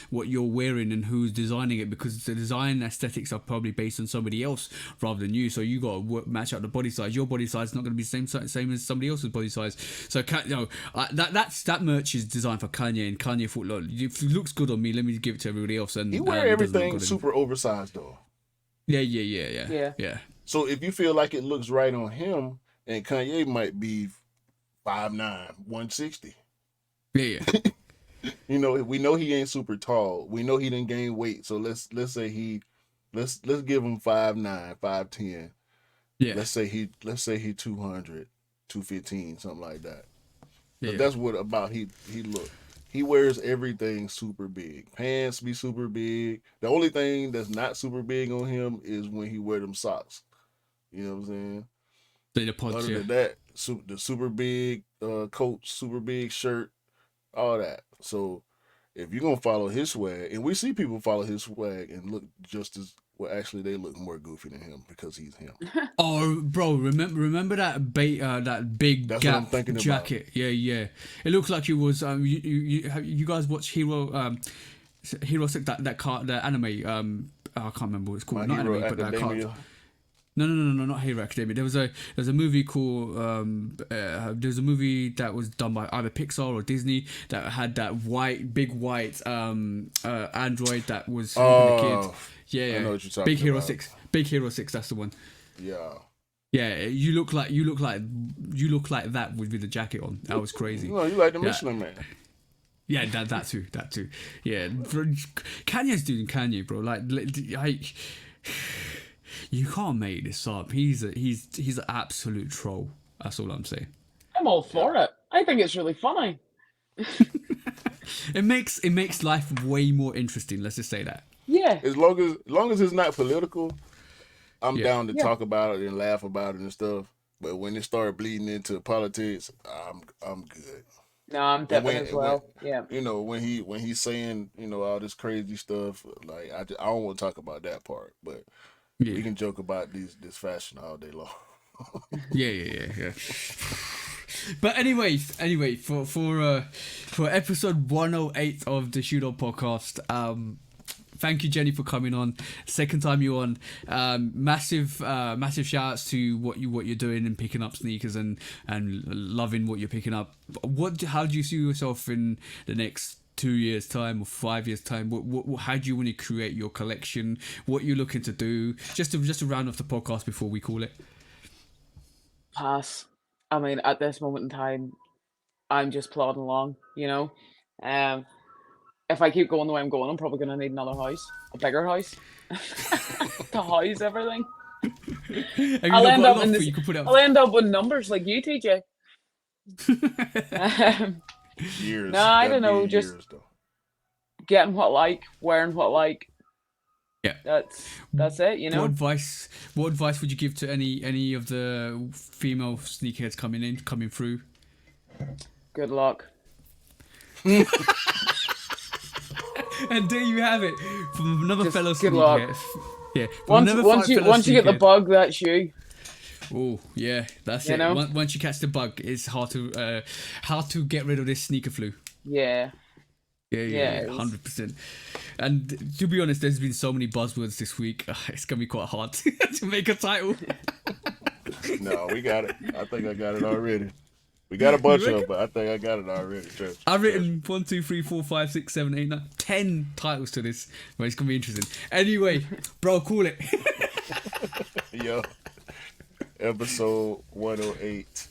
B: what you're wearing and who's designing it, because the design aesthetics are probably based on somebody else rather than you. So you got to match out the body size. Your body size is not going to be the same as somebody else's body size. So that merch is designed for Kanye, and Kanye thought, look, if it looks good on me, let me give it to everybody else. And
A: he wear everything super oversized though.
B: Yeah.
A: So if you feel like it looks right on him, and Kanye might be 5'9", 160.
B: Yeah.
A: We know he ain't super tall. We know he didn't gain weight. So let's say let's give him 5'9", 5'10".
B: Yeah.
A: Let's say he 200, 215, something like that.
B: Yeah.
A: That's what about he look. He wears everything super big. Pants be super big. The only thing that's not super big on him is when he wear them socks. You know what I'm saying? Other than that, the super big coat, super big shirt, all that. So if you're gonna follow his swag, and we see people follow his swag and look just as well, actually they look more goofy than him because he's him.
B: Oh, bro, remember that big
A: That's
B: Gap
A: what I'm thinking
B: jacket?
A: about.
B: Yeah. It looks like it was you guys watch Hero 6, that anime, I can't remember what it's called.
A: My
B: Not
A: Hero
B: anime, but that
A: Academia.
B: card. No, not Hero Academia. There was a movie called there was a movie that was done by either Pixar or Disney that had that big white android that was helping the kids. Yeah.
A: I know what you're talking
B: Big Hero
A: about.
B: 6. Big Hero 6. That's the one.
A: Yeah.
B: Yeah, you look like that with the jacket on. That was crazy.
A: You like the Michelin Man.
B: Yeah, that too. Yeah, Kanye's doing Kanye, bro. Like you can't make this up. He's an absolute troll. That's all I'm saying.
C: I'm all for it. I think it's really funny.
B: It makes life way more interesting. Let's just say that.
C: Yeah.
A: As long as it's not political, I'm down to talk about it and laugh about it and stuff. But when it started bleeding into politics, I'm good.
C: No, I'm definitely as well. Yeah.
A: When he's saying all this crazy stuff, like I don't want to talk about that part, but we can joke about this fashion all day long.
B: Yeah. But anyway, for episode 108 of the Shoot Up podcast, thank you, Jenni, for coming on. Second time you're on. Massive shout outs to what you're doing and picking up sneakers and loving what you're picking up. How do you see yourself in the next 2 years time or 5 years time? How do you want to create your collection? What you're looking to do? Just to round off the podcast before we call it.
C: Pass. I mean, at this moment in time, I'm just plodding along. If I keep going the way I'm going, I'm probably going to need another house, a bigger house, to house everything. I'll end up with numbers like you, TJ.
A: Years.
C: No, I don't know. Just getting what I like, wearing what I like.
B: Yeah,
C: that's it.
B: What advice would you give to any of the female sneakerheads coming through?
C: Good luck.
B: And there you have it from another
C: Just
B: fellow
C: good luck.
B: sneakerhead. Yeah.
C: Once you get the bug, that's you.
B: Oh yeah, that's it. Once you catch the bug, it's hard to get rid of this sneaker flu.
C: Yeah.
B: Yeah, 100%. And to be honest, there's been so many buzzwords this week. It's gonna be quite hard to make a title.
A: No, we got it. I think I got it already. We got a bunch of them, but I think I got it already.
B: I've written 1, 2, 3, 4, 5, 6, 7, 8, 9, 10 titles to this, but it's gonna be interesting. Anyway, bro, call it.
A: Yo, episode 108,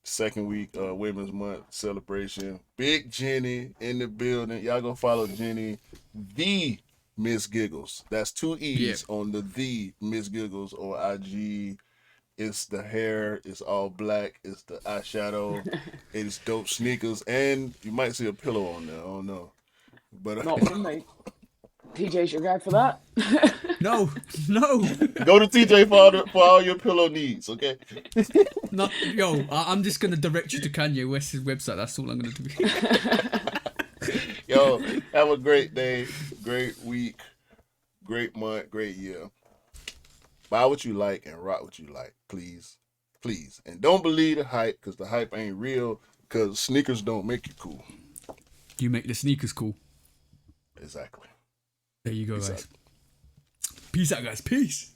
A: second week Women's Month celebration. Big Jenni in the building. Y'all gonna follow Jenni, the Miss Giggles. That's 2 E's on the Miss Giggles on IG. It's the hair. It's all black. It's the eyeshadow. It's dope sneakers, and you might see a pillow on there. I don't know, but
C: not for me. TJ's your guy for that.
B: No.
A: Go to TJ for all your pillow needs. Okay.
B: No, I'm just gonna direct you to Kanye West's website. That's all I'm gonna do.
A: Yo, have a great day, great week, great month, great year. Buy what you like and rock what you like, please. Please. And don't believe the hype, because the hype ain't real, because sneakers don't make you cool.
B: You make the sneakers cool.
A: Exactly.
B: There you go,
A: Peace
B: guys.
A: out.
B: Peace out, guys. Peace.